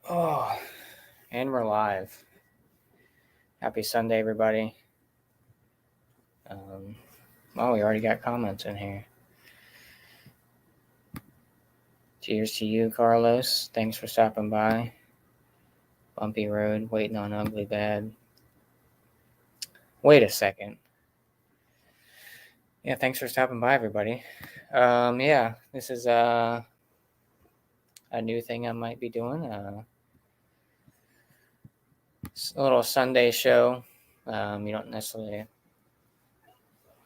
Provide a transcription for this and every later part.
Oh, and we're live. Happy Sunday, everybody. Well, we already got comments in here. Cheers to you, Carlos. Thanks for stopping by. Bumpy road, waiting on ugly bad. Wait a second. Yeah, thanks for stopping by, everybody. Yeah, this is a new thing I might be doing. It's a little Sunday show. You don't necessarily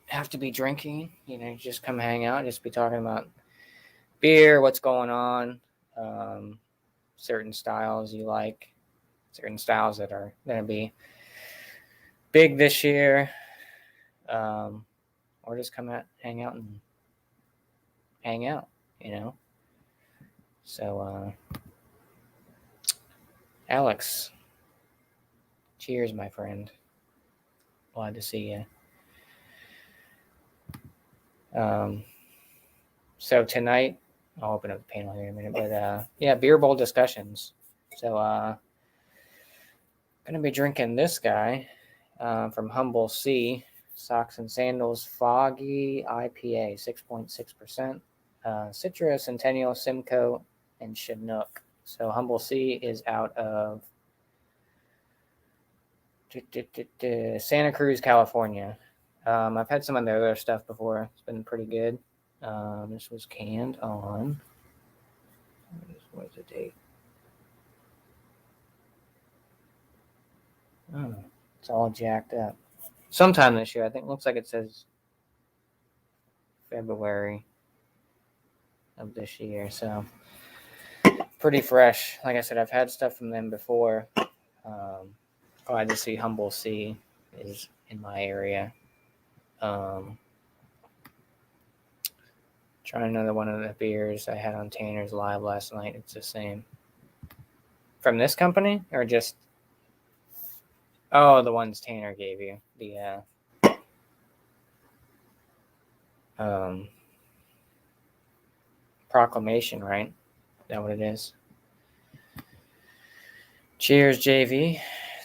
have to be drinking. You just come hang out, just be talking about beer, what's going on, certain styles you like, certain styles that are going to be big this year, or just come out, hang out, and hang out. So, Alex, cheers, my friend. Glad to see you. So tonight, I'll open up the panel here in a minute, but yeah, beer bowl discussions. So, going to be drinking this guy from Humble Sea, Socks and Sandals Foggy IPA, 6.6%. Citra, Centennial, Simcoe, and Chinook. So Humble Sea is out of Santa Cruz, California. I've had some of their other stuff before. It's been pretty good. This was canned on. What's the date? Oh, it's all jacked up. Sometime this year, I think. Looks like it says February of this year. So pretty fresh. Like I said, I've had stuff from them before. Glad to see Humble Sea is in my area. Trying another one of the beers I had on Tanner's Live last night. It's the same. From this company? Or just... Oh, the ones Tanner gave you. The Proclamation, right? Is that what it is? Cheers, JV.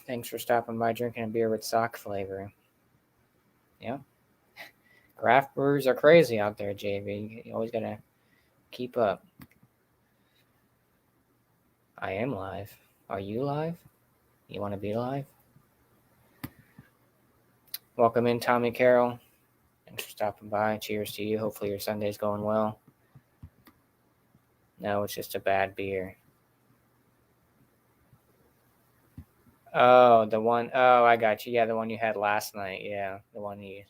Thanks for stopping by drinking a beer with sock flavor. Yeah. Craft brewers are crazy out there, JV. You always got to keep up. I am live. Are you live? You want to be live? Welcome in, Tommy Carroll. Thanks for stopping by. Cheers to you. Hopefully your Sunday's going well. No, it's just a bad beer. Oh, the one. Oh, I got you. Yeah, the one you had last night. Yeah, the one you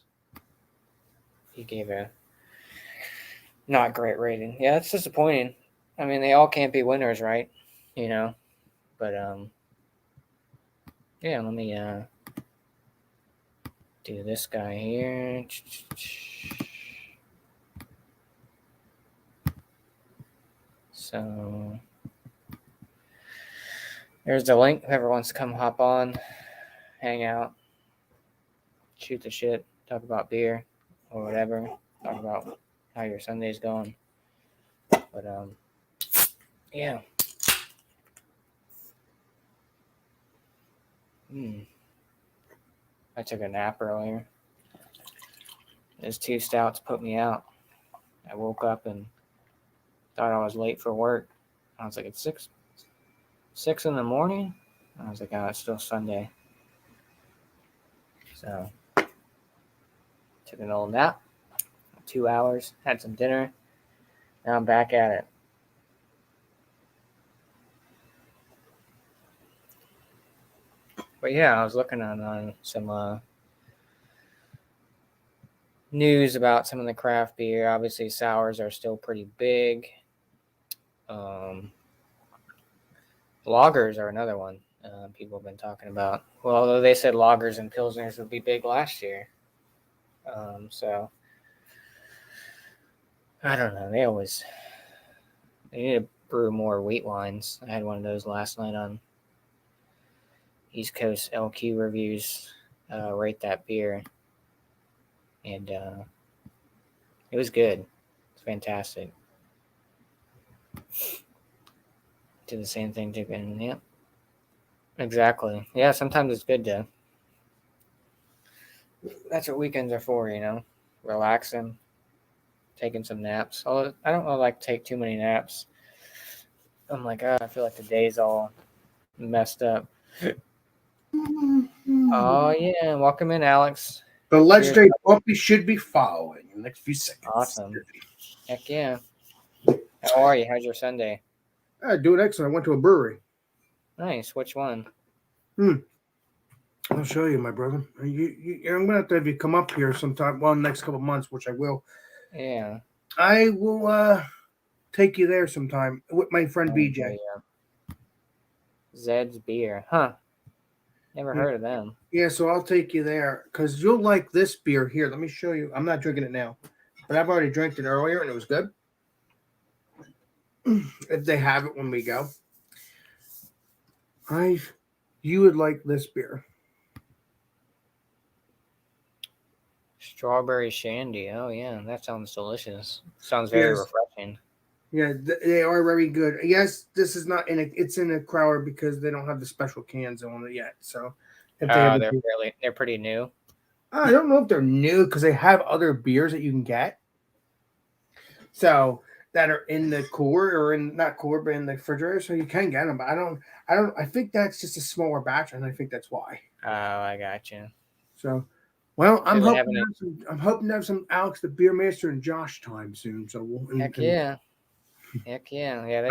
gave a not great rating. Yeah, that's disappointing. I mean, they all can't be winners, right? But yeah. Let me do this guy here. So there's the link. Whoever wants to come hop on, hang out, shoot the shit, talk about beer or whatever, talk about how your Sunday's going. But yeah. I took a nap earlier. Those 2 stouts put me out. I woke up and thought I was late for work. I was like, it's 6 in the morning. I was like, oh, it's still Sunday. So took an old nap, 2 hours, had some dinner. Now I'm back at it. But yeah, I was looking on some news about some of the craft beer. Obviously, sours are still pretty big. Lagers are another one people have been talking about. Well, although they said lagers and pilsners would be big last year. So I don't know. They need to brew more wheat wines. I had one of those last night on East Coast LQ reviews. Rate that beer, and it was good. It's fantastic. do the same thing to again. Yep. Exactly. Yeah, sometimes it's good to. That's what weekends are for, relaxing, taking some naps. Although I don't really like to take too many naps. I'm like, I feel like the day's all messed up. Oh yeah, welcome in, Alex. The legendary Bumpy should be following in the next few seconds. Awesome. Heck yeah. How are you? How's your Sunday? Doing excellent. I went to a brewery. Nice. Which one? I'll show you, my brother. I'm gonna have you come up here sometime. Well, in the next couple of months, which I will. Yeah. I will take you there sometime with my friend BJ. Yeah. Zed's Beer, huh? Never heard of them. Yeah, so I'll take you there because you'll like this beer here. Let me show you. I'm not drinking it now, but I've already drank it earlier and it was good. If they have it when we go, you would like this beer. Strawberry shandy. Oh yeah, that sounds delicious. Sounds very refreshing. Yeah, they are very good. Yes, this is not in a. It's in a Crowler because they don't have the special cans on it yet. So, if they're pretty new. I don't know if they're new because they have other beers that you can get. So that are in the cooler or in not cooler, but in the refrigerator, so you can get them. But I don't. I think that's just a smaller batch, and I think that's why. Oh, I got you. So, well, I'm hoping to have some Alex the Beer Master and Josh time soon. So Heck yeah. Yeah,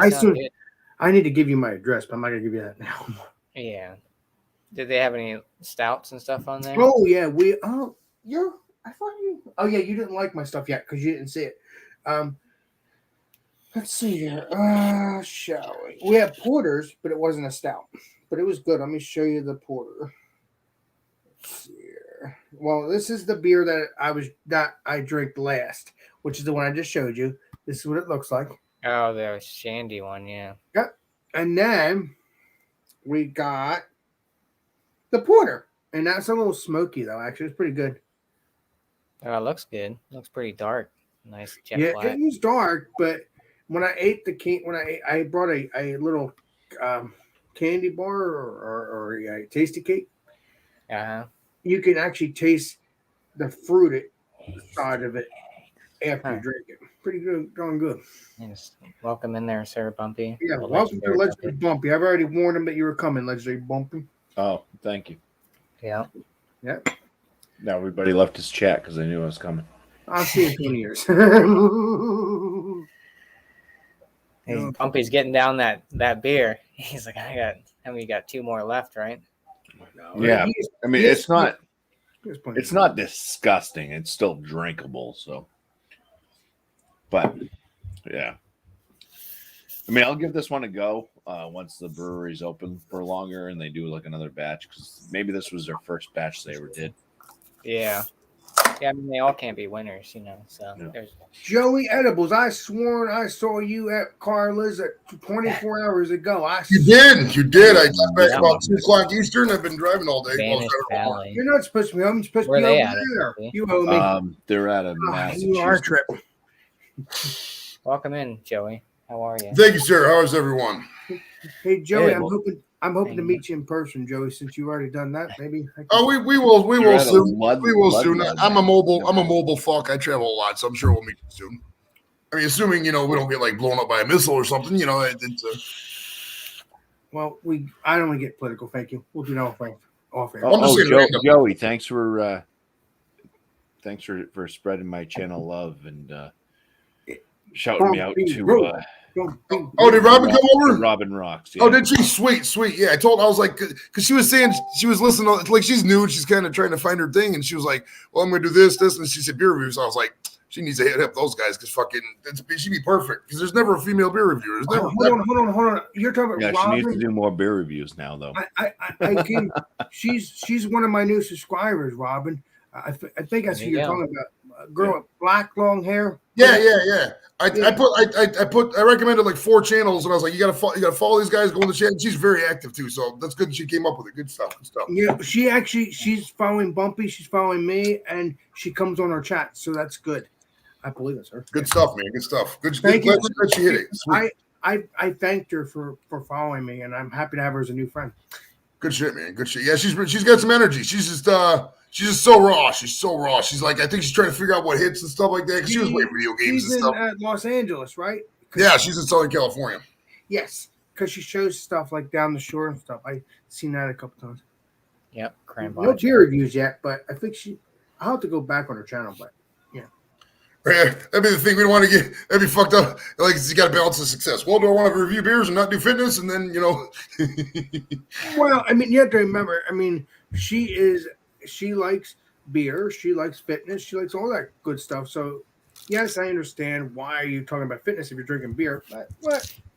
I need to give you my address, but I'm not gonna give you that now. Yeah. Did they have any stouts and stuff on there? Oh yeah, I thought you. Oh yeah, you didn't like my stuff yet because you didn't see it. Let's see here. Shall we? We have porters, but it wasn't a stout, but it was good. Let me show you the porter. Let's see here. Well, this is the beer that I drank last, which is the one I just showed you. This is what it looks like. Oh, the shandy one, yeah. Yep. And then we got the porter. And that's a little smoky, though. Actually, it's pretty good. Oh, it looks good. Looks pretty dark. Nice jet black. It was dark, but when I ate I brought a little candy bar or a tasty cake. You can actually taste the fruited side of it after you drink it. Pretty good, darn good. Yes. Welcome in there, Sir Bumpy. Yeah, welcome to Legendary Bumpy. I've already warned him that you were coming, Legendary Bumpy. Oh, thank you. Yeah. Yep. Now everybody left his chat because they knew I was coming. I'll see you in 20 years. Hey, Bumpy's getting down that beer. He's like, you got 2 more left, right? Yeah. I mean, it's not disgusting. It's still drinkable. So, but yeah. I mean, I'll give this one a go once the brewery's open for longer and they do like another batch because maybe this was their first batch they ever did. Yeah. Yeah, I mean, they all can't be winners, So there's Joey Edibles. I sworn I saw you at Carla's at 24 hours ago. You did. I got back about 2 o'clock Eastern. I've been driving all day. You're not supposed to be home. You're supposed to be over there. You owe me. They're at a Massachusetts. You are a trip. Welcome in, Joey. How are you? Thank you, sir. How is everyone? Hey, Joey, I'm hoping to meet you in person, Joey. Since you've already done that, maybe. We will soon. We will soon. I'm a mobile fuck. I travel a lot, so I'm sure we'll meet soon. I mean, assuming we don't get like blown up by a missile or something. Well, I don't want to get political. Thank you. We'll do that off air. Joey, thanks for spreading my channel love and shouting me out to. Did Robin come over? Robin rocks. Yeah. Oh, did she? Sweet. Yeah, I was like, because she was saying she was listening, like she's new and she's kind of trying to find her thing, and she was like, "Well, I'm going to do this," and she said beer reviews. So I was like, she needs to hit up those guys because she'd be perfect because there's never a female beer reviewer. Hold on. You're talking about Robin? She needs to do more beer reviews now, though. She's one of my new subscribers, Robin. I think that's who you're talking about. A girl with black long hair. Yeah. I recommended like 4 channels, and I was like, you gotta follow these guys, go on the channel. She's very active too, so that's good. She came up with it. Good stuff. Yeah, she's following Bumpy, she's following me, and she comes on our chat, so that's good. I believe it's her. Good stuff, man. Good stuff. Good. Glad she hit it. I thanked her for following me, and I'm happy to have her as a new friend. Good shit, man. Good shit. Yeah, she's got some energy. She's just so raw. She's so raw. She's like, I think she's trying to figure out what hits and stuff like that. Because she was playing video games and stuff. She's in Los Angeles, right? Yeah, she's in Southern California. Yes, because she shows stuff like down the shore and stuff. I've seen that a couple times. Yep, no peer reviews yet, but I think I'll have to go back on her channel, but yeah. That'd be the thing. We don't want to get. That'd be fucked up. Like you got to balance the success. Well, do I want to review beers and not do fitness? And then Well, I mean, you have to remember. I mean, she likes beer. She likes fitness. She likes all that good stuff. So, yes, I understand why are you talking about fitness if you're drinking beer. But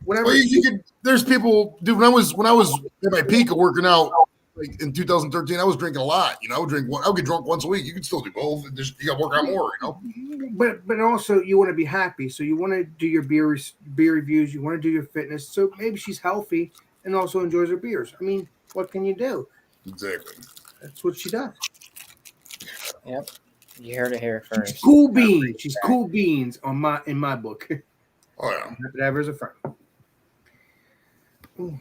whatever. Well, you could. There's people. Dude, when I was at my peak of working out, like in 2013, I was drinking a lot. I would drink. I would get drunk once a week. You could still do both. You got to work out more. But also you want to be happy, so you want to do your beer reviews. You want to do your fitness. So maybe she's healthy and also enjoys her beers. I mean, what can you do? Exactly. That's what she does. Yep. You heard it here first. She's cool beans. She's cool beans in my book. Oh yeah. I'm happy to have her as a friend. Ooh.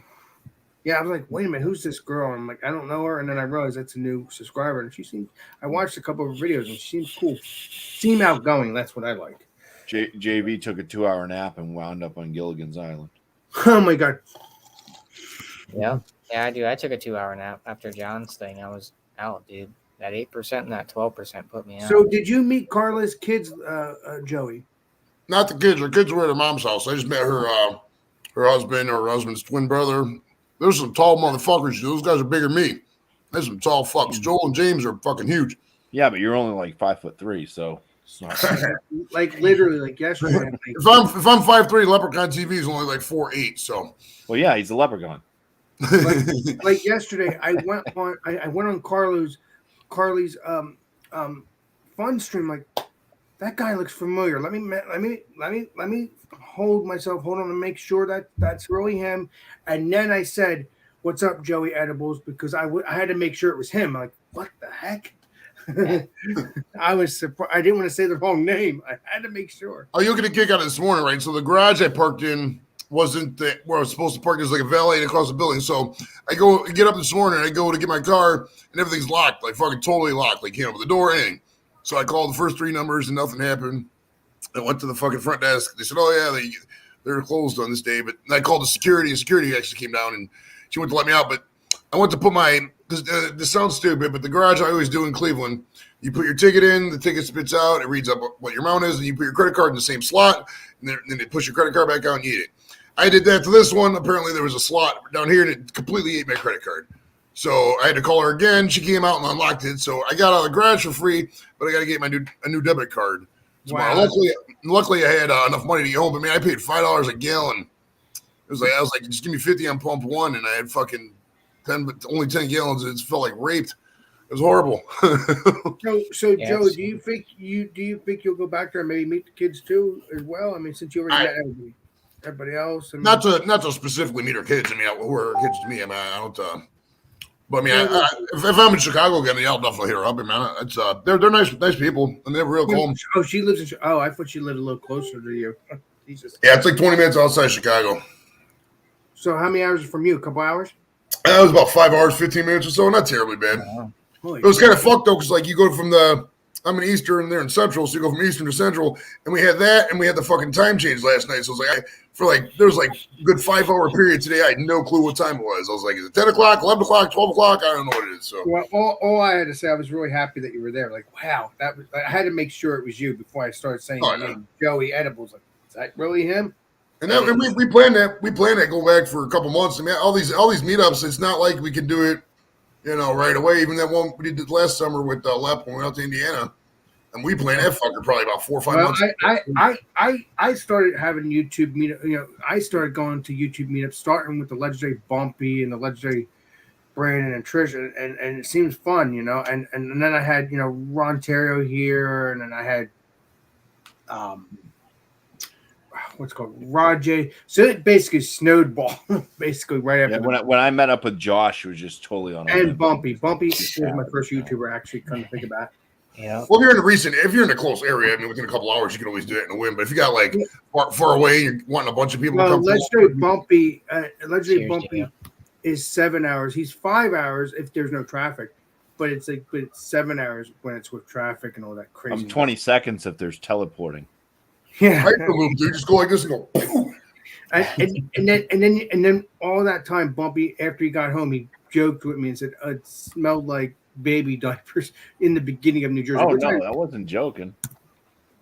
Yeah, I was like, wait a minute, who's this girl? And I'm like, I don't know her. And then I realized that's a new subscriber. And I watched a couple of videos and she seems cool. Seem outgoing. That's what I like. JV took a 2-hour nap and wound up on Gilligan's Island. Oh my God. Yeah. Yeah, I do. I took a 2-hour nap after John's thing. I was out, dude. That 8% and that 12% put me out. So did you meet Carla's kids, Joey? Not the kids. Her kids were at her mom's house. I just met her husband or her husband's twin brother. There's some tall motherfuckers. Those guys are bigger than me. There's some tall fucks. Joel and James are fucking huge. Yeah, but you're only like 5'3", so it's not like literally like yesterday. If I'm 5'3", Leprechaun TV is only like 4'8". So well, yeah, he's a leprechaun. like yesterday, I went on Carly's fun stream. Like that guy looks familiar. Let me hold on and make sure that that's really him. And then I said, "What's up, Joey Edibles?" Because I had to make sure it was him. I'm like, what the heck? I was surprised. I didn't want to say the wrong name. I had to make sure. Oh, you'll get a kick out of this morning, right? So the garage I parked in wasn't where I was supposed to park. There's like a valet across the building. So I get up this morning. I go to get my car, and everything's locked, like fucking totally locked. Like can't open the door, anything. So I called the first 3 numbers, and nothing happened. I went to the fucking front desk. They said, "Oh yeah, they're closed on this day." But I called the security. And security actually came down, and she went to let me out. But I went to put this sounds stupid, but the garage I always do in Cleveland, you put your ticket in, the ticket spits out, it reads up what your amount is, and you put your credit card in the same slot, and then they push your credit card back out and you eat it. I did that to this one. Apparently there was a slot down here, and it completely ate my credit card. So I had to call her again. She came out and unlocked it. So I got out of the garage for free, but I got to get a new debit card tomorrow. Wow. Luckily I had enough money to get home, but man, I paid $5 a gallon. I was like, just give me 50 on pump 1, and I had fucking 10, but only 10 gallons. It felt like raped. It was horrible. So yeah, Joe, do you think you'll go back there and maybe meet the kids too as well? I mean, since you already met everybody else, not to specifically meet her kids. I mean, who are her kids to me? I mean, I don't. But I mean, if I'm in Chicago again, I'll definitely hit her up. I mean, it's they're nice people, and they're real calm. Oh, she lives in. Oh, I thought she lived a little closer to you. Jesus. Yeah, it's like 20 minutes outside Chicago. So how many hours from you? A couple hours? It was about 5 hours, 15 minutes or so. Not terribly bad. Wow. It was kind of fucked though, because like you go from I'm in Eastern and they're in Central, so you go from Eastern to Central, and we had that, and we had the fucking time change last night. So it was like there was like a good 5-hour period today. I had no clue what time it was. I was like, is it 10 o'clock, 11 o'clock, 12 o'clock? I don't know what it is. So well, all I had to say, I was really happy that you were there. Like, wow, I had to make sure it was you before I started saying Joey Edibles. Like, is that really him? And we planned that. We planned that go back for a couple months. I mean, all these meetups. It's not like we can do it, right away. Even that one we did last summer with Lep when we went out to Indiana, and we planned that fucker probably about 4 or 5 months. I started having YouTube meetup. I started going to YouTube meetups, starting with the legendary Bumpy and the legendary Brandon and Trish, and it seems fun, And then I had Ron Terrio here, and then I had what's called Rajay. So it basically snowball, basically right after. Yeah, when I met up with Josh, it was just totally on. And Bumpy was my first YouTuber, actually. Come to think about it. Yeah. Well, if you're in a close area, I mean, within a couple hours, you can always do it in a win. But if you got like far away, you're wanting a bunch of people to come. Legendary Bumpy is 7 hours. He's 5 hours if there's no traffic, but it's 7 hours when it's with traffic and all that crazy. I'm 20 seconds if there's teleporting. Yeah, dude, just go like this and go. and then all that time, Bumpy, after he got home, he joked with me and said it smelled like baby diapers in the beginning of New Jersey. Oh no, I wasn't joking.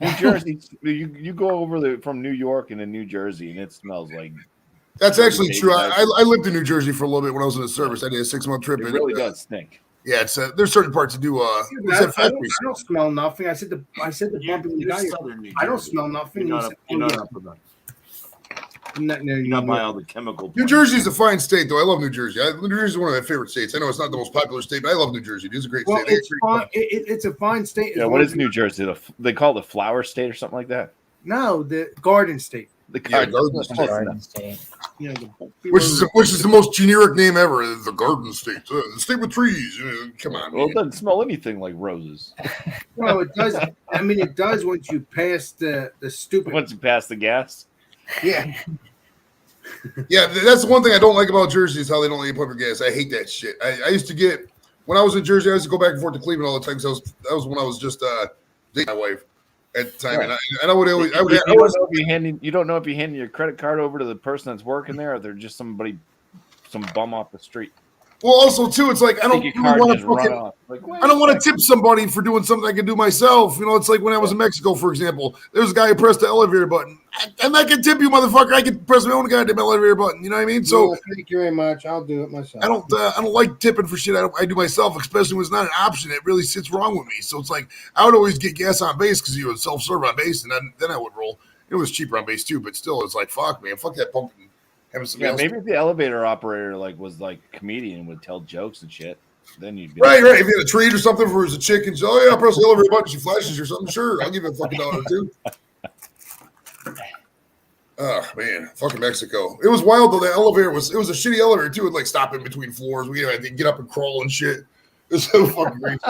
New Jersey, you go over from New York into New Jersey, and it smells like. That's actually true. I lived in New Jersey for a little bit when I was in the service. I did a 6-month trip. It really does stink. Yeah, it's there's certain parts to do. I don't smell nothing. I said the Bumpy when you got here, I don't smell nothing. You're not up with that. You're not by all the chemical. New Jersey's a fine state, though. I love New Jersey. New Jersey is one of my favorite states. I know it's not the most popular state, but I love New Jersey. It's a great state. It's fine. It's a fine state. Yeah, what is New Jersey? They call it the flower state or something like that? No, the Garden State. The Garden State. Yeah, which is the most generic name ever. The Garden State. The state with trees. Come on. Well, it doesn't smell anything like roses. Well, it does. I mean, it does once you pass the stupid. Once you pass the gas. Yeah. Yeah, that's the one thing I don't like about Jersey is how they don't let you pump your gas. I hate that shit. I used to get when I was in Jersey, I used to go back and forth to Cleveland all the time because that was when I was just dating my wife at the time, right. and I would always. You don't know if you're handing your credit card over to the person that's working there, or they're just some bum off the street. Well, also too, it's like I don't want to tip somebody for doing something I can do myself. It's like when I was in Mexico, for example. There was a guy who pressed the elevator button, and I can tip you, motherfucker. I can press my own goddamn elevator button. You know what I mean? So thank you very much. I'll do it myself. I don't like tipping for shit. I do myself, especially when it's not an option. It really sits wrong with me. So it's like I would always get gas on base because you would self-serve on base, and then I would roll. It was cheaper on base too, but still, it's like fuck, man, fuck that pumpkin. Yeah, maybe if the elevator operator was like a comedian and would tell jokes and shit, then you'd be right. If you had a treat or something for a chick and say, "Oh yeah, I press the elevator button, she flashes or something." Sure, I'll give you a fucking $1 or $2. Oh man, fucking Mexico. It was wild though. The elevator was a shitty elevator too. It like stop in between floors. We had to get up and crawl and shit. It was so fucking crazy.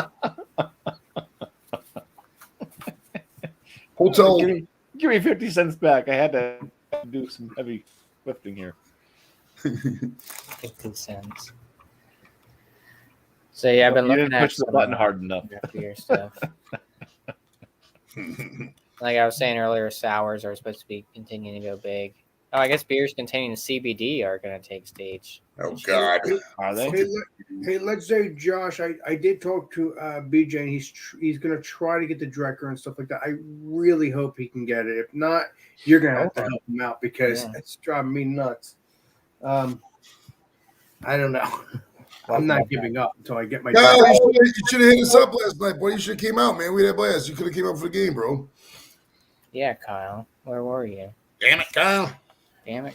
Hotel. Give me 50 cents back. I had to do some heavy lifting here. 50 cents. So yeah, I've been looking at push the button hard enough. Beer stuff. Like I was saying earlier, sours are supposed to be continuing to go big. Oh, I guess beers containing CBD are going to take stage. Oh God, are they? Hey, let's say Josh. I did talk to BJ, and he's going to try to get the Drecker and stuff like that. I really hope he can get it. If not, you're going to have to help him out because it's driving me nuts. I don't know. I'm not giving up until I get my. No, you should have hit us up last night, boy. You should have came out, man. We had a blast. You could have came out for the game, bro. Yeah, Kyle. Where were you? Damn it, Kyle.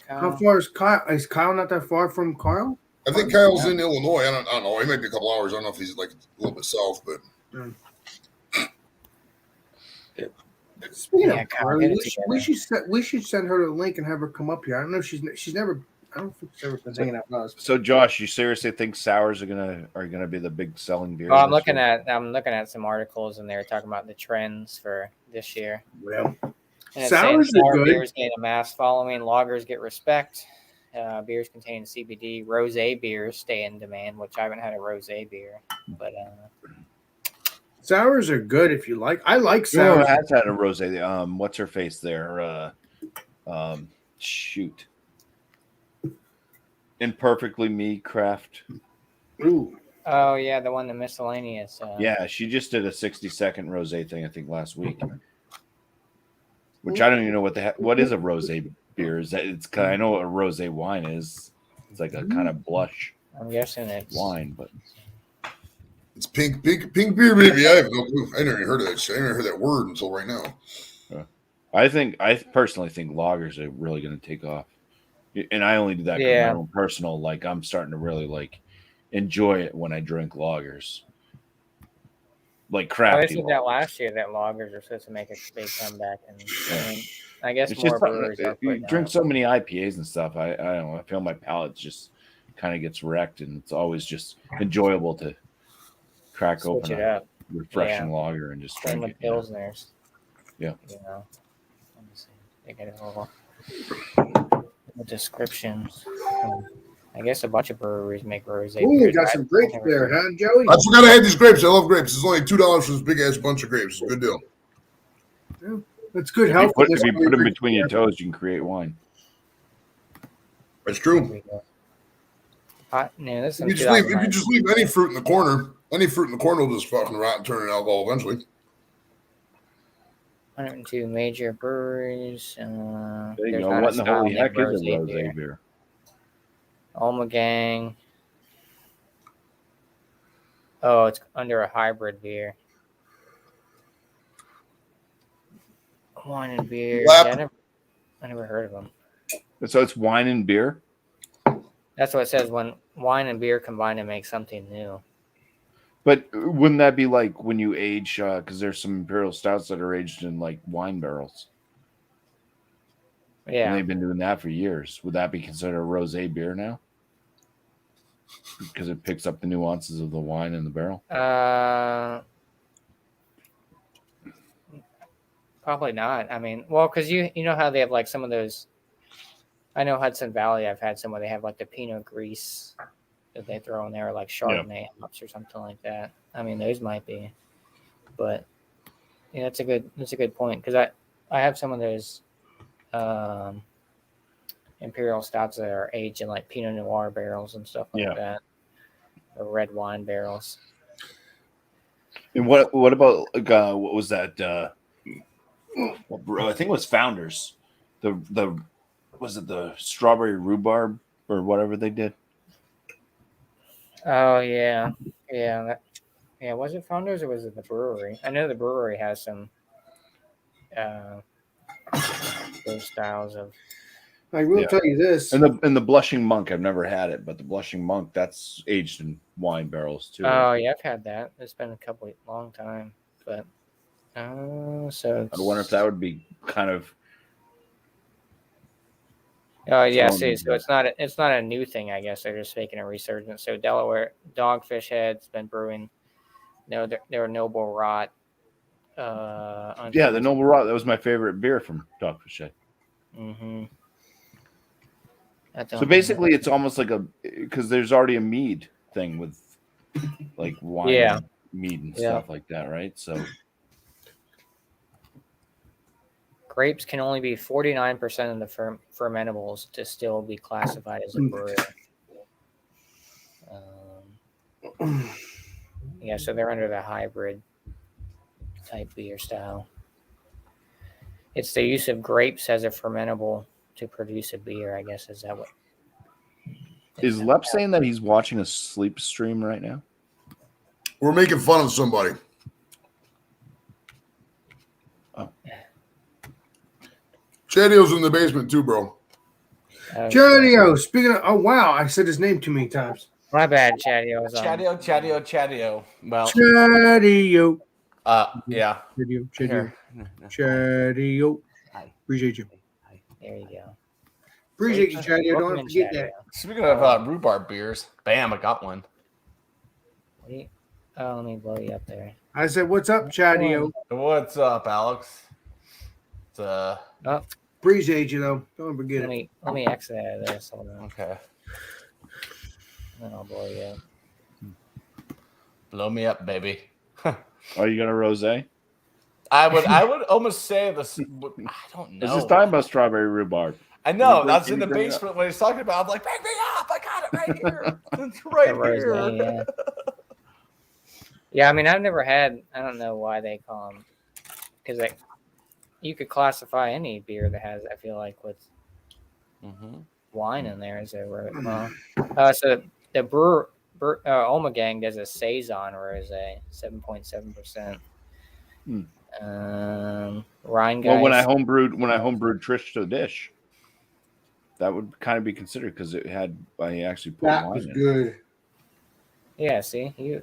How far is Kyle? Is Kyle not that far from Carl? I think Kyle's in Illinois. I don't know. He might be a couple hours. I don't know if he's like a little bit south, but. Speaking of Carl, we should send her the link and have her come up here. I don't know if she's never. I don't think she's ever been hanging out with us. So, Josh, you seriously think sours are gonna be the big selling beer? Well, I'm looking at some articles, and they're talking about the trends for this year. Well, sours are good. Beers gain a mass following. Lagers get respect. Beers containing CBD. Rosé beers stay in demand, which I haven't had a rosé beer, but sours are good if you like. I like sours. I have had a rosé. What's her face there? Shoot. Imperfectly Me Craft. Ooh. Oh yeah, the one, the miscellaneous. Yeah, she just did a 60-second rosé thing, I think, last week. Which I don't even know what is a rosé beer. Is that it's kind? I know what a rosé wine is. It's like a kind of blush. I'm guessing it's wine, but it's pink beer, maybe. I have no clue. I never heard of that shit. I never heard that word until right now. I personally think lagers are really going to take off. And I only do that because my own personal, like, I'm starting to really, like, enjoy it when I drink lagers. Like crafty. I said that last year that lagers are supposed to make a big comeback. And I guess it's more breweries are you drink so many IPAs and stuff. I don't know. I feel my palate just kind of gets wrecked, and it's always just enjoyable to crack open. refreshing lager and just Same drink with it. Pilsners. Yeah. You know, let me see. They got a little descriptions. I guess a bunch of breweries make rosé. Ooh, beers. got some grapes never there, tried- huh, Joey? I forgot I had these grapes. I love grapes. It's only $2 for this big ass bunch of grapes. It's a good deal. That's good If health. you put them between your toes, you can create wine. That's There true. we go. Hot, yeah, this If is you just leave any fruit in the corner, will just fucking rot and turn into alcohol eventually. 102 major breweries. There you there's go. not What in the style holy named heck is a rosé rosé beer? Ommegang. Oh, it's under a hybrid beer. Wine and beer. Lap. Yeah, I never heard of them. So it's wine and beer? That's what it says, when wine and beer combine to make something new. But wouldn't that be like when you age, because there's some imperial stouts that are aged in like wine barrels? Yeah. And they've been doing that for years. Would that be considered a rosé beer now? Because it picks up the nuances of the wine in the barrel? Probably not. I mean, well, because you know how they have like some of those. I know Hudson Valley. I've had some where they have like the Pinot Gris that they throw in there, like Chardonnay hops or something like that. I mean, those might be, but yeah, that's a good point, because I have some of those imperial stouts that are aged in like Pinot Noir barrels and stuff like that, or red wine barrels. And what about what was that? I think it was Founders. The was it the strawberry rhubarb or whatever they did? Oh yeah. Was it Founders or was it the brewery? I know the brewery has some those styles of. I will tell you this. And the Blushing Monk, I've never had it, but the Blushing Monk, that's aged in wine barrels too. Oh yeah, I've had that. It's been a long time, but so I wonder if that would be kind of. Oh yeah, see, so it's not a new thing. I guess they're just making a resurgence. So Delaware Dogfish Head's been brewing. No, they're Noble Rot. The Noble Rot. That was my favorite beer from Dogfish Head. Mm-hmm. So basically, it's almost like because there's already a mead thing with like wine, and mead and stuff like that, right? So grapes can only be 49% of the fermentables to still be classified as a brewer. So they're under the hybrid type beer style. It's the use of grapes as a fermentable to produce a beer, I guess. Is that what? Is Lep saying that he's watching a sleep stream right now? We're making fun of somebody. Oh. Chadio's in the basement too, bro. Chadio. Speaking of, oh wow, I said his name too many times. My bad, Chadio. Chadio. Well, Chadio. Yeah. Chadio. Hi. Appreciate you. There you go. Appreciate you, Chadio. Don't forget that. Speaking of rhubarb beers, bam, I got one. Let me blow you up there. I said, "What's up, Chadio?" What's up, Alex? It's Appreciate you though. Don't forget it. Let me exit out of this. Hold on. okay. Then I'll blow you up. Blow me up, baby. Are you gonna rosé? I would almost say this. I don't know. Is this talking about strawberry rhubarb? I know. Can that's you in the bring it basement when he's talking about. I'm like, bring me up! I got it right here. It's right here. Rosé, yeah, I mean, I've never had. I don't know why they call them, because you could classify any beer that has. I feel like with wine in there is a so the Ommegang does a saison rosé, 7.7%. Rheingeist. Well, when I homebrewed Trish to Dish, that would kind of be considered because I actually put That wine was in. good. Yeah, see you.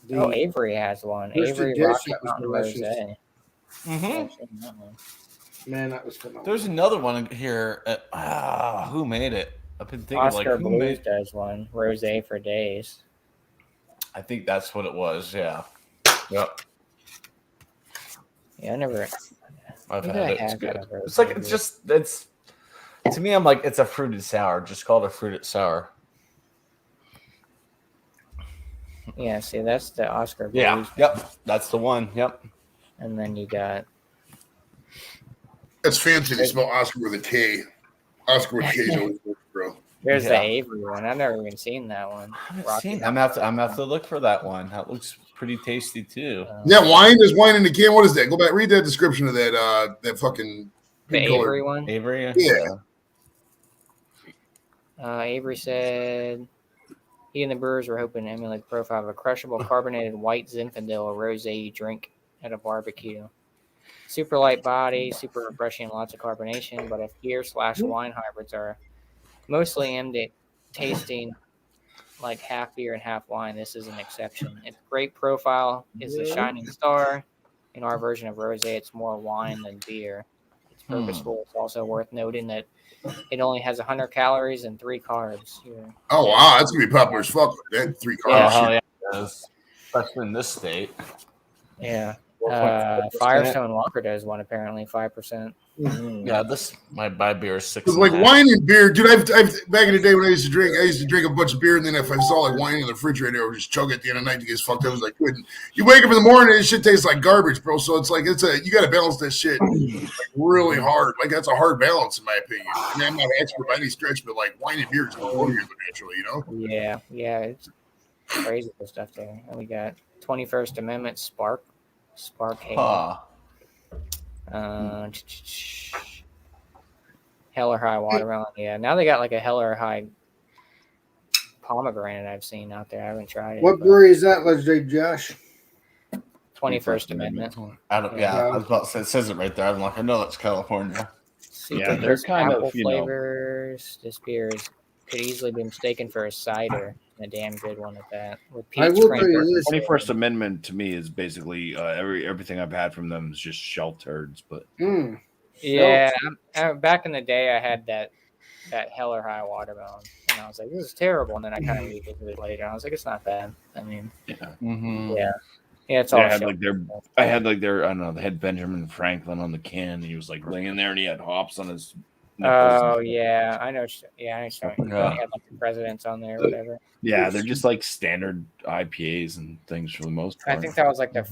Avery has one. Trish to Avery Dish, Rocky that was Mountain delicious. Rosé. Mm-hmm. Man, that was phenomenal. There's another one here. Who made it? I've been thinking Oscar who Blues made. does one. Rosé for days. I think that's what it was. Yeah. Yep. Yeah, I never. I've Maybe had I it. It's have good. had a rosé It's like beer. it's to me. I'm like it's a fruited sour. Just call it a fruited sour. Yeah, see, that's the Oscar. Yeah. Brews. Yep. That's the one. Yep. And then you got. That's fancy. They spell Oscar with a K. Oscar with K is always good, bro. There's the Yeah. Avery one. I've never even seen that one. I'm Rocky gonna have to look for that one. That looks pretty tasty too. Yeah, wine. There's wine in the can. What is that? Go back, read that description of that. That fucking the pink color. Avery one. Avery. Yeah. Avery said he and the brewers were hoping to emulate the profile of a crushable carbonated white Zinfandel rosé you drink at a barbecue. Super light body, super refreshing, lots of carbonation. But if beer/wine hybrids are mostly aimed at tasting like half beer and half wine, this is an exception. Its great profile is the shining star. In our version of rosé, it's more wine than beer. It's purposeful. It's also worth noting that it only has 100 calories and 3 carbs. Here. Oh wow, that's gonna be popular as fuck. That 3 carbs. Yeah. Hell yeah, it is. Especially in this state. Yeah. Firestone Walker does one apparently 5%. Yeah, this my beer is 6. Because like wine and beer, dude. I've back in the day when I used to drink a bunch of beer, and then if I saw like wine in the refrigerator, I would just chug it at the end of the night to get as fucked up as I could. And you wake up in the morning, and it shit tastes like garbage, bro. So it's like you got to balance that shit like really hard. Like that's a hard balance in my opinion. I mean, I'm not an expert by any stretch, but like wine and beer is more than naturally, you know. Yeah, it's crazy good stuff there. And we got 21st Amendment Spark Hail. Hell or High Watermelon. Yeah, now they got like a Hell or High pomegranate I've seen out there. I haven't tried it. What brewery is that, Legendary Josh? 21st Amendment. I was about to say, it says it right there. I'm like, I know that's California. Yeah, they're kind apple of, you know. flavors. This beer could easily be mistaken for a cider. A damn good one at that. With I peach will cream. tell you this. 21st Amendment to me is basically everything I've had from them is just shell turds. But Yeah, back in the day, I had that Hell or High Watermelon, and I was like, "This is terrible." And then I kind of revisited it later, and I was like, "It's not bad." I mean, yeah, it's all. I had their I don't know. They had Benjamin Franklin on the can. And he was like laying there, and he had hops on his. Oh yeah, I know. Yeah, I know. He Yeah. had like the presidents on there, or whatever. Yeah, they're just like standard IPAs and things for the most part. I think that was like the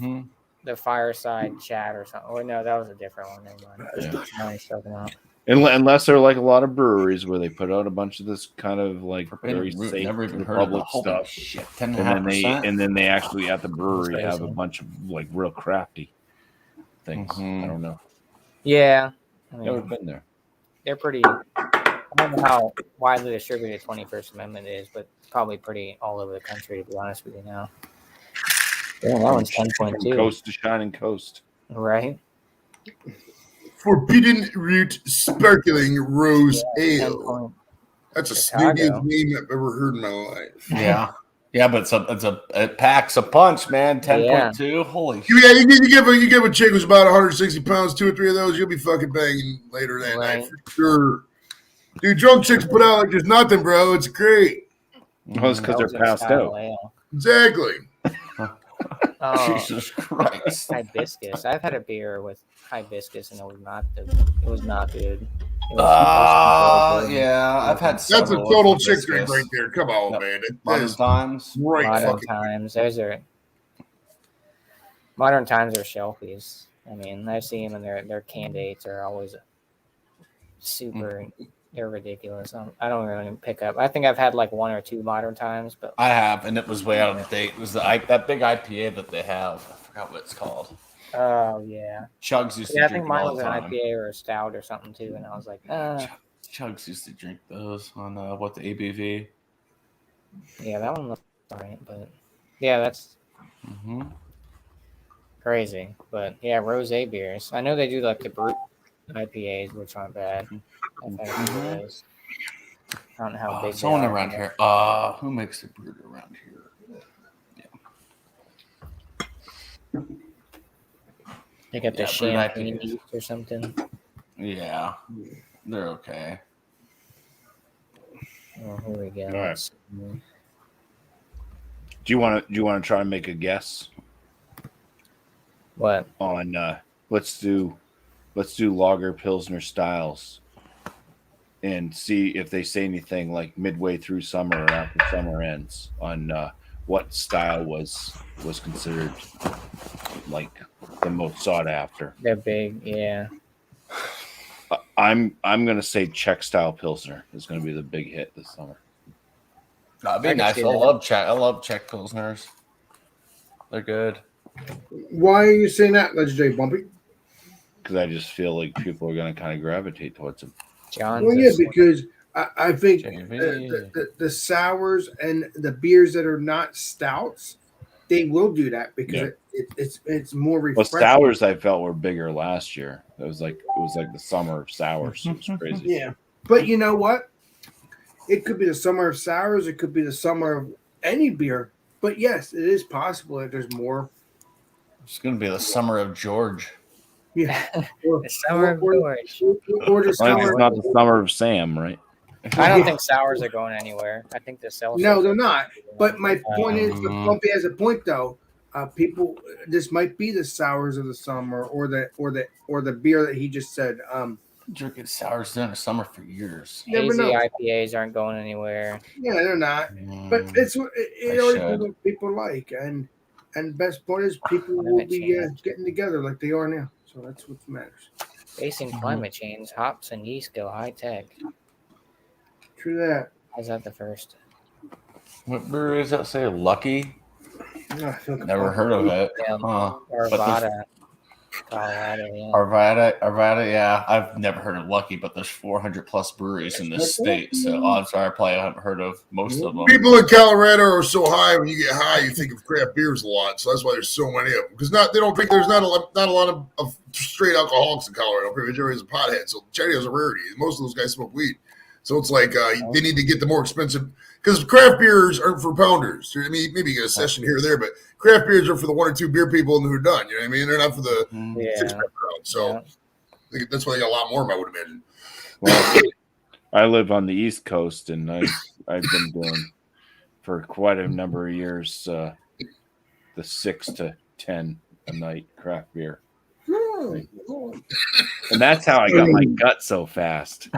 fireside chat or something. Oh no, that was a different one. Never mind. Now he's talking about. Unless they're like a lot of breweries where they put out a bunch of this kind of like very safe Never even heard of public the stuff, shit. and then they actually at the brewery That's have a bunch of like real crafty things. I don't know. Yeah, I mean, Never been there. they're pretty. I don't know how widely distributed 21st Amendment is, but probably pretty all over the country. To be honest with you now. Yeah, that one's 10.2. Coast to shining coast. Right. Forbidden Root Sparkling Rose Ale. 10. That's the Chicago. snootiest name I've ever heard in my life. Yeah, but it packs a punch, man. 10.2. Holy shit. Yeah, you give a chick who's about 160 pounds, 2 or 3 of those, you'll be fucking banging later that night for sure. Dude, drunk chicks put out like there's nothing, bro. It's great. Well, it's because they're passed out. Exactly. Oh, Jesus Christ. hibiscus. I've had a beer with hibiscus and it was not good. It was not good. Yeah, I've had. That's a total chick drink right there. Come on, Yep. man. Modern Times. Right. Modern Fucking Times. Those are Modern Times are shelfies. I mean, I've seen them and their candidates are always super. They're ridiculous. I don't really pick up. I think I've had like 1 or 2 Modern Times, but I have, and it was way out of date. It was that big IPA that they have. I forgot what it's called. oh yeah, Chugs used to yeah. I drink think mine all was the an time. IPA or a stout or something too, and I was like, Chugs used to drink those on the ABV. yeah, that one looks alright, but yeah, that's crazy. But yeah, rosé beers. I know they do like the brute IPAs, which aren't bad. I've had a few of those. I don't know how big. Someone they are. around here. Who makes the brew around here? They got the Yeah, brute champagne IPAs. yeast or something. Yeah, they're okay. Oh, here we go. All right. Let's see. Do you want to try and make a guess? What? On let's do lager pilsner styles and see if they say anything like midway through summer or after summer ends on what style was considered like the most sought after. They're big, yeah. I'm gonna say Czech style pilsner is gonna be the big hit this summer. That'd be nice. I love Czech pilsners. They're good. Why are you saying that, Legendary Bumpy? Because I just feel like people are gonna kind of gravitate towards them. John. Well, yeah, because I think the sours and the beers that are not stouts, they will do that because it's more refreshing. Well, sours I felt were bigger last year. It was like the summer of sours. It was crazy. Yeah, but you know what? It could be the summer of sours. It could be the summer of any beer. But yes, it is possible that there's more. It's going to be the summer of George. Yeah, the summer of George. Or the summer. It's not the summer of Sam, right? I don't think sours are going anywhere. I think the sales. No, they're not. But my point is, the Bumpy has a point though. People, this might be the sours of the summer, or the beer that he just said. Drinking sours during the summer for years. Hazy IPAs aren't going anywhere. Yeah, they're not. But it's what people like, and best part is people will be getting together like they are now. So that's what matters. Facing climate change, hops and yeast go high tech. True that. How's that the first? What brewery does that say? Lucky? Never heard of it. Yeah, Arvada, Colorado. Yeah. Arvada, yeah. I've never heard of Lucky, but there's 400 plus breweries in this state. So odds are I probably haven't heard of most of them. People in Colorado are so high. When you get high, you think of craft beers a lot. So that's why there's so many of them. Because they don't drink. There's not a lot of straight alcoholics in Colorado. Pretty much everybody's a pothead. So Chatty is a rarity. Most of those guys smoke weed. So it's like they need to get the more expensive, because craft beers aren't for pounders. I mean, maybe you get a session here or there, but craft beers are for the 1 or 2 beer people who are done. You know what I mean? They're not for the 6-pack crowd. So that's why they got a lot more of them, I would imagine. Well, I live on the East Coast, and I've been doing for quite a number of years the 6 to 10 a night craft beer. And that's how I got my gut so fast.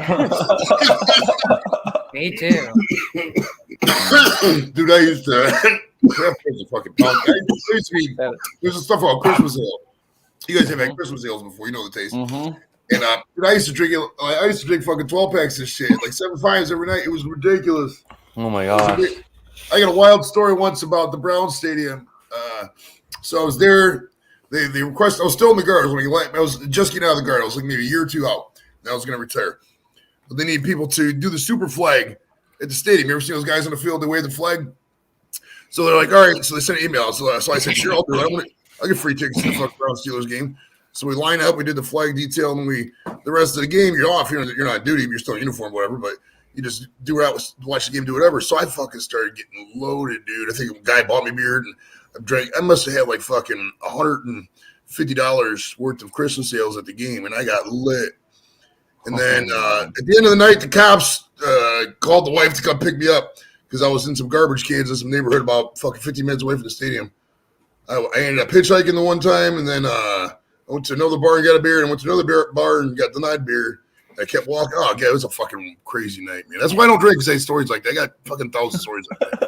Me too. Dude, I used to craft beer's a fucking punk. There's a stuff called Christmas ale. You guys have had Christmas ales before, you know the taste. Mm-hmm. And dude, I used to drink fucking 12 packs of shit, like 7 5s every night. It was ridiculous. Oh my gosh. I got a wild story once about the Browns Stadium. So I was there. They requested. I was still in the Guards when I was just getting out of the Guard. I was like maybe a year or 2 out. And I was going to retire. But they need people to do the super flag at the stadium. You ever seen those guys on the field? They wave the flag. So they're like, all right. So they sent an email. So I said, sure, I'll do it. I'll get free tickets to the fucking Browns Steelers game. So we line up. We did the flag detail, and the rest of the game you're off. You're not on duty. You're still in uniform, whatever. But you just watch the game, do whatever. So I fucking started getting loaded, dude. I think a guy bought me beer and I must have had like fucking $150 worth of Christmas sales at the game, and I got lit. And then at the end of the night, the cops called the wife to come pick me up because I was in some garbage cans in some neighborhood about fucking 15 minutes away from the stadium. I ended up hitchhiking the one time, and then I went to another bar and got a beer, and went to another bar and got denied beer. I kept walking. Oh, yeah, it was a fucking crazy night, man. That's why I don't drink and say stories like that. I got fucking 1,000 stories like that.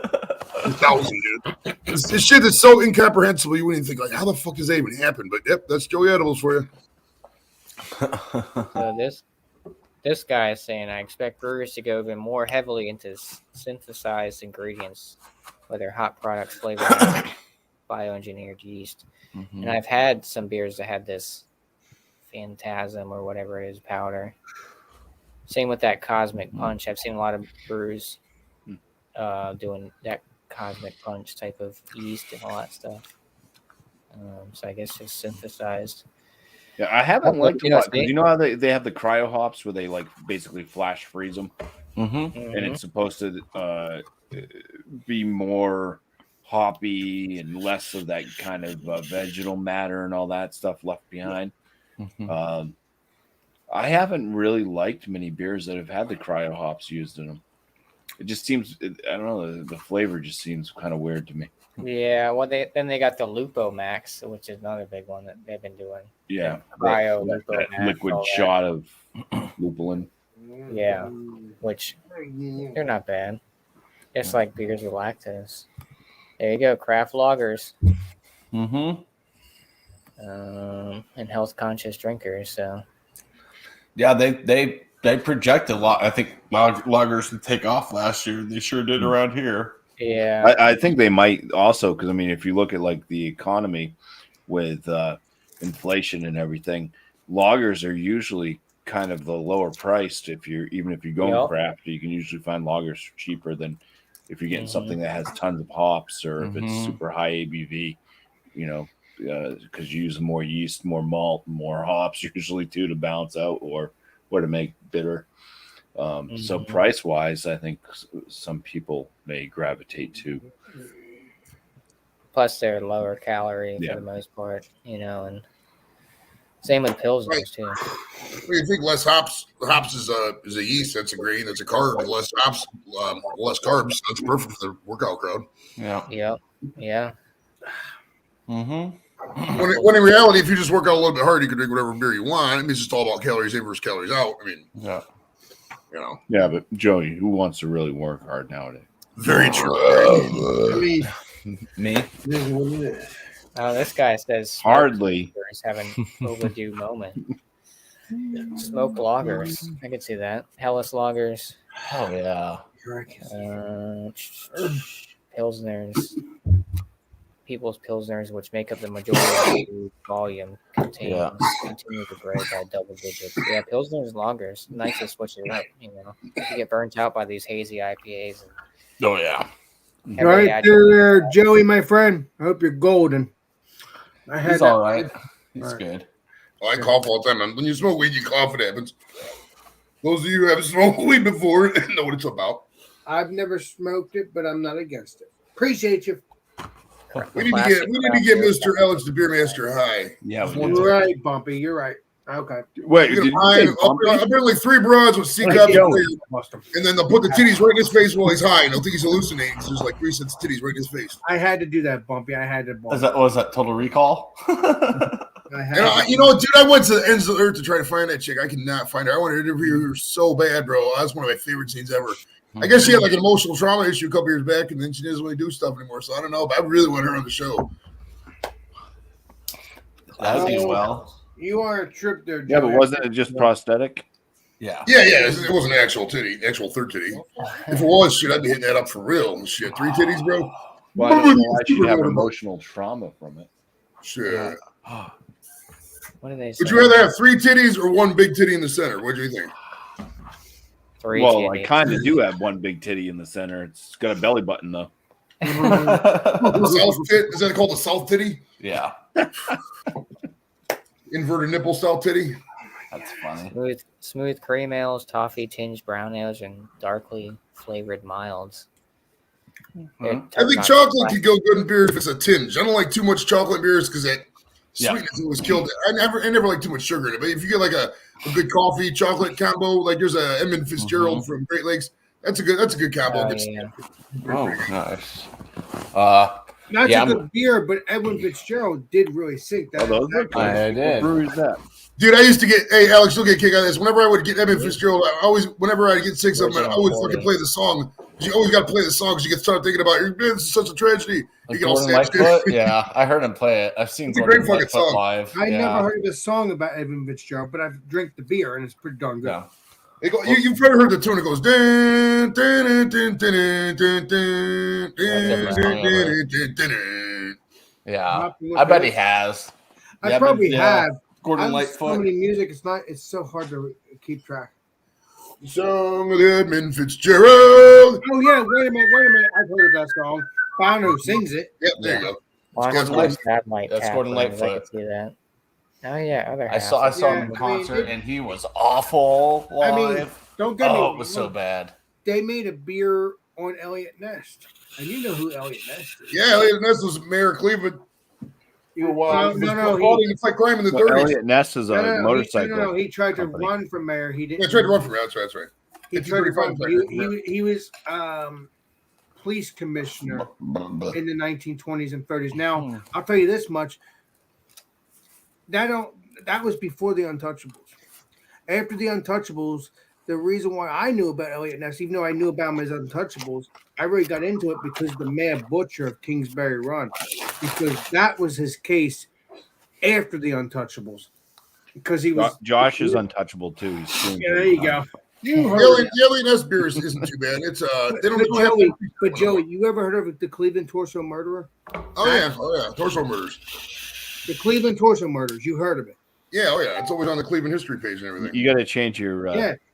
1,000, dude. This shit is so incomprehensible. You wouldn't even think, like, how the fuck does that even happen? But yep, that's Joey Edibles for you. So this guy is saying, I expect brewers to go even more heavily into synthesized ingredients, whether hot products flavored with bioengineered yeast. And I've had some beers that had this Phantasm or whatever it is powder. Same with that Cosmic Punch. I've seen a lot of brews doing that Cosmic Punch type of yeast and all that stuff. So I guess just synthesized. Yeah, I haven't liked a lot. You know how they have the cryo hops where they like basically flash freeze them, and it's supposed to be more hoppy and less of that kind of vegetal matter and all that stuff left behind. I haven't really liked many beers that have had the cryo hops used in them. It just seems, I don't know, the flavor just seems kind of weird to me. Yeah, well, they got the Lupo Max, which is another big one that they've been doing. Yeah. Cryo That Lupo Max, liquid all that. shot of lupulin. Yeah, which they're not bad. Just like beers with lactose. There you go, craft lagers. Mm-hmm. And health conscious drinkers. So Yeah, they project a lot. I think loggers to take off last year. They sure did around here. yeah, I think they might also, because I mean, if you look at like the economy with inflation and everything, loggers are usually kind of the lower priced. If you're going craft, you can usually find loggers cheaper than if you're getting something that has tons of hops or if it's super high ABV. You know, because you use more yeast, more malt, more hops usually too to balance out or to make bitter. So price wise, I think some people may gravitate to. plus they're lower calorie for the most part, you know, and same with pilsners too. Well, you think less hops? Hops is a yeast. That's a grain. That's a carb. Less hops, less carbs. That's perfect for the workout crowd. Yeah. Yep. Yeah. Mm-hmm. When in reality, if you just work out a little bit harder, you can drink whatever beer you want. I mean, it's just all about calories in versus calories out. I mean, Yeah. you know. Yeah, but Joey, who wants to really work hard nowadays? Very true. I mean, Me? this is what it is. Oh, this guy says Hardly. is having overdue moment. Smoke loggers. I could see that. Hellas loggers. Oh yeah. Pilsners. People's Pilsners, which make up the majority of the volume, continue to grow by double digits. Yeah, Pilsners loggers. Nice to switch it up, you know. You get burnt out by these hazy IPAs. Oh yeah. Right there, Joey, my friend. I hope you're golden. He's all right. He's good. Well, I cough all the time. When you smoke weed, you cough. It happens. Those of you who haven't smoked weed before know what it's about. I've never smoked it, but I'm not against it. Appreciate you. We need to get Mr. Alex the Beer Master high. Yeah, You're right, Bumpy. You're right. Okay. Wait, I'll bring like 3 broads with C cups, and then they'll put the titties right in his face while he's high, and they'll think he's hallucinating. So there's like 3 sets of titties right in his face. I had to do that, Bumpy. I had to. Was that Total Recall? You know, dude, I went to the ends of the earth to try to find that chick. I cannot find her. I wanted to interview her so bad, bro. That's one of my favorite scenes ever. I guess she had like an emotional trauma issue a couple years back, and then she doesn't really do stuff anymore. So I don't know, but I really want her on the show. That'd be well. You are a trip there, Joey. Yeah, but wasn't it just prosthetic? Yeah. Yeah. It wasn't an actual titty, actual third titty. If it was, shit, I'd be hitting that up for real. Shit, 3 titties, bro. Well, I don't know why she'd have emotional trauma from it. Shit. What do they say? Would you rather have 3 titties or 1 big titty in the center? What do you think? 3 Well, titties. I kind of do have 1 big titty in the center. It's got a belly button though. South tit? Is that called a south titty? Yeah. Inverted nipple style titty? That's funny. Smooth cream ales, toffee tinged brown ales, and darkly flavored milds. I think chocolate could go good in beer if it's a tinge. I don't like too much chocolate in beers because that sweetness was killed. I never like too much sugar in it. But if you get like a good coffee chocolate combo, like there's a Edmund Fitzgerald from Great Lakes, that's a good combo. Oh, nice. Not a good beer, but Edwin Fitzgerald did really sink that. I did. Brewery's that? Dude, I used to get, hey, Alex, you'll get a kick out of this. Whenever I would get Edmund Fitzgerald, whenever I get sick of him, I always fucking play the song. You always got to play the song because you get started thinking about it. This is such a tragedy. You get all sad. Yeah, I heard him play it. I've seen it's a great fucking song. Live. I never heard the song about Edwin Fitzgerald, but I've drank the beer and it's pretty darn good. Yeah. You've probably heard the tune. It goes. Dun, dun, dun, dun, dun, dun, dun, dun. Yeah, I bet he has. I probably have. Gordon Lightfoot. So many music. It's so hard to keep track. Song of Edmund Fitzgerald. Oh yeah, wait a minute. I've heard that song. I don't know who sings it. Yep, there you go. That's Gordon Lightfoot. I could see that. Oh yeah, I saw him in concert and he was awful live. I mean, don't get me wrong. It was so bad. They made a beer on Elliot Ness, and you know who Elliot Ness is. Yeah, Elliot Ness was mayor of Cleveland. No. It's like crime in the 30s. Elliot Ness is a motorcycle. No. He tried to run for mayor. He didn't. Yeah, tried to run for mayor. That's right. He tried to find. He was police commissioner in the 1920s and 30s. Now, I'll tell you this much. That was before the Untouchables. After the Untouchables, the reason why I knew about Elliot Ness, even though I knew about him as Untouchables, I really got into it because the Mad Butcher of Kingsbury Run, because that was his case after the Untouchables. Because he was Josh is untouchable too. He's there you go. The Elliot Ness beer isn't too bad. It's they don't. But Joey, you ever heard of the Cleveland Torso Murderer? Oh yeah, Torso Murders. The Cleveland Torso Murders. You heard of it? Yeah, oh yeah. It's always on the Cleveland history page and everything. You got to change your.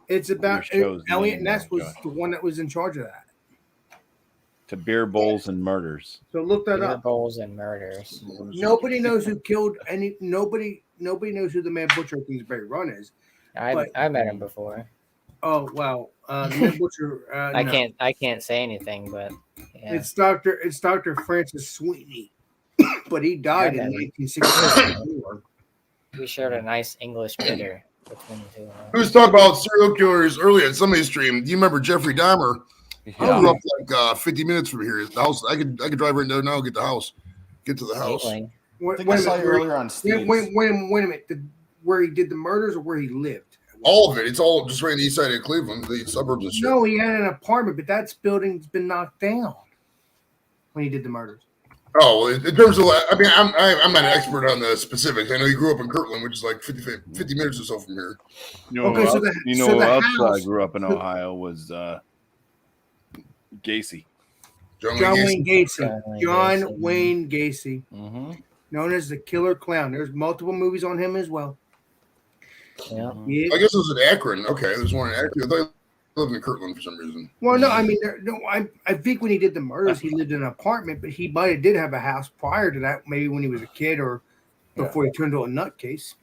It's about shows Elliot Ness was the one that was in charge of that. To Beer Bowls and Murders. So look that Beer up. Bowls and Murders. Nobody knows who killed any. Nobody knows who the Mad Butcher of Kingsbury Run is. I met him before. Oh well, the Mad Butcher. I can't say anything, but yeah. It's Dr. Francis Sweetney, but he died in 1964. We shared a nice English bitter between the two. We was talking about serial killers earlier in somebody's stream. Do you remember Jeffrey Dahmer? I grew up like 50 minutes from here. The house, I could drive right there now, get to the house. I think I saw you earlier on Steve's. Wait a minute. Where he did the murders or where he lived? All of it. It's all just right on the east side of Cleveland, the suburbs and shit. No, he had an apartment, but that building's been knocked down when he did the murders. Oh, in terms of, I mean, I'm not an expert on the specifics. I know he grew up in Kirtland, which is like 50 minutes or so from here. Who else grew up in Ohio was Gacy. John Wayne Gacy. Mm-hmm. Known as the Killer Clown. There's multiple movies on him as well. Yeah. I guess it was in Akron. Okay, there's one in Akron. I thought he lived in Kirtland for some reason. Well, no, I mean, I think when he did the murders, he lived in an apartment, but he might have did have a house prior to that, maybe when he was a kid or before he turned to a nutcase.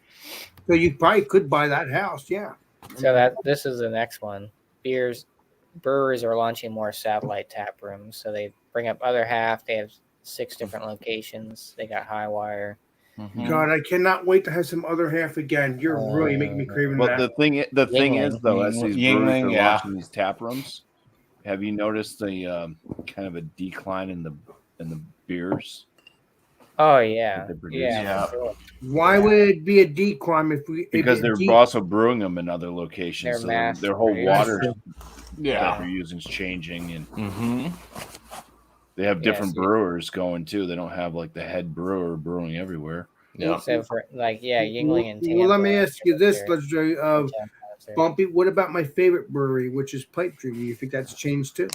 So you probably could buy that house, yeah. So this is the next one. Breweries are launching more satellite tap rooms, so they bring up other half. They have 6 different locations. They got Highwire. Mm-hmm. God, I cannot wait to have some other half again. You're really making me craving that. The thing is, though, as these breweries are launching these tap rooms, have you noticed the kind of a decline in the beers? Oh yeah, Sure. Why would it be a decline because they're also brewing them in other locations, so their whole water that they're using is changing, and they have different brewers going too. They don't have like the head brewer brewing everywhere. Yeah, so for Yuengling and Tampa. Well, let me ask you this, Bumpy. What about my favorite brewery, which is Pipe Dream? You think that's changed too?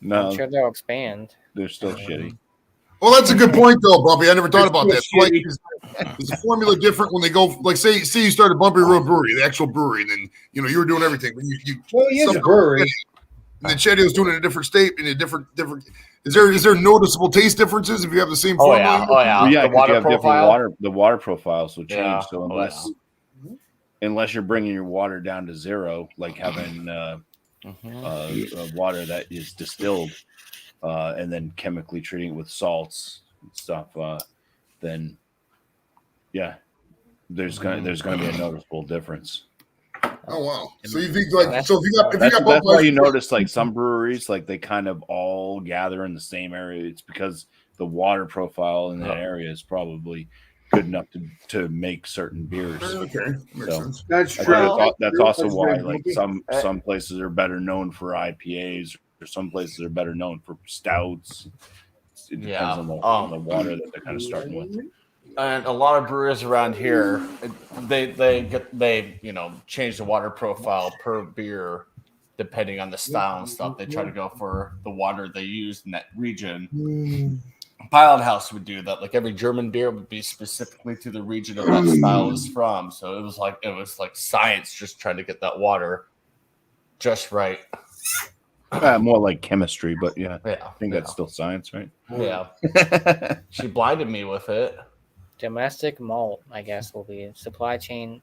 No, I'm sure they'll expand. They're still shitty. Well, that's a good point, though, Bumpy. I never thought about that. Like, is the formula different when they go? Like, say you started Bumpy Road Brewery, the actual brewery, and then you were doing everything. But he is a brewery, and then Chedio's doing it in a different state, in a different. Is there noticeable taste differences if you have the same formula? The water profile. The water profiles will change. So unless you're bringing your water down to zero, like having water that is distilled. And then chemically treating it with salts and stuff, then there's gonna be a noticeable difference. Oh wow! So you think like that's why you notice like some breweries like they kind of all gather in the same area. It's because the water profile in that area is probably good enough to make certain beers. Okay, makes sense. That's true. That's also why like some places are better known for IPAs. Or some places are better known for stouts. It depends on the water that they're kind of starting with. And a lot of breweries around here, they change the water profile per beer depending on the style and stuff. They try to go for the water they use in that region. Pilot House would do that. Like every German beer would be specifically to the region of that style is from. So it was like science, just trying to get that water just right. More like chemistry, but I think that's still science, right? Yeah. She blinded me with it. Domestic malt, I guess, will be supply chain.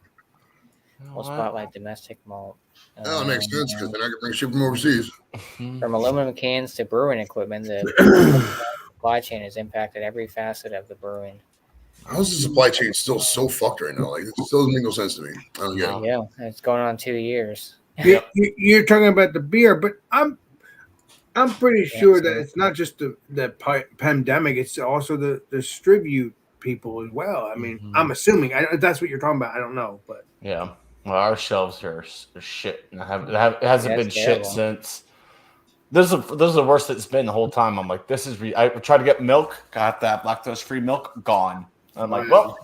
We'll spotlight domestic malt. That makes sense because then I can bring shit from overseas. From aluminum cans to brewing equipment, the supply chain has impacted every facet of the brewing. How's the supply chain still so fucked right now? Like, it still doesn't make no sense to me. I don't get it. Yeah, it's going on 2 years. You're talking about the beer, but I'm pretty sure that it's not just the pandemic; it's also the distribute people as well. I mean, I'm assuming that's what you're talking about. I don't know, but yeah. Well, our shelves are shit. And it hasn't been shit since. This is the worst it's been the whole time. I'm like, I tried to get milk, got that lactose-free milk, gone. I'm like, well,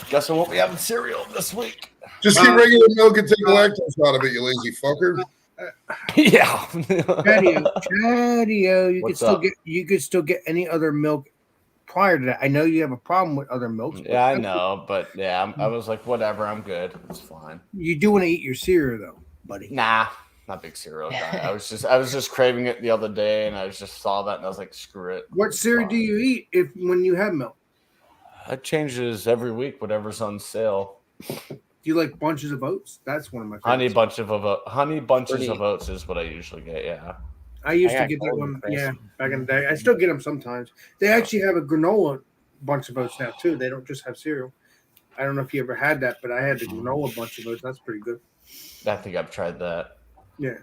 guess I won't be having cereal this week. Just get regular milk and take the lactose out of it, you lazy fucker. Yeah. Chadio, you could still get any other milk prior to that. I know you have a problem with other milks. Yeah, I know, but yeah, I was like, whatever, I'm good. It's fine. You do want to eat your cereal though, buddy. Nah, not a big cereal guy. I was just craving it the other day, and I just saw that, and I was like, screw it. What cereal do you eat when you have milk? It changes every week, whatever's on sale. Do you like bunches of oats? That's one of my favorites. Honey bunches of oats is what I usually get. Yeah, I used to get that one. Yeah, back in the day. I still get them sometimes. They actually have a granola bunch of oats now too. They don't just have cereal. I don't know if you ever had that, but I had the granola bunch of oats. That's pretty good. I think I've tried that. Yeah,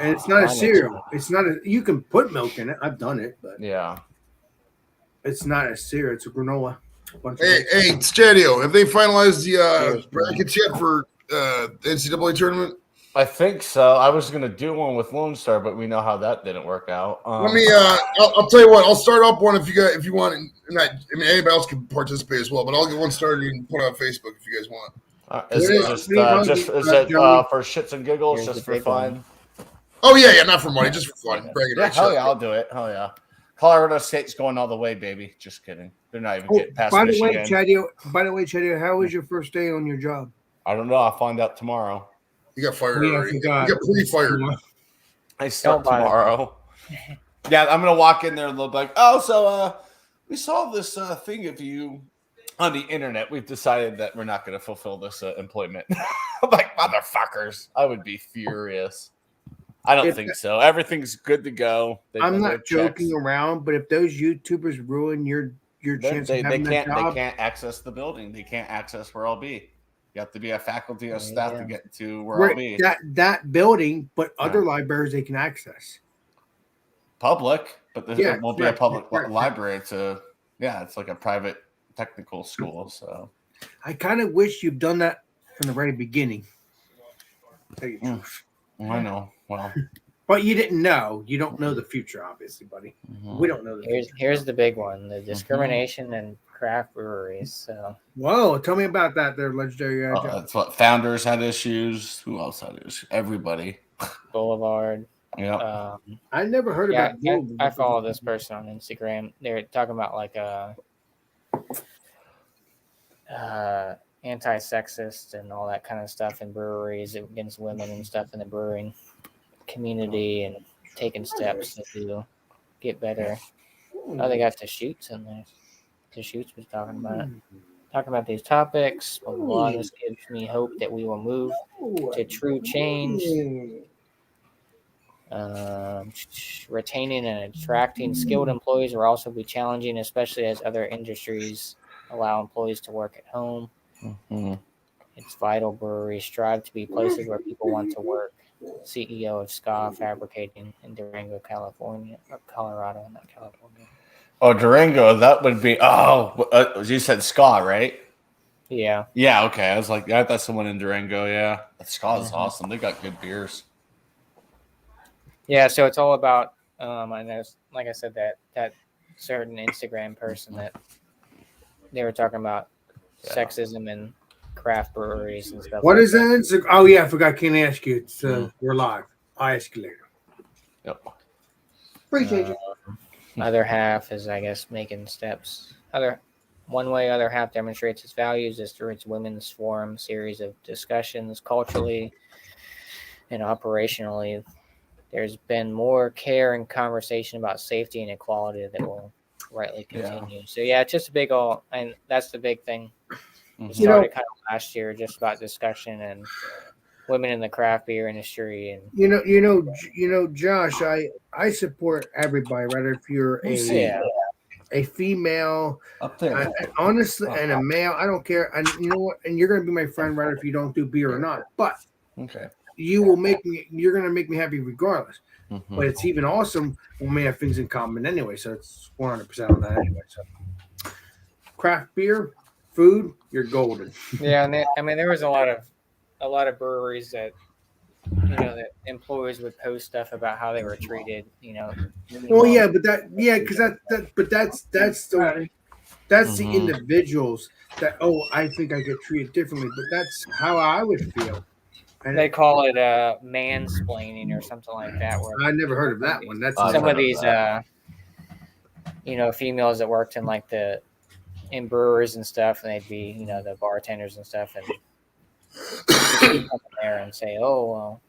and it's not a cereal. It's not a. You can put milk in it. I've done it, but yeah, it's not a cereal. It's a granola. Hey, Stadio, have they finalized the brackets yet for the NCAA tournament? I think so. I was going to do one with Lone Star, but we know how that didn't work out. Let me. I'll tell you what. I'll start up one if you want. Anybody else can participate as well. But I'll get one started and put it on Facebook if you guys want. Is it for shits and giggles, just for fun? Oh yeah, not for money, just for fun. Yeah, hell yeah, I'll do it. Hell yeah. Colorado State's going all the way, baby. Just kidding. They're not even getting past Michigan. By the way, Chadio, how was your first day on your job? I don't know. I'll find out tomorrow. You got fired already. You got pre-fired. I start tomorrow. Yeah, I'm gonna walk in there and they'll be like, "Oh, so we saw this thing of you on the internet. We've decided that we're not going to fulfill this employment." I'm like, motherfuckers! I would be furious. I don't think so. Everything's good to go. I'm not joking around, but if those YouTubers ruin your chance of having a job, they can't access the building. They can't access where I'll be. You have to be a faculty or staff to get to where I'll be. That building, but other libraries they can access. Public, but there won't be a public library. It's like a private technical school. So I kind of wish you've done that from the very beginning. I know. Well, but you didn't know. You don't know the future, obviously, buddy. We don't know the future. Here's the big one: the discrimination in craft breweries. So, whoa, tell me about that. Their legendary. That's what Founders had issues. Who else had issues? Everybody. Boulevard. Yeah. I never heard about. I follow this person on Instagram. They're talking about like anti-sexist and all that kind of stuff in breweries against women and stuff in the brewing community and taking steps to get better. Oh, they got Deschutes in there. Deschutes was talking about these topics. Blah, blah, blah. This gives me hope that we will move to true change. Retaining and attracting skilled employees will also be challenging, especially as other industries allow employees to work at home. It's vital breweries strive to be places where people want to work. CEO of Ska Fabricating in Durango, Colorado, not California. Oh, Durango, that would be. You said Ska, right? Yeah. Yeah. Okay. I was like, I thought someone in Durango. Yeah, Ska is awesome. They got good beers. Yeah. So it's all about. And there's, like I said, that certain Instagram person that they were talking about sexism and craft breweries and stuff. What is that? Oh yeah, I forgot. Can't ask you. It's we're live. I'll ask you later. Yep. Appreciate you. Other half is, I guess, making steps. One way other half demonstrates its values is through its women's forum series of discussions. Culturally and operationally, there's been more care and conversation about safety and equality that will rightly continue. So it's just a big and that's the big thing. It started kind of last year, just about discussion and women in the craft beer industry, and Josh, I support everybody, right? If you're a female, up there, honestly, and a male, I don't care. And you know what? And you're gonna be my friend, right? If you don't do beer or not, but you're gonna make me happy regardless. Mhm. But it's even awesome when we have things in common anyway. So it's 100% on that anyway. So craft beer, food, you're golden. Yeah, and there was a lot of breweries that that employees would post stuff about how they were treated. Well, yeah, but that's the individuals that I think I get treated differently, but that's how I would feel. And they call it mansplaining or something like that. Where I never heard of that one. That's some of these females that worked in like in breweries and stuff, and they'd be the bartenders and stuff, and come there and say, "Oh, well,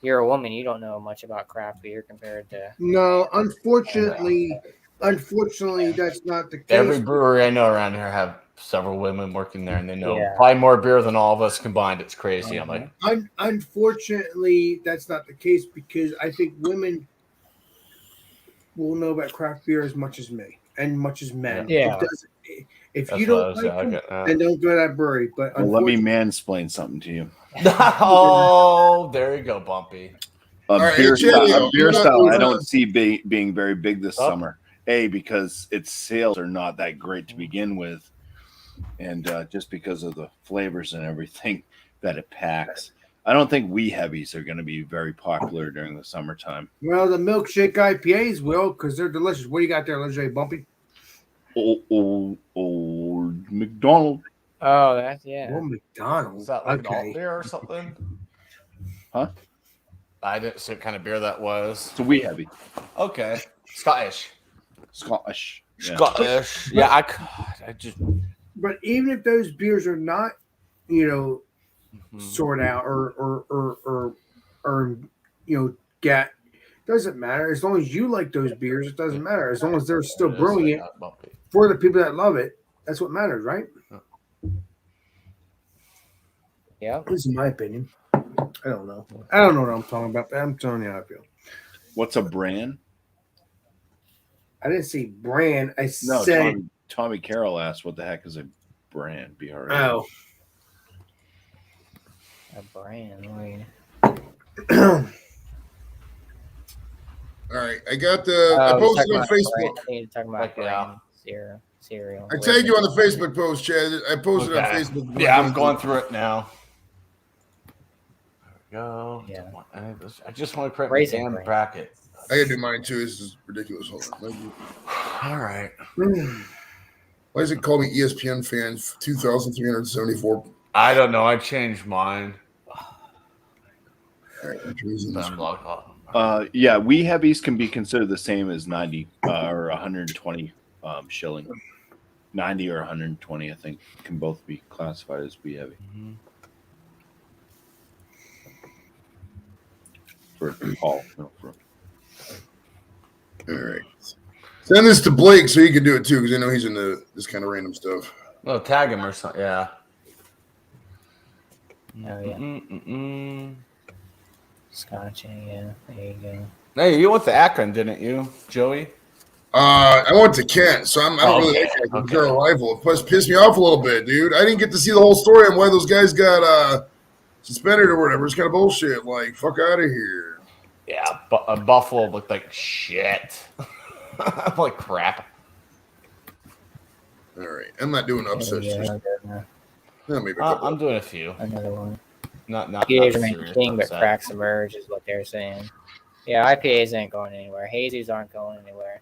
you're a woman, you don't know much about craft beer compared to." No, unfortunately, that's not the case. Every brewery I know around here have several women working there, and they know probably more beer than all of us combined. It's crazy. I'm like, unfortunately, that's not the case because I think women will know about craft beer as much as me and much as men. Yeah. If you don't like it, then don't go to that brewery. But let me mansplain something to you. Oh, there you go, Bumpy. Beer style I don't see being very big this summer. Because its sales are not that great to begin with, and just because of the flavors and everything that it packs. I don't think wee heavies are going to be very popular during the summertime. Well, the milkshake IPAs will, because they're delicious. What do you got there, Leger Bumpy? Old McDonald. Oh, that's Old McDonald. Is that like an alt beer or something? Huh? I didn't see what kind of beer that was. It's a wee heavy. Okay, Scottish. Yeah, I just. But even if those beers are not, sort out or get, doesn't matter. As long as you like those beers, it doesn't matter. As long as they're still brewing it for the people that love it, that's what matters, right? Yeah. This is my opinion. I don't know what I'm talking about, but I'm telling you how I feel. What's a brand? I didn't say brand. I said Tommy Carroll asked, "What the heck is a brand?" BRN. Oh, a brand. All right, I got I posted on Facebook. You're talking about cereal. I tagged you on the Facebook post, Chad. I posted on Facebook. Yeah, I'm going through it now. There we go. Yeah. I just want to create my damn bracket. I gotta do mine too. This is ridiculous. Hold on. All right. Why does it call me ESPN fans 2,374? I don't know. I changed mine. All right, yeah, wee heavies can be considered the same as 90 or 120 shilling. 90 or 120, I think, can both be classified as wee heavy. Mm-hmm. For Paul. All right. Send this to Blake so he can do it too, because I know he's into this kind of random stuff. Well, tag him or something. Yeah. Oh, yeah. Scotch, yeah. There you go. Hey, you went to Akron, didn't you, Joey? I went to Kent, so I don't really like that. They're a rival. It pissed me off a little bit, dude. I didn't get to see the whole story on why those guys got suspended or whatever. It's kind of bullshit. Like, fuck out of here. Yeah, Buffalo looked like shit. Like crap. All right, I'm not doing upsets. I'm doing a few. Another one. Not IPAs remain king, but cracks emerge is what they're saying. Yeah, IPAs ain't going anywhere. Hazies aren't going anywhere.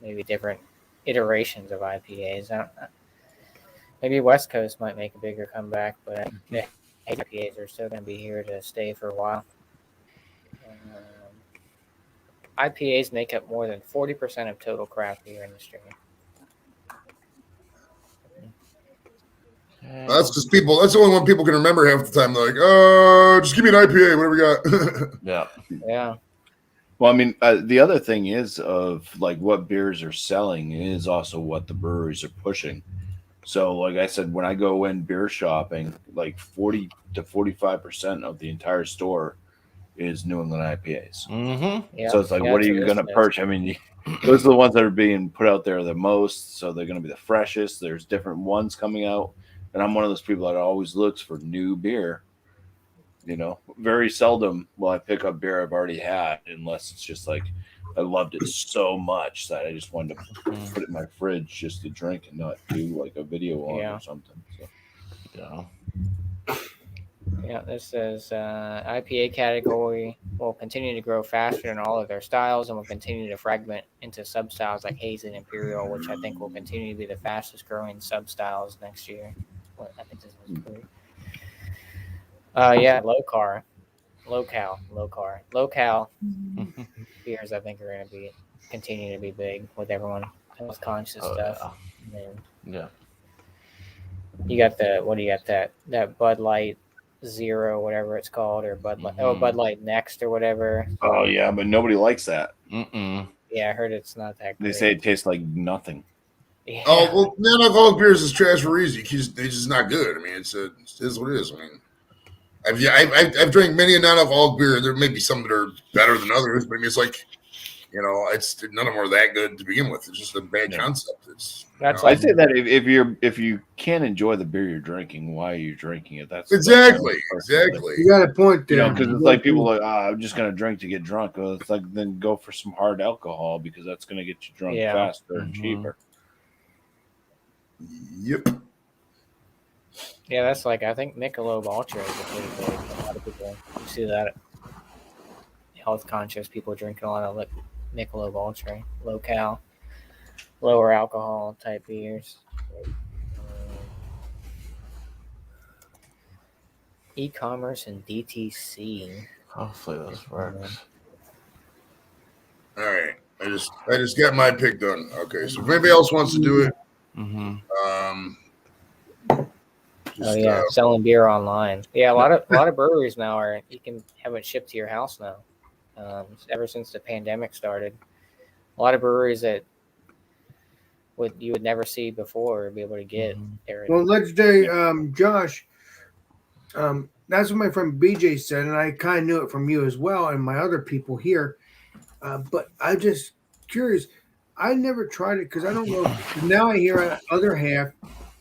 Maybe different iterations of IPAs. I don't know. Maybe West Coast might make a bigger comeback, but the IPAs are still going to be here to stay for a while. IPAs make up more than 40% of total craft beer industry. That's just people. That's the only one people can remember half the time. They're like, just give me an IPA, whatever we got. Yeah. Well, I mean, the other thing is of like what beers are selling is also what the breweries are pushing. So, like I said, when I go in beer shopping, like 40 to 45% of the entire store is New England IPAs. Mm-hmm. Yep. So it's like, what are you going to purchase? I mean, those are the ones that are being put out there the most. So they're going to be the freshest. There's different ones coming out. And I'm one of those people that always looks for new beer. You know, very seldom will I pick up beer I've already had, unless it's just like I loved it so much that I just wanted to put it in my fridge just to drink and not do like a video on or something. So, Yeah. Yeah, this says IPA category will continue to grow faster in all of their styles and will continue to fragment into sub-styles like Hazy and Imperial, which I think will continue to be the fastest growing sub-styles next year. Well, I think this was great. Yeah, low cal beers. I think are going to continue to be big with everyone health conscious stuff. Yeah. You got that Bud Light Zero, whatever it's called, or Bud Light Next or whatever. oh yeah, but nobody likes that. Yeah, I heard it's not that great. They say it tastes like nothing. Yeah. Oh well, non-alcoholic beers is trash for easy because they're just not good. I mean, it is what it is. I mean, I've drank many a non-alcoholic beer. There may be some that are better than others, but I mean, it's like, you know, it's none of them are that good to begin with. It's just a bad concept. I'd say that if you can't enjoy the beer you're drinking, why are you drinking it? That's exactly. You got a point there. You know, because it's like people are like, I'm just gonna drink to get drunk. Well, it's like then go for some hard alcohol because that's gonna get you drunk faster and cheaper. Yep. Yeah, that's like I think Michelob Ultra is a pretty big. A lot of people you see that health conscious people drinking a lot of Michelob Ultra, low cal, lower alcohol type beers. E-commerce and DTC. Hopefully this works. All right. I just got my pick done. Okay, so if anybody else wants to do it, selling beer online. Yeah, a lot of breweries now you can have it shipped to your house now. Ever since the pandemic started, a lot of breweries that you would never see before be able to get there. Well, let's say, Josh, that's what my friend BJ said, and I kind of knew it from you as well, and my other people here. But I'm just curious. I never tried it because I don't know. Now I hear other half.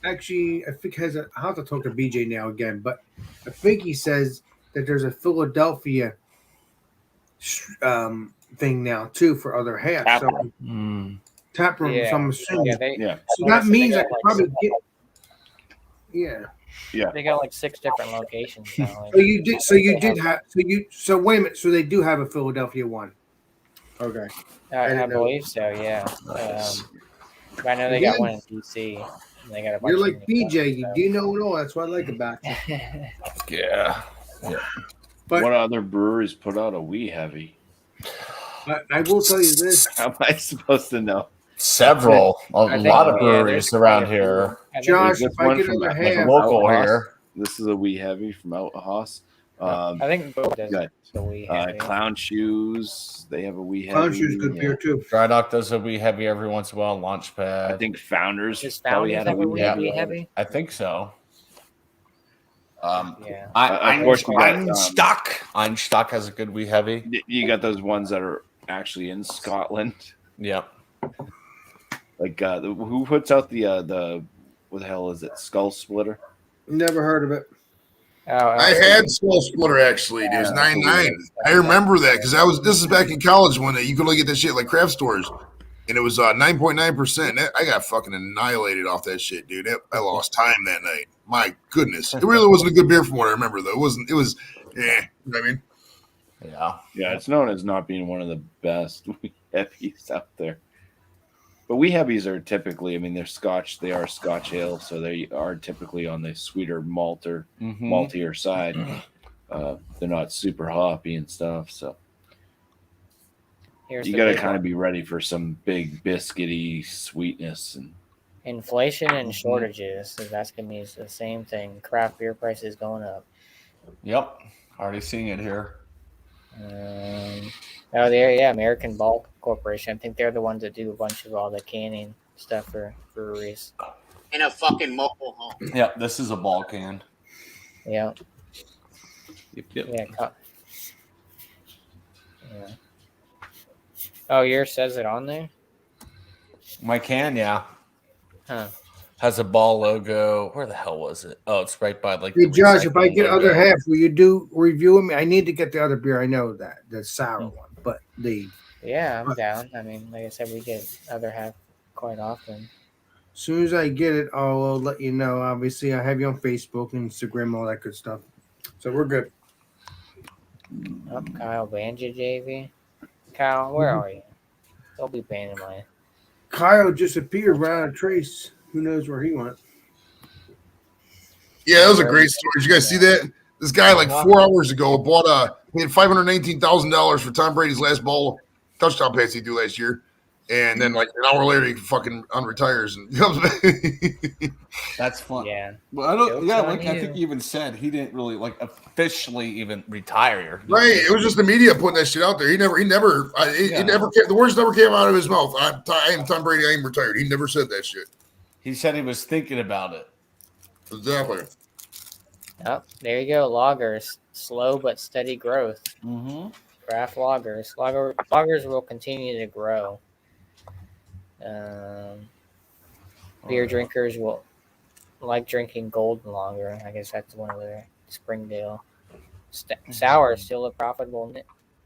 Actually, I think I'll have to talk to BJ now again, but I think he says that there's a Philadelphia thing now too for other half. Tap room. So I'm assuming. So that means I could probably get. Yeah. They got like 6 different locations now. So wait a minute. So they do have a Philadelphia one. Okay. I believe so. Yeah. But I know they got one in DC. They got a bunch. You're like BJ. You do know it all. That's what I like about you. Yeah. But what other breweries put out a wee heavy? I will tell you this. How am I supposed to know? Several, a lot of breweries around here. Josh, if I get another half, local here. This is a wee heavy from Outhouse. I think both does the wee heavy. Clown Shoes, they have a wee heavy. Clown Shoes good beer too. Dry Dock does a wee heavy every once in a while. Launchpad. I think Founders probably had a wee heavy. I think so. Einstock has a good wee heavy. You got those ones that are actually in Scotland. Yep. Like who puts out the what the hell is it? Skull Splitter? Never heard of it. I had Skull Splitter actually. It was 9.9. I remember that because this is back in college when you could look at that shit like craft stores, and it was 9.9%. I got fucking annihilated off that shit, dude. I lost time that night. My goodness, it really wasn't a good beer from what I remember though. It wasn't. It was, you know what I mean. Yeah. It's known as not being one of the best wee heavies out there. But wee heavies are typically, I mean, they're Scotch. They are Scotch ale, so they are typically on the sweeter, maltier side. They're not super hoppy and stuff, so you got to kind of be ready for some big biscuity sweetness and inflation and shortages. So that's gonna be the same thing. Craft beer prices going up. Yep, already seeing it here. American Bulk Corporation. I think they're the ones that do a bunch of all the canning stuff for breweries. In a fucking mobile home. Yeah, this is a ball can. Yeah. Yep. Yeah. Oh, yours says it on there? My can, yeah. Huh. Has a ball logo. Where the hell was it? Oh, it's right by like. Hey, the Josh, if I recycling get logo. other half, will you do review me? I need to get the other beer. I know that the sour one, but Yeah, I'm down. I mean, like I said, we get other half quite often. as soon as I get it, I'll let you know. Obviously, I have you on Facebook, Instagram, all that good stuff. So we're good. Oh, Kyle Banja JV. Kyle, where are you? Don't be banning my. Kyle disappeared without a trace. Who knows where he went? Yeah, that was a great story. Did you guys see that? This guy, like 4 hours ago, paid $519,000 for Tom Brady's last ball touchdown pass he threw last year. And then, like, an hour later, he fucking unretires and comes back. That's fun. Yeah. Well, I don't. Joke's Yeah, on like I you. think he even said he didn't really like officially even retire. Right. It was just the media putting that shit out there. He never, the words never came out of his mouth. I am Tom Brady. I am retired. He never said that shit. He said he was thinking about it. Exactly. Oh, there you go. Loggers. Slow but steady growth. Mm-hmm. Craft loggers. Loggers will continue to grow. Beer drinkers will like drinking golden lager. I guess that's one of their Springdale. Sour is still a profitable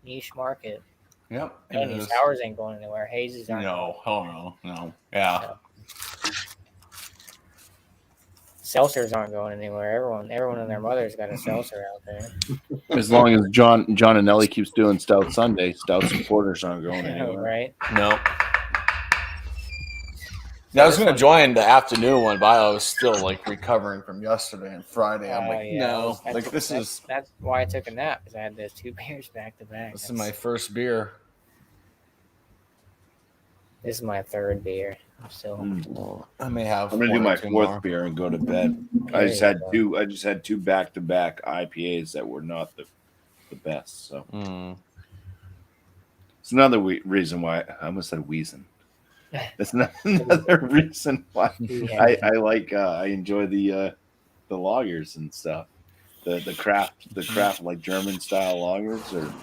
niche market. Yep. And these sours ain't going anywhere. Hazes aren't. No, hell no. Yeah. Seltzers aren't going anywhere. Everyone and their mother's got a seltzer out there. As long as John and Ellie keeps doing Stout Sunday, Stout supporters aren't going anywhere. Right? No. Yeah, I was going to join the afternoon one, but I was still like recovering from yesterday and Friday. I'm like, no, like that's why I took a nap, because I had the 2 beers back to back. This is my first beer. This is my 3rd beer. I'm still. I may have. I'm gonna do my 4th beer and go to bed. I just had two back-to-back IPAs that were not the best. So it's another reason why I almost said wheezing. That's another reason why I enjoy the lagers and stuff. The craft like German style lagers are,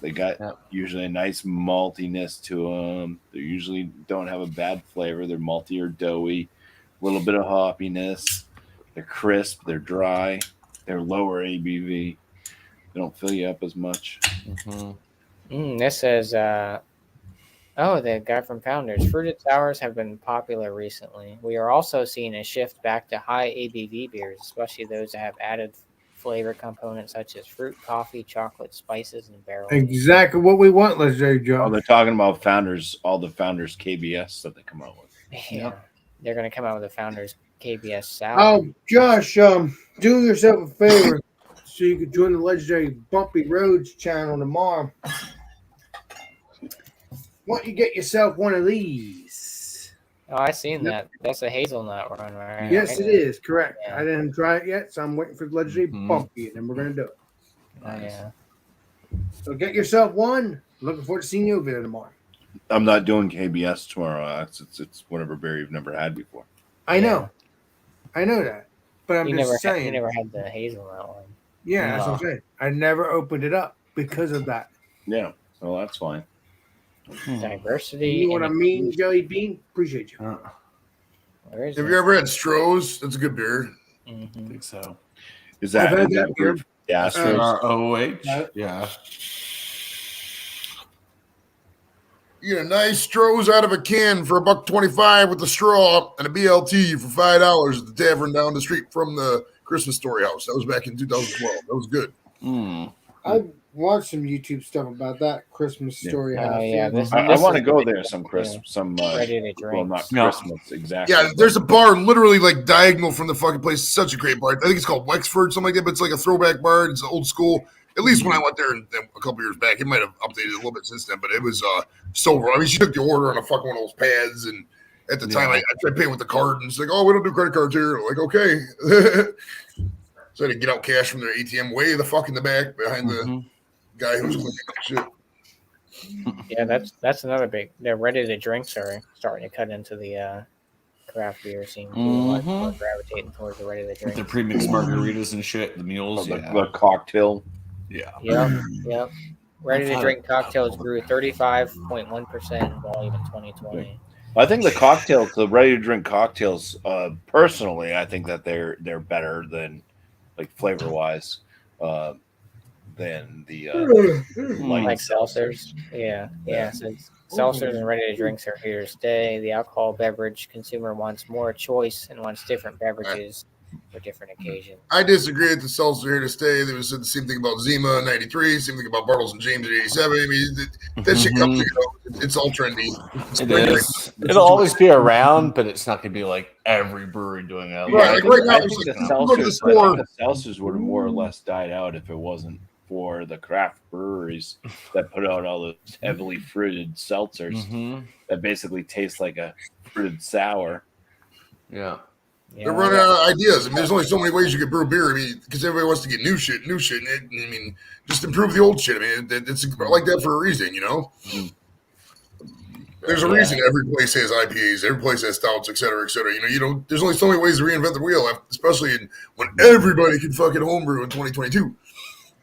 they got usually a nice maltiness to them. They usually don't have a bad flavor. They're malty or doughy, a little bit of hoppiness. They're crisp. They're dry. They're lower ABV. They don't fill you up as much. This says, the guy from Founders. Fruited sours have been popular recently. We are also seeing a shift back to high ABV beers, especially those that have added flavor components such as fruit, coffee, chocolate, spices, and barrel. Exactly what we want, let's say, Joe. Oh, they're talking about Founders, all the Founders KBS that they come out with. Yeah, they're going to come out with a Founders KBS sour. Oh, Josh, do yourself a favor so you can join the legendary Bumpy Roads channel tomorrow. Why don't you get yourself one of these? Oh, I seen that. That's a hazelnut one, right? Yes, it is. Correct. Yeah. I didn't try it yet, so I'm waiting for the legendary Bumpy, and then we're going to do it. Yeah. So get yourself one. Looking forward to seeing you over there tomorrow. I'm not doing KBS tomorrow. It's whatever beer you've never had before. I know that, but I'm just saying. You never had the hazelnut one. Yeah, that's what I'm saying. I never opened it up because of that. Yeah, well, that's fine. Diversity. You know what I mean, Jelly Bean? Appreciate you. Where is Have it? you ever had Stroh's? That's a good beer. I think so. Is that, I've had is that that beer. Yeah, ROH. Yeah. You get a nice Stroh's out of a can for $1.25 with a straw and a BLT for $5 at the tavern down the street from the Christmas Story House. That was back in 2012. That was good. I watched some YouTube stuff about that Christmas Story House. Oh, yeah. I want to go there some Christmas. Ready to drink. Well, not Christmas exactly. Yeah, there's a bar literally like diagonal from the fucking place. Such a great bar. I think it's called Wexford, something like that, but it's like a throwback bar. It's old school. At least when I went there a couple years back, it might have updated a little bit since then, but it was silver. I mean, she took the order on a fucking one of those pads, and at the time, I tried paying with the card, and it's like, oh, we don't do credit cards here. I'm like, okay. So I had to get out cash from their ATM way the fuck in the back behind the guy who was clicking that shit. Yeah, that's another big. They're ready to drinks are starting to cut into the craft beer scene. People gravitating towards the ready to drink. The premixed margaritas and shit, the mules, the cocktail. Yeah. Yep. Ready to drink cocktails grew 35.1% in volume in 2020. I think the cocktails, the ready to drink cocktails, personally, I think that they're better than like flavor wise than the like seltzers. Yeah. So seltzers and ready to drinks are here to stay. The alcohol beverage consumer wants more choice and wants different beverages for different occasions. I disagree with the seltzer here to stay. They said the same thing about Zima in '93, same thing about Bartles and James in '87. I mean, that shit comes and goes. It's all trendy. It'll always be around, but it's not going to be like every brewery doing it. Right, like right now, I think the seltzers would have more or less died out if it wasn't for the craft breweries that put out all those heavily fruited seltzers that basically taste like a fruited sour. Yeah. They're running out of ideas. I mean, there's only so many ways you can brew beer. I mean, because everybody wants to get new shit. And I mean, just improve the old shit. I mean, it's like that for a reason, you know? There's a reason every place has IPAs, every place has stouts, et cetera, et cetera. You know, there's only so many ways to reinvent the wheel, especially when everybody can fucking homebrew in 2022.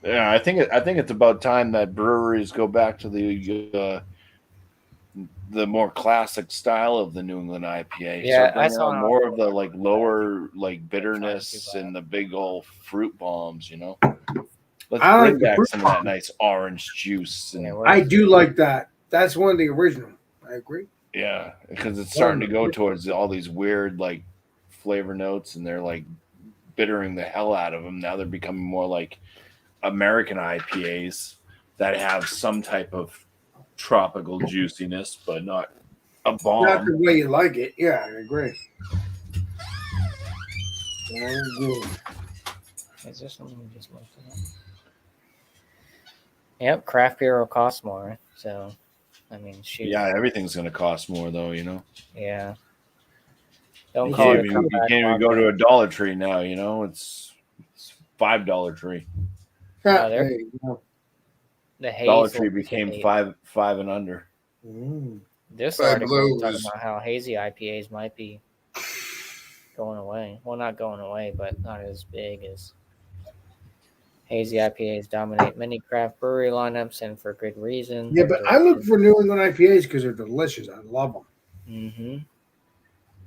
Yeah, I think it's about time that breweries go back to the more classic style of the New England IPA. Yeah, so I saw more of the like lower like bitterness and the big old fruit bombs. You know, let's bring back some of that nice orange juice. And I do like that. That's one of the original. I agree. Yeah, because it's starting to go towards all these weird like flavor notes, and they're like bittering the hell out of them. Now they're becoming more like American IPAs that have some type of tropical juiciness, but not a bomb. Not the way you like it. Yeah, I agree. Is there something we just looked at? Yep, craft beer will cost more. So, I mean, shoot. Yeah, everything's going to cost more, though. You know. Yeah. Don't You call can't it. even go to a Dollar Tree now. You know, it's $5 Tree. There you go. The Dollar Tree became five and under. This article talking about how hazy IPAs might be going away. Well, not going away, but not as big as hazy IPAs dominate many craft brewery lineups, and for good reason. Yeah, but I look for New England IPAs because they're delicious. I love them.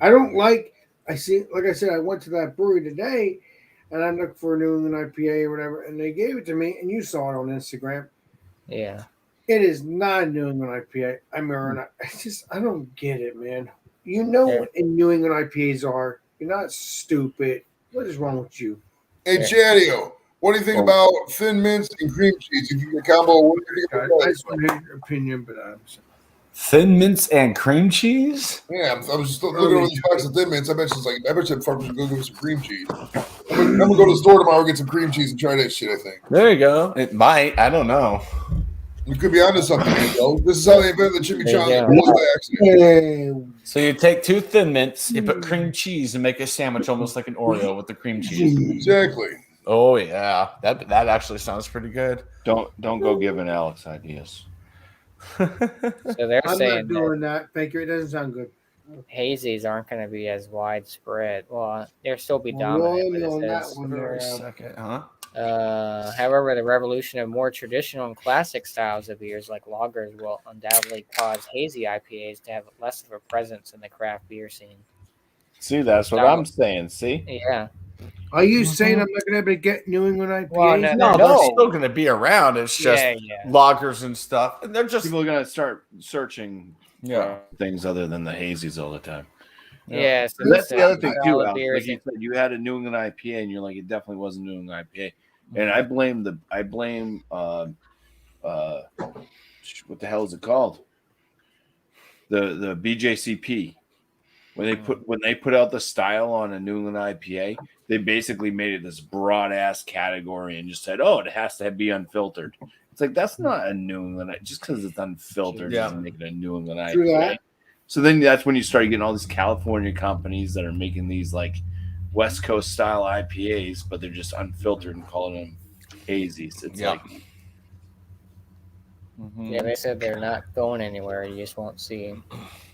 I don't like. I said, I went to that brewery today, and I looked for a New England IPA or whatever, and they gave it to me, and you saw it on Instagram. Yeah. It is not a New England IPA. I don't get it, man. You know what New England IPAs are. You're not stupid. What is wrong with you? Hey, Chadio, what do you think about thin mints and cream cheese? If you get a combo, what do you think about that? I just want to hear your opinion, but Thin mints and cream cheese? Yeah, I was just looking over these box of thin mints. I bet you fuck go get some cream cheese. I'm gonna go to the store tomorrow, get some cream cheese, and try that shit. I think. There you go. It might. I don't know. You could be onto something, though. This is how they invented the chimichanga. So you take 2 thin mints, you put cream cheese, and make a sandwich almost like an Oreo with the cream cheese. Exactly. Oh yeah, that actually sounds pretty good. Don't go giving Alex ideas. So they're I'm saying not doing that. Thank you. It doesn't sound good. Hazies aren't going to be as widespread. Well, they'll still be dominant. However, the revolution of more traditional and classic styles of beers like lagers will undoubtedly cause hazy IPAs to have less of a presence in the craft beer scene. See, that's what I'm saying. See? Yeah. Are you saying I'm not going to be able to get New England IPAs? Well, no, they're still going to be around. It's just lagers and stuff. And they're just people are going to start searching things other than the hazies all the time. Yeah, so that's the other thing too. Alex. Like you said, you had a New England IPA, and you're like, it definitely wasn't New England IPA. And I blame what the hell is it called? The BJCP. When they put out the style on a New England IPA, they basically made it this broad ass category and just said, "Oh, it has to be unfiltered." It's like that's not a New England. Just because it's unfiltered doesn't make it a New England IPA. So then that's when you start getting all these California companies that are making these like West Coast style IPAs, but they're just unfiltered and calling them hazies. It's like. Yeah, they said they're not going anywhere. You just won't see.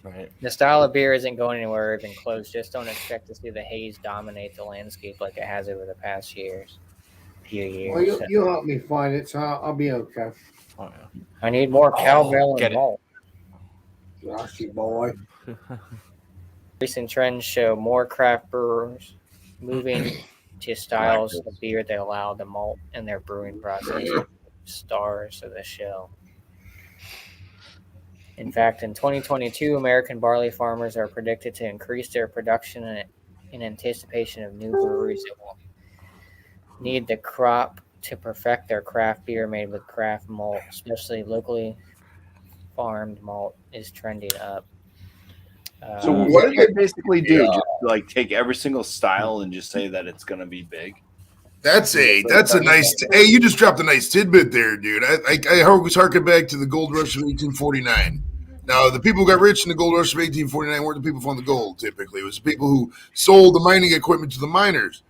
Right. The style of beer isn't going anywhere, even close. Just don't expect to see the haze dominate the landscape like it has over the past few years. Well, you'll help me find it, so I'll be okay. I need more cowbell and malt. Joshy boy. Recent trends show more craft brewers moving to styles of beer that allow the malt in their brewing process. Stars of the show. In fact, in 2022, American barley farmers are predicted to increase their production in anticipation of new breweries that will need the crop to perfect their craft beer made with craft malt, especially locally farmed malt is trending up. So what did they basically do? Just like take every single style and just say that it's going to be big? That's a nice. Hey, you just dropped a nice tidbit there, dude. I always harken back to the gold rush of 1849. Now, the people who got rich in the gold rush of 1849 weren't the people who found the gold. Typically, it was the people who sold the mining equipment to the miners.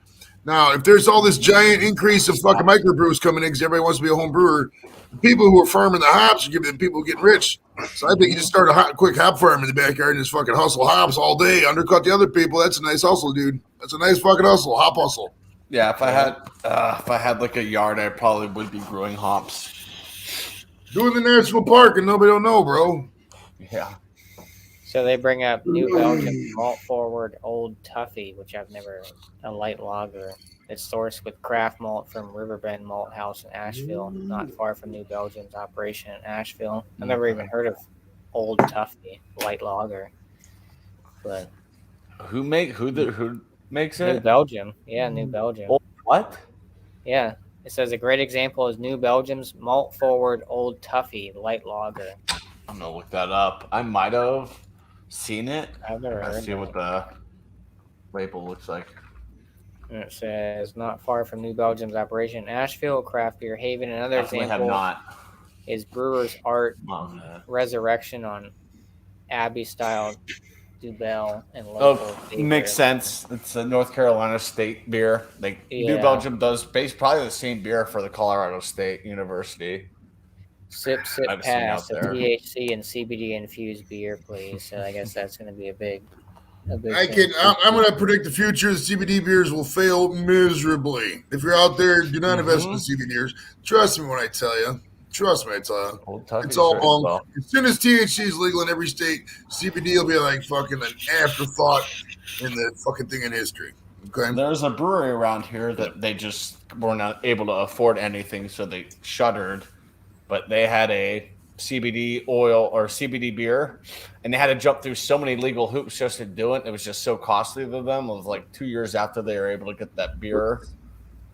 Now, if there's all this giant increase of fucking microbrews coming in because everybody wants to be a home brewer, the people who are farming the hops are giving the people getting rich. So I think you just start a quick hop farm in the backyard and just fucking hustle hops all day, undercut the other people. That's a nice hustle, dude. That's a nice fucking hustle, hop hustle. Yeah, if I had like a yard, I probably would be growing hops. Doing the national park and nobody don't know, bro. Yeah. So they bring up New Belgium malt forward Old Tuffy, which I've never, a light lager. It's sourced with craft malt from Riverbend Malt House in Asheville, not far from New Belgium's operation in Asheville. I've never even heard of Old Tuffy light lager. But who makes it? New Belgium. Yeah, New Belgium. What? Yeah. It says a great example is New Belgium's malt forward Old Tuffy light lager. I'm gonna look that up. I might have seen it. I've never heard. See what the label looks like. And it says not far from New Belgium's operation in Asheville, craft beer haven. Another Definitely example have not. is Brewer's Art Resurrection on Abbey style Dubel and local. Makes sense. It's a North Carolina State beer. New Belgium does probably the same beer for the Colorado State University. Sip pass of THC and CBD infused beer, please. So I guess that's going to be a big. I'm going to predict the future. The CBD beers will fail miserably. If you're out there, do not invest in the CBD beers. Trust me when I tell you. It's all bunk. Well. As soon as THC is legal in every state, CBD will be like fucking an afterthought in the fucking thing in history. Okay. There's a brewery around here that they just were not able to afford anything, so they shuttered. But they had a CBD oil or CBD beer, and they had to jump through so many legal hoops just to do it. It was just so costly to them. It was like 2 years after they were able to get that beer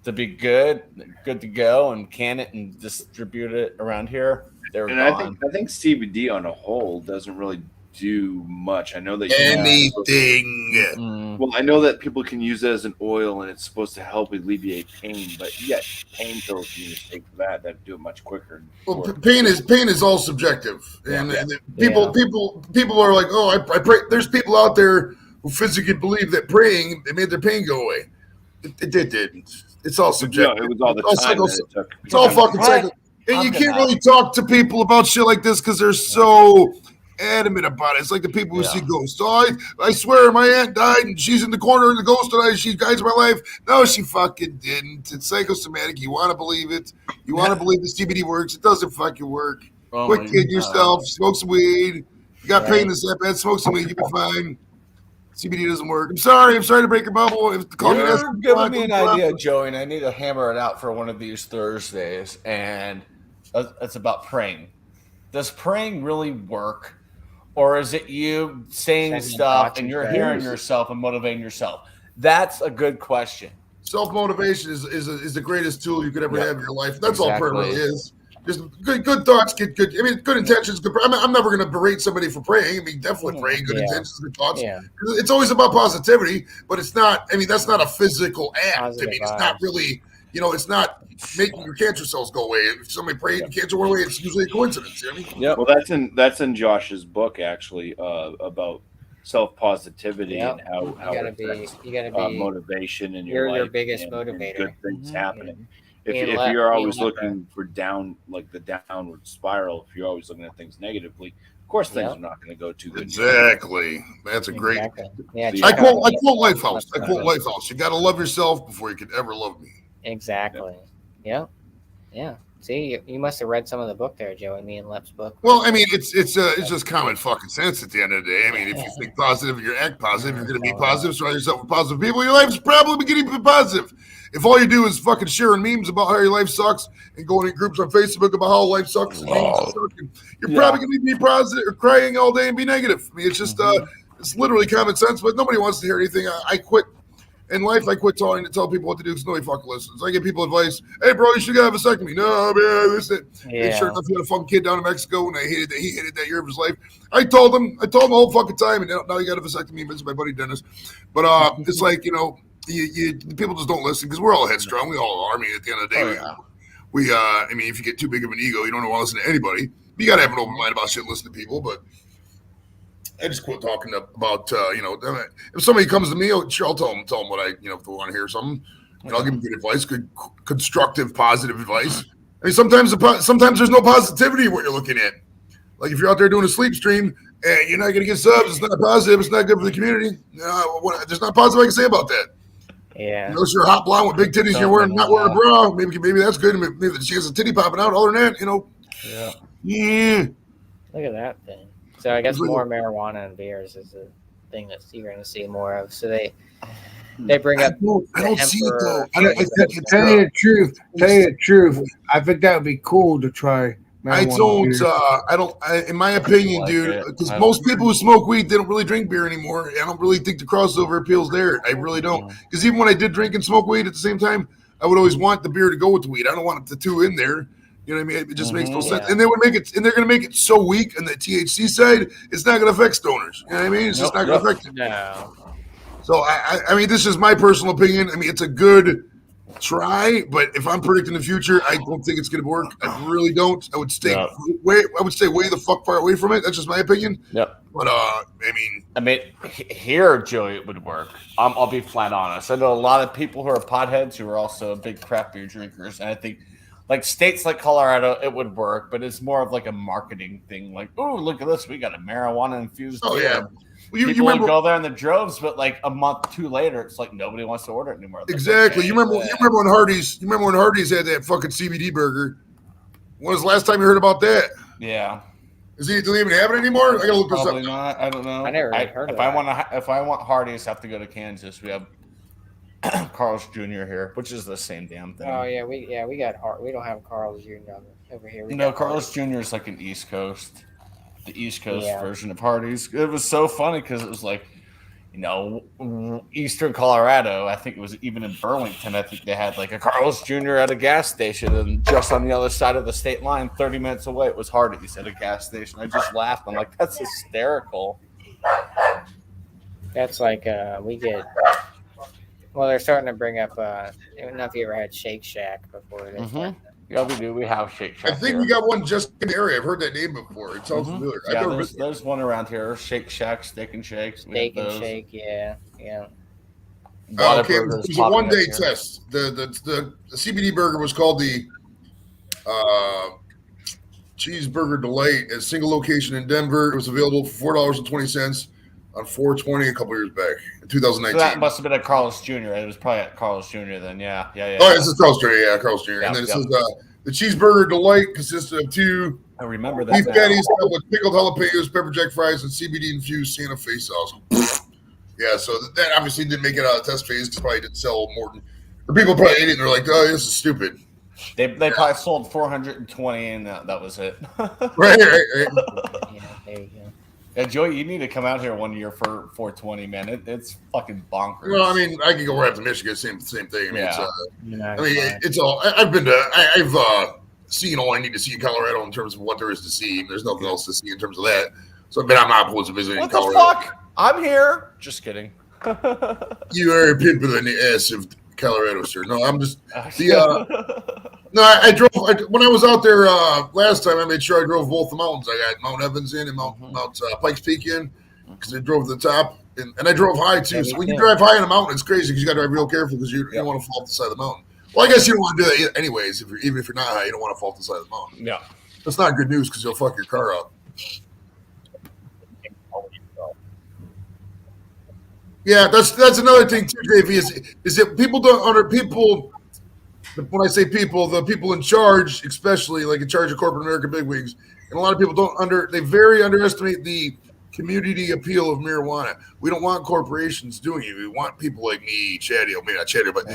to be good to go, and can it and distribute it around here. They were gone. I think CBD on a whole doesn't really do much. I know that anything. Well, I know that people can use it as an oil, and it's supposed to help alleviate pain. But yet, pain pills you just take that do it much quicker. Well, pain is all subjective, and people are like, oh, I pray. There's people out there who physically believe that praying it made their pain go away. It didn't. It's all subjective. No, it was all the time. It's all fucking psycho. And you can't really talk to people about shit like this because they're so adamant about it. It's like the people who see ghosts. Oh, I swear my aunt died and she's in the corner and the ghost tonight. She guides my life. No, she fucking didn't. It's psychosomatic. You want to believe it. You want to believe the CBD works. It doesn't fucking work. Quit kidding yourself. Smoke some weed. You got pain in the bad. Smoke some weed. You'll be fine. CBD doesn't work. I'm sorry to break your bubble. You're giving me an idea, Joey, and I need to hammer it out for one of these Thursdays. And it's about praying. Does praying really work? Or is it you saying stuff and you're hearing yourself and motivating yourself? That's a good question. Self-motivation is the greatest tool you could ever have in your life. That's all prayer really is. Just good thoughts, good intentions. I'm never going to berate somebody for praying. I mean, definitely praying, good intentions, good thoughts. Yeah. It's always about positivity, but it's not. I mean, that's not a physical act. Positive it's not really. It's not making your cancer cells go away. If somebody prayed and cancer went away, it's usually a coincidence. You know what I mean? Yeah. Well, that's in Josh's book actually about self-positivity and how you gotta be motivation in your life. You're your biggest motivator. Good things happening. If you're always looking for the downward spiral, if you're always looking at things negatively, of course things are not going to go too good. Exactly. That's a great. Yeah, I quote Lifehouse. You got to love yourself before you could ever love me. Exactly. Yeah. See, you must have read some of the book there, Joey. Me and Lep's book. Well, I mean, it's just common fucking sense at the end of the day. I mean, if you think positive, you act positive, you're going to be positive. Surround yourself with positive people. Your life's probably going to be positive. If all you do is fucking sharing memes about how your life sucks and going in groups on Facebook about how life sucks, you're probably going to be positive or crying all day and be negative. I mean, it's just it's literally common sense, but nobody wants to hear anything. I quit. In life, I quit trying to tell people what to do because nobody fucking listens. I give people advice. Hey, bro, you should get a vasectomy. No, man, listen. Yeah. Sure enough, he had a fucking kid down in Mexico, and he hated that year of his life. I told him the whole fucking time, and now he got a vasectomy. It's my buddy Dennis. But it's like, you know, people just don't listen because we're all headstrong. We all are. I mean, at the end of the day, I mean, if you get too big of an ego, you don't want to listen to anybody. You got to have an open mind about shit, listen to people, but I just quit talking about, you know, if somebody comes to me, sure, I'll tell them what I, you know, if they want to hear something. And I'll give them good advice, good, constructive, positive advice. I mean, sometimes there's no positivity in what you're looking at. Like if you're out there doing a sleep stream and you're not going to get subs, it's not positive, it's not good for the community. There's not positive I can say about that. Yeah. Unless you're a hot blonde with big titties, you're not wearing a bra. Maybe that's good. Maybe she has a titty popping out. Other than that, you know. Yeah. Look at that thing. So I guess more marijuana and beers is a thing that you're going to see more of. So they bring up. I don't see it though. Tell you the truth. I think that would be cool to try. I don't. In my opinion, dude, because most people who smoke weed, they don't really drink beer anymore. I don't really think the crossover appeals there. I really don't. Because even when I did drink and smoke weed at the same time, I would always want the beer to go with the weed. I don't want the two in there. You know what I mean? It just makes no sense. And they would make it, and they're going to make it so weak on the THC side, it's not going to affect stoners. You know what I mean? It's just not going to affect it. No. So I mean, this is my personal opinion. I mean, it's a good try, but if I'm predicting the future, I don't think it's going to work. I really don't. I would stay way the fuck far away from it. That's just my opinion. Yep. But I mean, here, Joey, it would work. I'll be flat honest. I know a lot of people who are potheads who are also big craft beer drinkers, and I think. Like states like Colorado, it would work, but it's more of like a marketing thing. Like, oh, look at this, we got a marijuana infused beer. Yeah, well, you remember, would go there in the droves, but like a month, two later, it's like nobody wants to order it anymore. Exactly. You remember when Hardee's had that fucking CBD burger? When was the last time you heard about that? Yeah. Do they even have it anymore? I gotta look this up. Probably not. I don't know. I never heard of that. If I want Hardee's, I have to go to Kansas. We have Carl's Jr. here, which is the same damn thing. Oh yeah, we got we don't have Carl's Jr. over here. No, Carl's Jr. is like the East Coast version of Hardee's. It was so funny because it was like, you know, Eastern Colorado. I think it was even in Burlington. I think they had like a Carl's Jr. at a gas station, and just on the other side of the state line, 30 minutes away, it was Hardee's at a gas station. I just laughed. I'm like, that's hysterical. That's like we get. Well, they're starting to bring up. I don't know if you ever had Shake Shack before. Yeah, we do. We have Shake Shack. I think we got one just in the area. I've heard that name before. It sounds familiar. Yeah, there's one around here. Shake Shack, Steak and Shake. Steak and Shake, yeah. Okay, it was a one-day test. The CBD burger was called the Cheeseburger Delight at a single location in Denver. It was available for $4.20 on 4/20 a couple years back in 2019. So that must have been at Carl's Jr. It was probably at Carl's Jr. then. Yeah. Oh, this is Carl's Jr. Yeah, Carl's Jr. And then it says the Cheeseburger Delight consisted of two remember that beef patties with pickled jalapenos, pepper jack fries, and CBD infused Santa Fe sauce. Yeah, so that obviously didn't make it out of the test phase because probably didn't sell more. Or people probably ate it and they're like, "Oh, this is stupid." They probably sold 420 and that was it. Right. Yeah, there you go. Yeah, Joey, you need to come out here one year for 420, man. It's fucking bonkers. Well, I mean, I can go right up to Michigan, same thing. I mean, Yeah. it's all. I've seen all I need to see in Colorado in terms of what there is to see. There's nothing else to see in terms of that. So, but I'm not opposed to visiting Colorado. What the fuck? I'm here. Just kidding. You are a pimple in the ass of Colorado, sir. No, I'm just No, I drove when I was out there last time. I made sure I drove both the mountains. I got Mount Evans in and Mount Pikes Peak in because I drove to the top, and I drove high too. Yeah, so when you drive high in a mountain, it's crazy because you got to drive real careful because you don't want to fall off the side of the mountain. Well, I guess you don't want to do that anyways. Even if you're not high, you don't want to fall off the side of the mountain. Yeah, that's not good news because you'll fuck your car up. Yeah, that's another thing too, Davey. Is that people don't when I say people, the people in charge, especially like in charge of corporate America bigwigs, and a lot of people they very underestimate the community appeal of marijuana. We don't want corporations doing it. We want people like me, Chatty, maybe not Chatty, but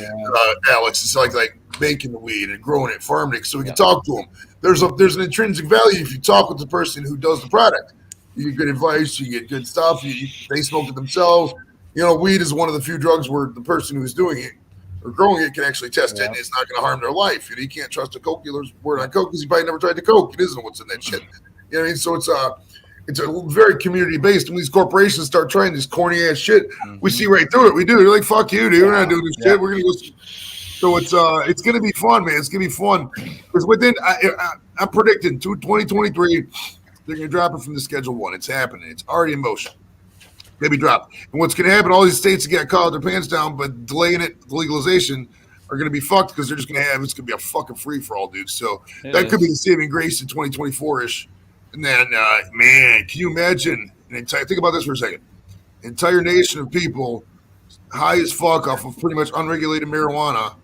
Alex. It's like making the weed and growing it, farming it, so we can talk to them. There's an intrinsic value if you talk with the person who does the product. You get good advice, you get good stuff. They smoke it themselves. Weed is one of the few drugs where the person who's doing it or growing it can actually test it, and it's not going to harm their life. You can't trust a coke dealer's word on coke because he probably never tried the coke. It isn't what's in that shit. You know what I mean? So it's a very community based. When these corporations start trying this corny ass shit, we see right through it. We do. They're like, "Fuck you, dude. We're not doing this shit. We're gonna go." So it's gonna be fun, man. It's gonna be fun because I'm predicting 2023 they're gonna drop it from the Schedule 1. It's happening. It's already in motion. Maybe drop. And what's gonna happen? All these states that got caught their pants down, but delaying it, legalization, are gonna be fucked because they're just it's gonna be a fucking free for all, dude. So that could be the saving grace in 2024 ish. And then, man, can you imagine? Think about this for a second. Entire nation of people, high as fuck off of pretty much unregulated marijuana,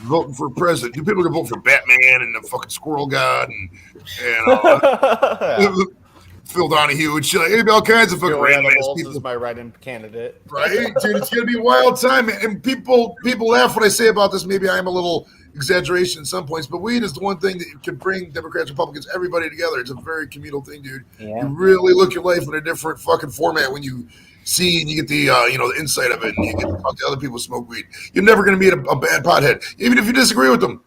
voting for president. Do people gonna vote for Batman and the fucking Squirrel God and Phil Donahue and shit? It'd be all kinds of fucking random ass people. Is my write-in candidate, right, dude? It's gonna be a wild time, and people laugh when I say about this. Maybe I am a little exaggeration in some points, but weed is the one thing that can bring Democrats, Republicans, everybody together. It's a very communal thing, dude. Yeah. You really look at life in a different fucking format when you see and you get the the insight of it, and you get to talk to other people who smoke weed. You're never going to be a bad pothead, even if you disagree with them.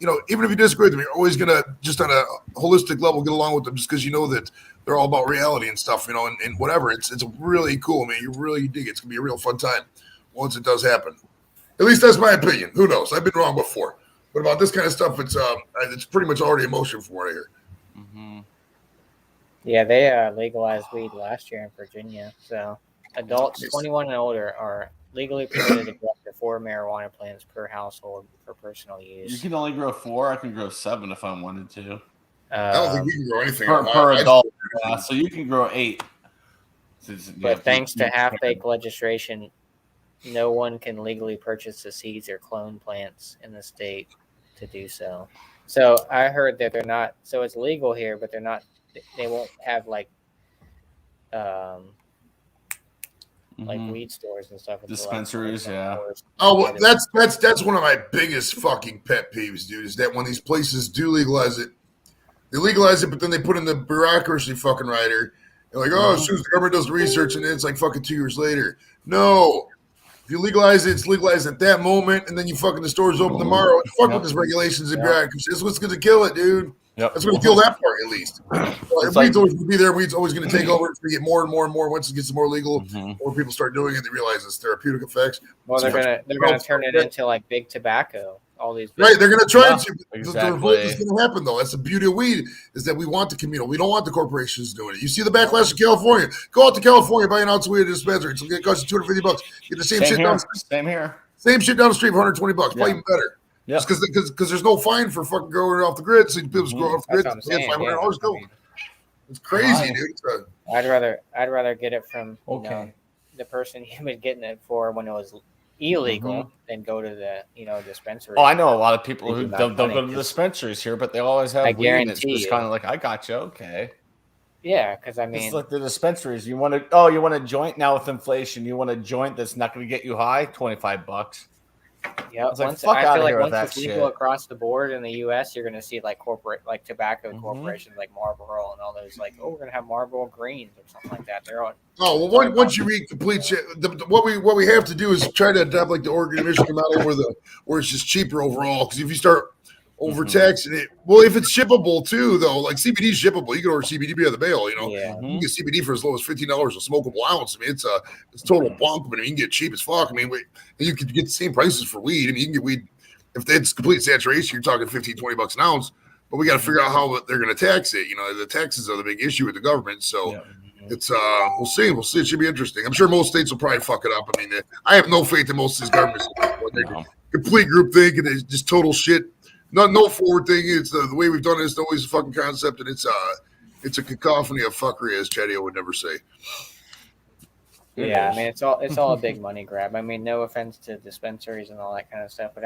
Even if you disagree with them, you're always going to, just on a holistic level, get along with them just because you know that they're all about reality and stuff, and whatever. It's really cool, man. You really dig it. It's going to be a real fun time once it does happen. At least that's my opinion. Who knows? I've been wrong before. But about this kind of stuff, it's pretty much already in motion from what I hear. Mm-hmm. Yeah, they legalized weed last year in Virginia. So adults 21 and older are legally permitted to grow up to 4 marijuana plants per household for personal use. You can only grow 4. I can grow 7 if I wanted to. I don't think you can grow anything per adult. So you can grow 8. But thanks to half-baked legislation, no one can legally purchase the seeds or clone plants in the state to do so. So I heard that they're not. So it's legal here, but they're not. They won't have like weed stores and stuff. Dispensaries, yeah. Oh, well, that's one of my biggest fucking pet peeves, dude. Is that when these places do legalize it, they legalize it, but then they put in the bureaucracy fucking rider. They're like, as soon as the government does the research, and then it's like fucking 2 years later. No. If you legalize it, it's legalized at that moment, and then you fucking the stores open tomorrow. Fuck with these regulations and bureaucracy. That's what's going to kill it, dude. Yep. That's going to kill that part at least. Weed's always going to be there. Weed's always going to take over. It's going to get more and more and more once it gets more legal. More people start doing it, they realize it's therapeutic effects. Well, they're gonna turn it into like big tobacco. All these right, they're going to try to. Exactly. The revolt is going to happen though. That's the beauty of weed is that we want the communal. We don't want the corporations doing it. You see the backlash in California. Go out to California, buy an ounce of weed at a dispensary. It's going to cost you $250. Get the same shit down the street. Same here. Same shit down the street for $120. Probably even better. Yeah, because there's no fine for fucking growing it off the grid. So people just grow off the grid. $500 still. It's crazy, dude. I'd rather get it from the person he was getting it for when it was illegal than go to the dispensary. Oh, I know a lot of people who don't go to the dispensaries here, but they always have weed. It's just kind of like, I got you, okay. Yeah, because I mean, it's like the dispensaries. You want a joint now with inflation. You want a joint that's not going to get you high, $25. Yeah, I feel like once it's legal across the board in the U.S., you're going to see like tobacco corporations like Marlboro and all those like, we're going to have Marlboro Greens or something like that. They're on. Oh well, once you read complete shit, what we have to do is try to adopt like the Oregon, Michigan model where it's just cheaper overall. Because if you start overtaxing it, well, if it's shippable too, though, like CBD is shippable. You can order CBD by the bale. You can get CBD for as low as $15 a smokable ounce. I mean, it's total bunk, but I mean, you can get cheap as fuck. I mean, you could get the same prices for weed. I mean, you can get weed if it's complete saturation. You're talking $15-$20 an ounce. But we got to figure out how they're going to tax it. The taxes are the big issue with the government. So it's we'll see. It should be interesting. I'm sure most states will probably fuck it up. I mean, I have no faith in most of these governments. Complete group think and it's just total shit. No forward thing. It's the way we've done it. It's always a fucking concept, and it's a cacophony of fuckery, as Chatty would never say. Yeah, I mean it's all a big money grab. I mean, no offense to dispensaries and all that kind of stuff, but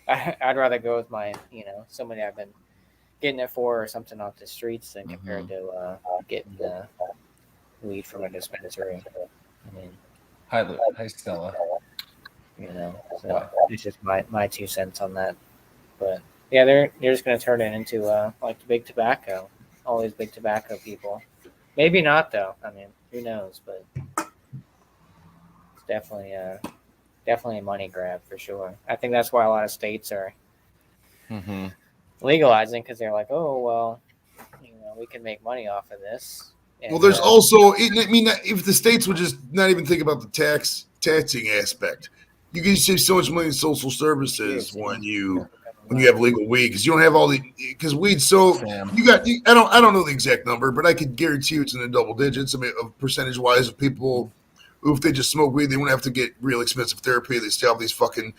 I'd rather go with my, somebody I've been getting it for or something off the streets than compared to getting the weed from a dispensary. I mean, Hi, Stella. So it's just my 2 cents on that. But yeah, they're just going to turn it into like the big tobacco, all these big tobacco people. Maybe not though. I mean, who knows? But it's definitely a money grab for sure. I think that's why a lot of states are legalizing, because they're like, oh well, we can make money off of this. And, well, there's also, I mean, if the states would just not even think about the taxing aspect, you can save so much money in social services when you have legal weed, because you don't have all the, because weed's so I don't know the exact number, but I could guarantee you it's in the double digits. I mean, of percentage wise of people who, if they just smoke weed, they wouldn't have to get real expensive therapy. They still have these fucking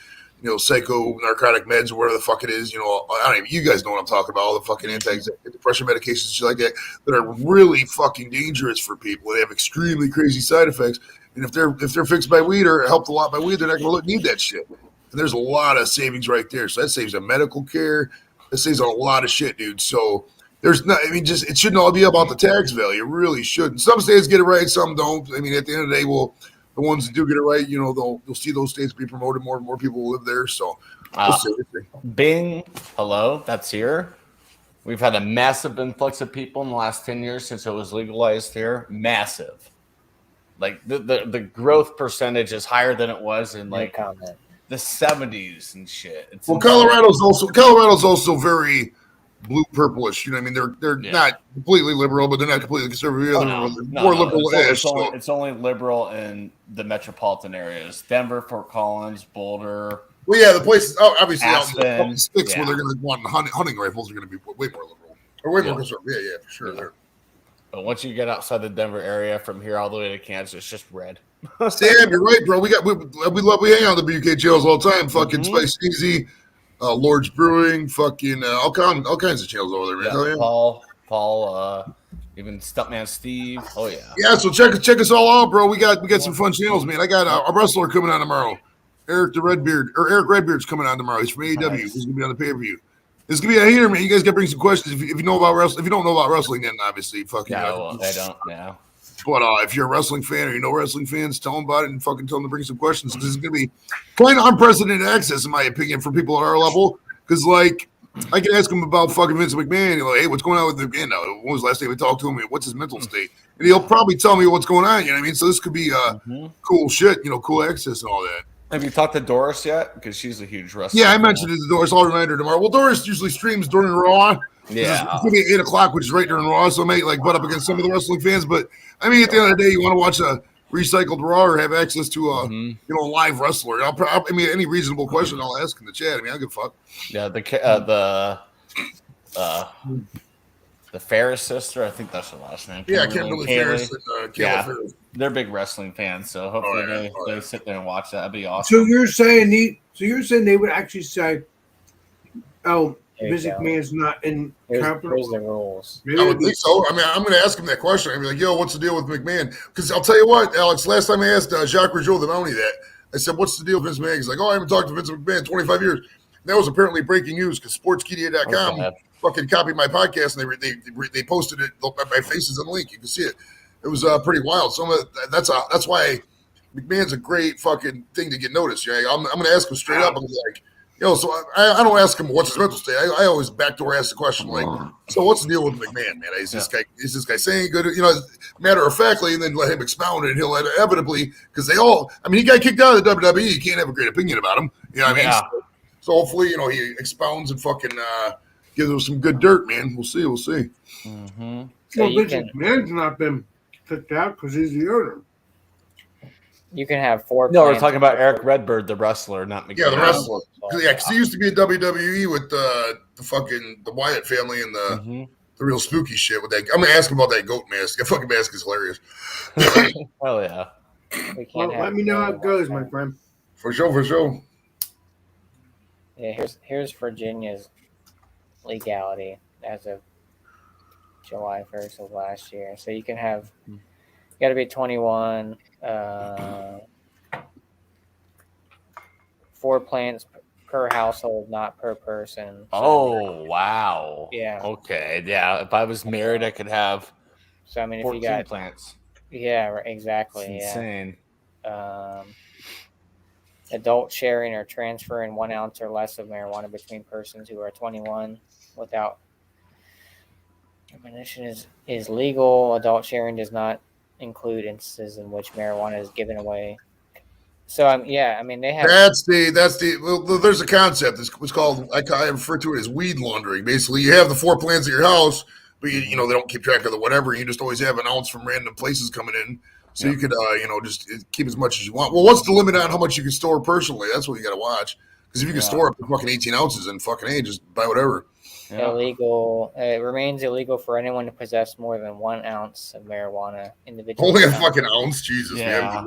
psycho narcotic meds or whatever the fuck it is. I don't even, you guys know what I'm talking about, all the fucking anti-depression medications, shit like that are really fucking dangerous for people. They have extremely crazy side effects. And if they're fixed by weed or helped a lot by weed, they're not going to need that shit. And there's a lot of savings right there. So that saves on medical care. That saves on a lot of shit, dude. So there's not, I mean, just, it shouldn't all be about the tax value. It really shouldn't. Some states get it right, some don't. I mean, at the end of the day, the ones that do get it right, they'll see those states be promoted more and more people will live there. So Bing, hello, that's here. We've had a massive influx of people in the last 10 years since it was legalized here. Massive. Like the growth percentage is higher than it was in like the 70s and shit. Colorado's also very blue purplish. I mean, they're not completely liberal, but they're not completely conservative. More liberal-ish. It's only liberal in the metropolitan areas: Denver, Fort Collins, Boulder. Well, yeah, the places obviously Aspen, out in the sticks where they're going to want hunting rifles are going to be way more liberal or way more conservative. Yeah, for sure. Yeah. But once you get outside the Denver area, from here all the way to Kansas, it's just red. Sam, you're right, bro. We hang out the BK jails all the time. Fucking Spice Easy, Lord's Brewing, fucking all kinds of channels over there, man. Yeah, Paul, even Stuntman Steve. Oh yeah. Yeah, so check us all out, bro. We got some fun channels, man. I got a wrestler coming on tomorrow. Eric Redbeard's coming on tomorrow. He's from AEW. Nice. He's gonna be on the pay-per-view. It's gonna be a heater, man. You guys gotta bring some questions. If you know about wrestling, if you don't know about wrestling, then obviously fucking. No, I don't. Yeah. But if you're a wrestling fan or you know wrestling fans, tell them about it and fucking tell them to bring some questions. This is gonna be kind of unprecedented access, in my opinion, for people at our level. Because like, I can ask him about fucking Vince McMahon. You're like, hey, what's going on with McMahon now? When was the last time we talked to him? What's his mental state? And he'll probably tell me what's going on. You know what I mean? So this could be cool shit. Cool access and all that. Have you talked to Doris yet? Because she's a huge wrestler. Yeah, I mentioned it to Doris. I'll remind her tomorrow. Well, Doris usually streams during Raw. Yeah. It's going to be at 8 o'clock, which is right during Raw. So I may butt up against some of the wrestling fans. But I mean, at the end of the day, you want to watch a recycled Raw or have access to a live wrestler. I mean, any reasonable question I'll ask in the chat. I mean, I give a fuck. Yeah, the Ferris sister, I think that's her last name. Yeah, Kimberly Ferris and Kayla Ferris. They're big wrestling fans, so hopefully they sit there and watch that. That'd be awesome. So you're saying they would actually say, "Oh, Vince McMahon's not in capital." Here's the rules. I would think so. I mean, I'm going to ask him that question. I'd be like, "Yo, what's the deal with McMahon?" Because I'll tell you what, Alex. Last time I asked Jacques Rougeau, the Mountie, that I said, "What's the deal with Vince McMahon?" He's like, "Oh, I haven't talked to Vince McMahon in 25 years." And that was apparently breaking news because SportsKedia.com fucking copied my podcast and they posted it. My face is on the link. You can see it. It was pretty wild. So that's why McMahon's a great fucking thing to get noticed. Yeah, I'm going to ask him straight up. I'm like, so I don't ask him what's his mental state. I always backdoor ask the question like, so what's the deal with McMahon, man? Is this guy saying good? Matter of factly, and then let him expound it. And he'll inevitably, because he got kicked out of the WWE. You can't have a great opinion about him. You know what I mean? So hopefully, he expounds and fucking gives us some good dirt, man. We'll see. Mm-hmm. So Vince McMahon's not been kicked out because he's the owner. You can have 4. No, we're talking about Eric Redbird, the wrestler, not McMahon. Yeah, the wrestler. Yeah, because he used to be in WWE with the Wyatt family and the real spooky shit with that. I'm gonna ask him about that goat mask. That fucking mask is hilarious. Oh yeah. Let me know how it goes, my friend. For sure. Yeah, here's Virginia's legality as of July 1st of last year. So you can have, you got to be 21, 4 plants per household, not per person. Oh, wow. Yeah. Okay. Yeah. If I was married, I could have So I mean, if 14 you got plants. yeah, right, exactly. It's insane. Adult sharing or transferring 1 ounce or less of marijuana between persons who are 21 without ammunition is legal. Adult sharing does not include instances in which marijuana is given away. So yeah, I mean they have. That's the. Well, there's a concept. It's what's called. I refer to it as weed laundering. Basically, you have the 4 plants at your house, but you know they don't keep track of the whatever. You just always have an ounce from random places coming in, so you could just keep as much as you want. Well, what's the limit on how much you can store personally? That's what you got to watch. Because if you can store up to fucking 18 ounces, and fucking just buy whatever. Illegal. It remains illegal for anyone to possess more than 1 ounce of marijuana individually. Only a fucking ounce, Jesus, man.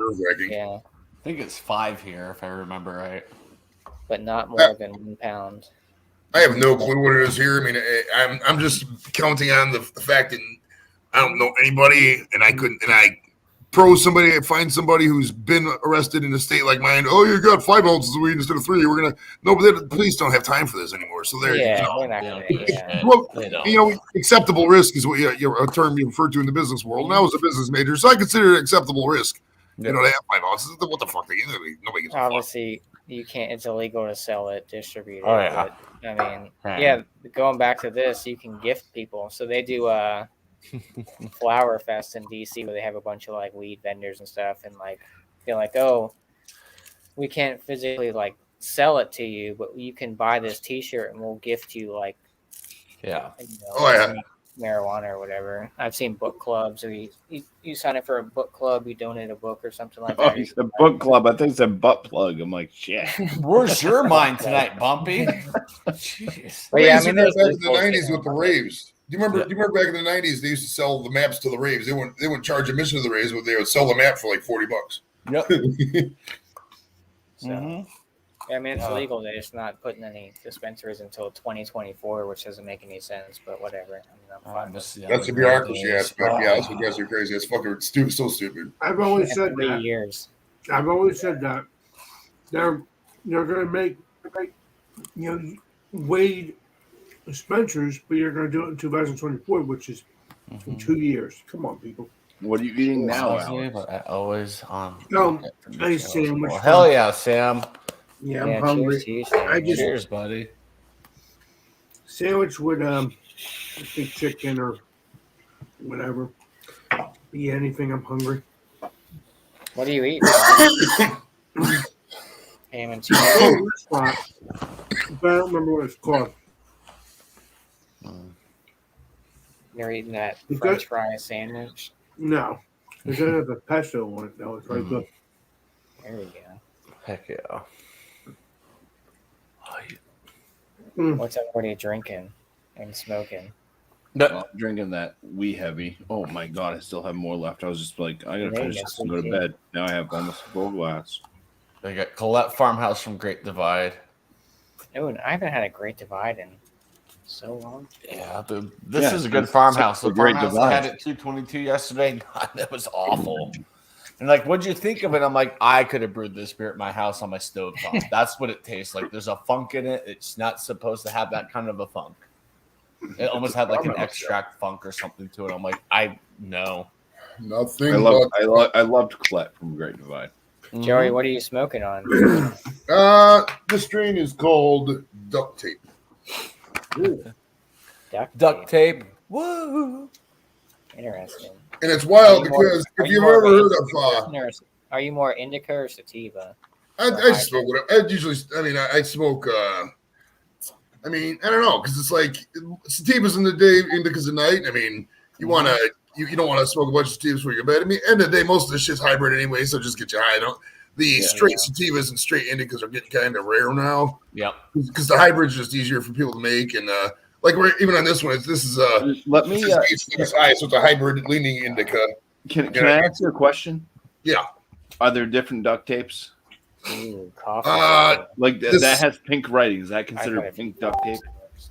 Yeah. I think it's 5 here, if I remember right. But not more than 1 pound. I have no clue what it is here. I mean, I'm just counting on the fact that I don't know anybody, and I find somebody who's been arrested in a state like mine. Oh, you got 5 ounces of weed instead of 3. We're gonna but the police don't have time for this anymore. So they're acceptable risk is what a term you refer to in the business world. And I was a business major, so I consider it acceptable risk. You know, they have 5 ounces. What the fuck? Nobody gives a fuck. Obviously, you can't. It's illegal to sell it, distribute it. Oh yeah. But, I mean, going back to this, you can gift people. So they do Flower Fest in DC where they have a bunch of like weed vendors and stuff, and like they're like, oh, we can't physically like sell it to you, but you can buy this T-shirt and we'll gift you like marijuana or whatever. I've seen book clubs or you sign up for a book club, you donate a book or something like that. Oh, it's a book club. I think it's a butt plug. I'm like, shit. Where's your mind tonight, Bumpy? Jeez. Well, yeah, I mean, back in the 90s with the raves. Do you remember back in the 90s they used to sell the maps to the raves? They wouldn't charge admission to the raves, but they would sell the map for like $40. Yep. I mean, it's illegal. They're just not putting any dispensaries until 2024, which doesn't make any sense, but whatever. I mean, that's the bureaucracy aspect. Yeah, that's what guys are crazy. It's fucking stupid, so stupid. I've always said 3 years. I've always said that they're going to make weed dispensaries, but you're going to do it in 2024, which is in 2 years. Come on, people. What are you eating now, Always nice sandwich. Well, hell yeah, Sam. Yeah, I'm hungry. Cheers, buddy. Sandwich with I think chicken or whatever. Eat anything. I'm hungry. What do you eat? Ham and cheese. But I don't remember what it's called. You're eating that French fry sandwich? No. It doesn't have the pesto on it, though. It's right good. There we go. Heck yeah. What's everybody drinking and smoking? I'm drinking that wee heavy. Oh my god, I still have more left. I was just like, I gotta finish this and go to bed. Now I have almost a full glass. They got Colette Farmhouse from Great Divide. Oh, I haven't had a Great Divide in so long. Yeah, this is a good farmhouse. The Great farmhouse Divide. I had at 222 yesterday. God, that was awful. And like, what'd you think of it? I'm like, I could have brewed this beer at my house on my stovetop. That's what it tastes like. There's a funk in it. It's not supposed to have that kind of a funk. It almost had like an extract funk or something to it. I'm like, no. Nothing. I loved Colette from Great Divide. Joey, what are you smoking on? This strain is called Duct Tape. Duct tape. Woo! Interesting. And it's wild because if you've ever heard of are you more indica or sativa? I just smoke whatever. I smoke I don't know, because it's like sativas in the day, indicas at night. I mean, you don't want to smoke a bunch of sativas before you go to bed. I mean, end of the day, most of this shit's hybrid anyway, so just get you high. Straight sativas and straight indicas are getting kind of rare now. Yep. Because the hybrid's just easier for people to make, and like we're even on this one, this is let me it's high, so it's a hybrid leaning indica. Can I ask you a question? Yeah. Are there different duct tapes? Ooh, coffee. Like that has pink writing. Is that considered pink duct tape?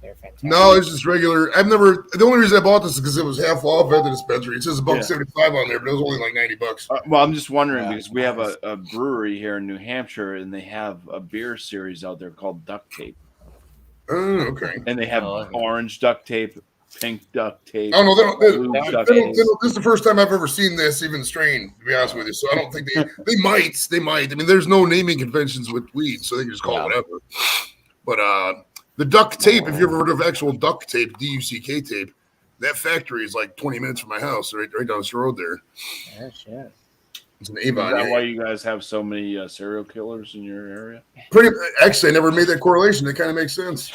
They're fantastic. No, it's just regular. The only reason I bought this is because it was half off at the dispensary. It says $1.75 on there, but it was only like $90. Well, I'm just wondering because we have a brewery here in New Hampshire, and they have a beer series out there called Duct Tape. Oh, okay. And they have orange duct tape, pink duct tape. Oh no, blue duct tape. this is the first time I've ever seen this even strain. To be honest with you, so I don't think they might. I mean, there's no naming conventions with weed, so they can just call it whatever. But the duct tape, if you ever heard of actual duct tape, DUCK tape, that factory is like 20 minutes from my house, right down this road there. Oh shit. It's an Avon. Is that why you guys have so many serial killers in your area? Actually, I never made that correlation. That kind of makes sense.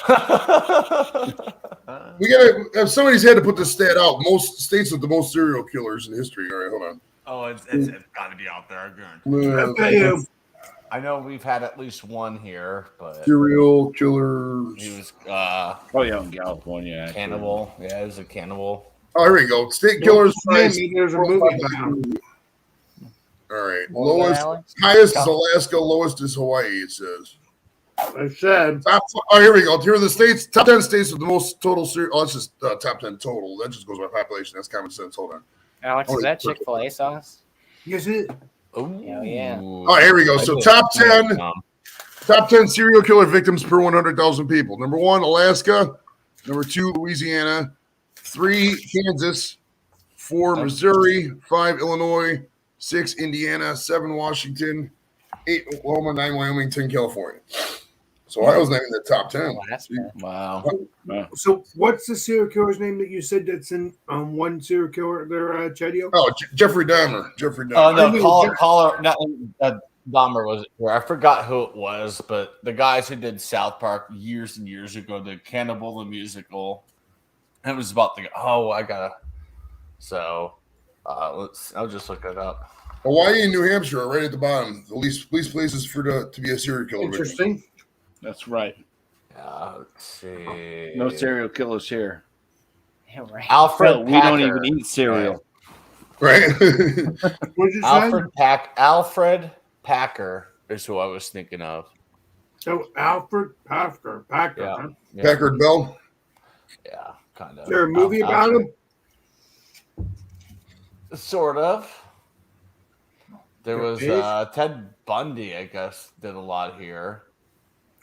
We gotta. Somebody's had to put this stat out. Most states with the most serial killers in history. All right, hold on. Oh, it's got to be out there. I guarantee. I know we've had at least one here, but serial killers. He was in California. Actually. Cannibal. Yeah, he was a cannibal. Oh, here we go. State killers. There's a movie. All right. Highest is Alaska. Lowest is Hawaii. It says. I said. Here we go. Here are the states. Top 10 states with the most total. That's just top 10 total. That just goes by population. That's common sense. Hold on. Alex, is that Chick-fil-A sauce? Yes, it is. Oh yeah. Oh, here we go. So top 10 serial killer victims per 100,000 people. Number 1, Alaska. Number 2, Louisiana. 3, Kansas. 4, Missouri. 5, Illinois. 6, Indiana. 7, Washington. 8, Oklahoma. 9, Wyoming. 10, California. So I was not in the top 10. Wow. So what's the serial killer's name that you said that's in one serial killer there, Chadio? Oh, Jeffrey Dahmer. Oh, no, caller, not Dahmer was it? I forgot who it was, but the guys who did South Park years and years ago, the Cannibal the Musical. It was about I'll just look it up. Hawaii and New Hampshire are right at the bottom. The least places to be a serial killer. Interesting. Victim. That's right. Let's see. No serial killers here. Yeah, right. Alfred we don't even eat cereal. Right. Alfred Packer is who I was thinking of. So Alfred Packer. Yeah. Huh? Yeah. Packard Bell. Yeah, kind of. Is there a movie about him? Sort of. There was Ted Bundy, I guess, did a lot here.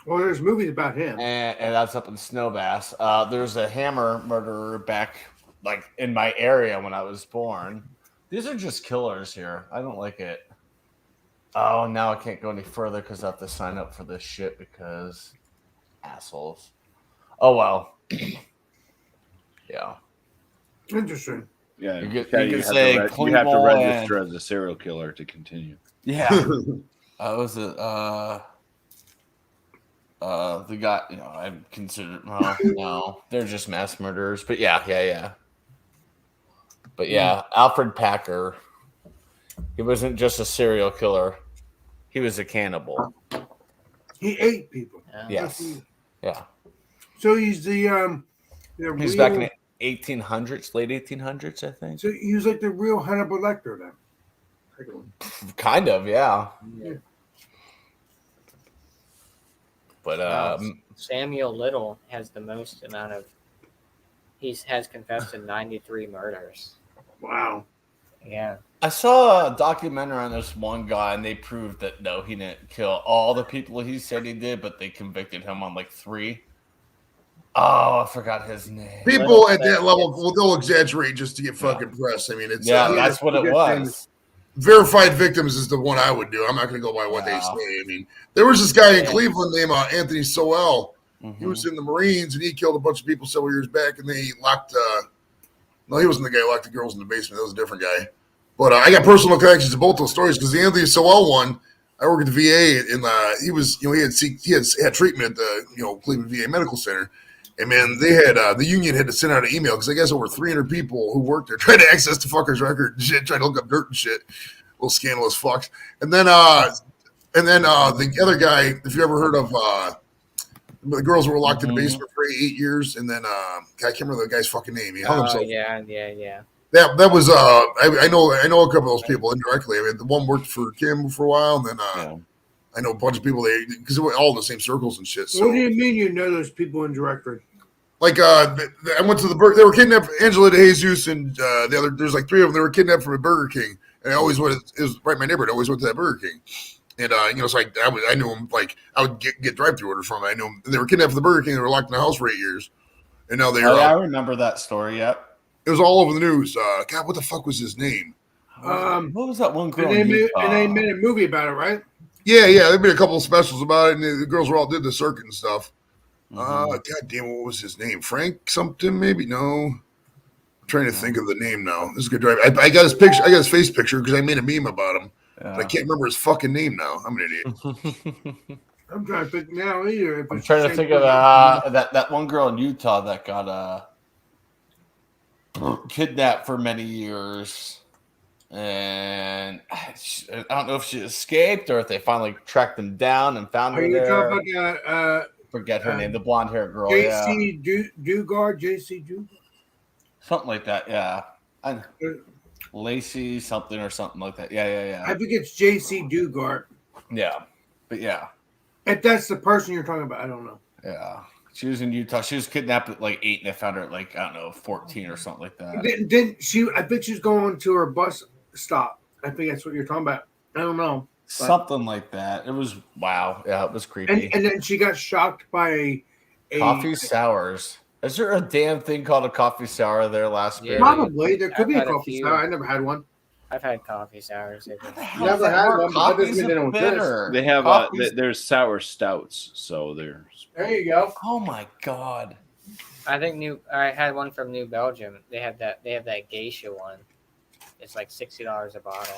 Well, there's movies about him. And that's up in Snowbass. There's a Hammer murderer back, like, in my area when I was born. These are just killers here. I don't like it. Oh, now I can't go any further because I have to sign up for this shit because assholes. Oh, well. Yeah. Interesting. Yeah, you have to register as a serial killer to continue. Yeah. Was it the guy, I'm considered, no, they're just mass murderers, but yeah. But yeah, Alfred Packer, he wasn't just a serial killer, he was a cannibal. He ate people. Yes. Yeah. So he's the he's back in the 1800s, late 1800s, I think. So he was like the real Hannibal Lecter then. Kind of, yeah. But Samuel Little has the most amount of. Has confessed to 93 murders. Wow. Yeah. I saw a documentary on this one guy, and they proved that no, he didn't kill all the people he said he did, but they convicted him on like 3. Oh, I forgot his name. People at that level, they'll exaggerate just to get fucking press. I mean, it's that's what it was. Verified victims is the one I would do. I'm not going to go by what they say. I mean, there was this guy in Cleveland named Anthony Sowell. Mm-hmm. He was in the Marines, and he killed a bunch of people several years back, and they locked no, he wasn't the guy who locked the girls in the basement. That was a different guy. But I got personal connections to both those stories because the Anthony Sowell one, I work at the VA, and he was, he had treatment at the, Cleveland VA Medical Center. And man, they had the union had to send out an email because I guess over 300 people who worked there tried to access the fucker's record and shit, tried to look up dirt and shit. Little scandalous fucks. And then the other guy, if you ever heard of the girls who were locked in the basement for 8 years, and then I can't remember the guy's fucking name. He hung himself. Yeah. That was I know a couple of those people indirectly. I mean, the one worked for Kim for a while, and then I know a bunch of people because they were all in the same circles and shit. So. What do you mean you know those people indirectly? Like I went to they were kidnapped, Angela DeJesus and the other. There's like 3 of them. They were kidnapped from a Burger King, and I always went. It was right in my neighborhood. I always went to that Burger King, and so I knew them. Like I would get drive-through orders from them. I knew them. And they were kidnapped from the Burger King. They were locked in the house for 8 years, and now they're. I remember that story. Yep. It was all over the news. God, what the fuck was his name? What was that one girl? And they made a movie about it, right? Yeah. They made a couple of specials about it, and the girls were all did the circuit and stuff. God damn, what was his name? Frank something, maybe? No. I'm trying to think of the name now. This is a good drive. I got his picture. I got his face picture because I made a meme about him. Yeah. But I can't remember his fucking name now. I'm an idiot. I'm trying to think now either. I'm trying to think of that one girl in Utah that got kidnapped for many years. And I don't know if she escaped or if they finally tracked them down and found her there. Are you talking about forget her name, the blonde hair girl. JC Dugard, something like that. Yeah, Lacey something or something like that. Yeah. I think it's JC Dugard. Yeah, but yeah, if that's the person you're talking about, I don't know. Yeah, she was in Utah. She was kidnapped at like 8, and they found her at like 14 or something like that. Didn't she? I think she's going to her bus stop. I think that's what you're talking about. I don't know. Something like that. It was wow. Yeah, it was creepy. And then she got shocked by a coffee sours. Is there a damn thing called a coffee sour there last year? Probably. There could be a coffee sour. I never had one. I've had coffee sours. Never had one. But that doesn't mean they don't taste. They have there's sour stouts, so there's. There you go. Oh my god. I think I had one from New Belgium. They have that geisha one. It's like $60 a bottle.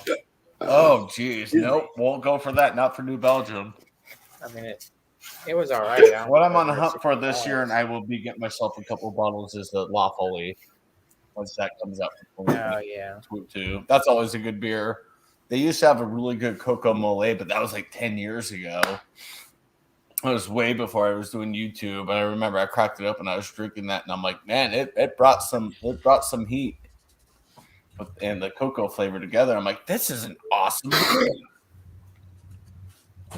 Oh, geez. Nope. Won't go for that. Not for New Belgium. I mean, it was all right. What I'm on the hunt for this year, and I will be getting myself a couple of bottles, is the La Folie. Once that comes out. Oh, yeah. Too. That's always a good beer. They used to have a really good Coco Mole, but that was like 10 years ago. It was way before I was doing YouTube. And I remember I cracked it up and I was drinking that, and I'm like, man, it brought some heat. And the cocoa flavor together. I'm like, this is an awesome beer.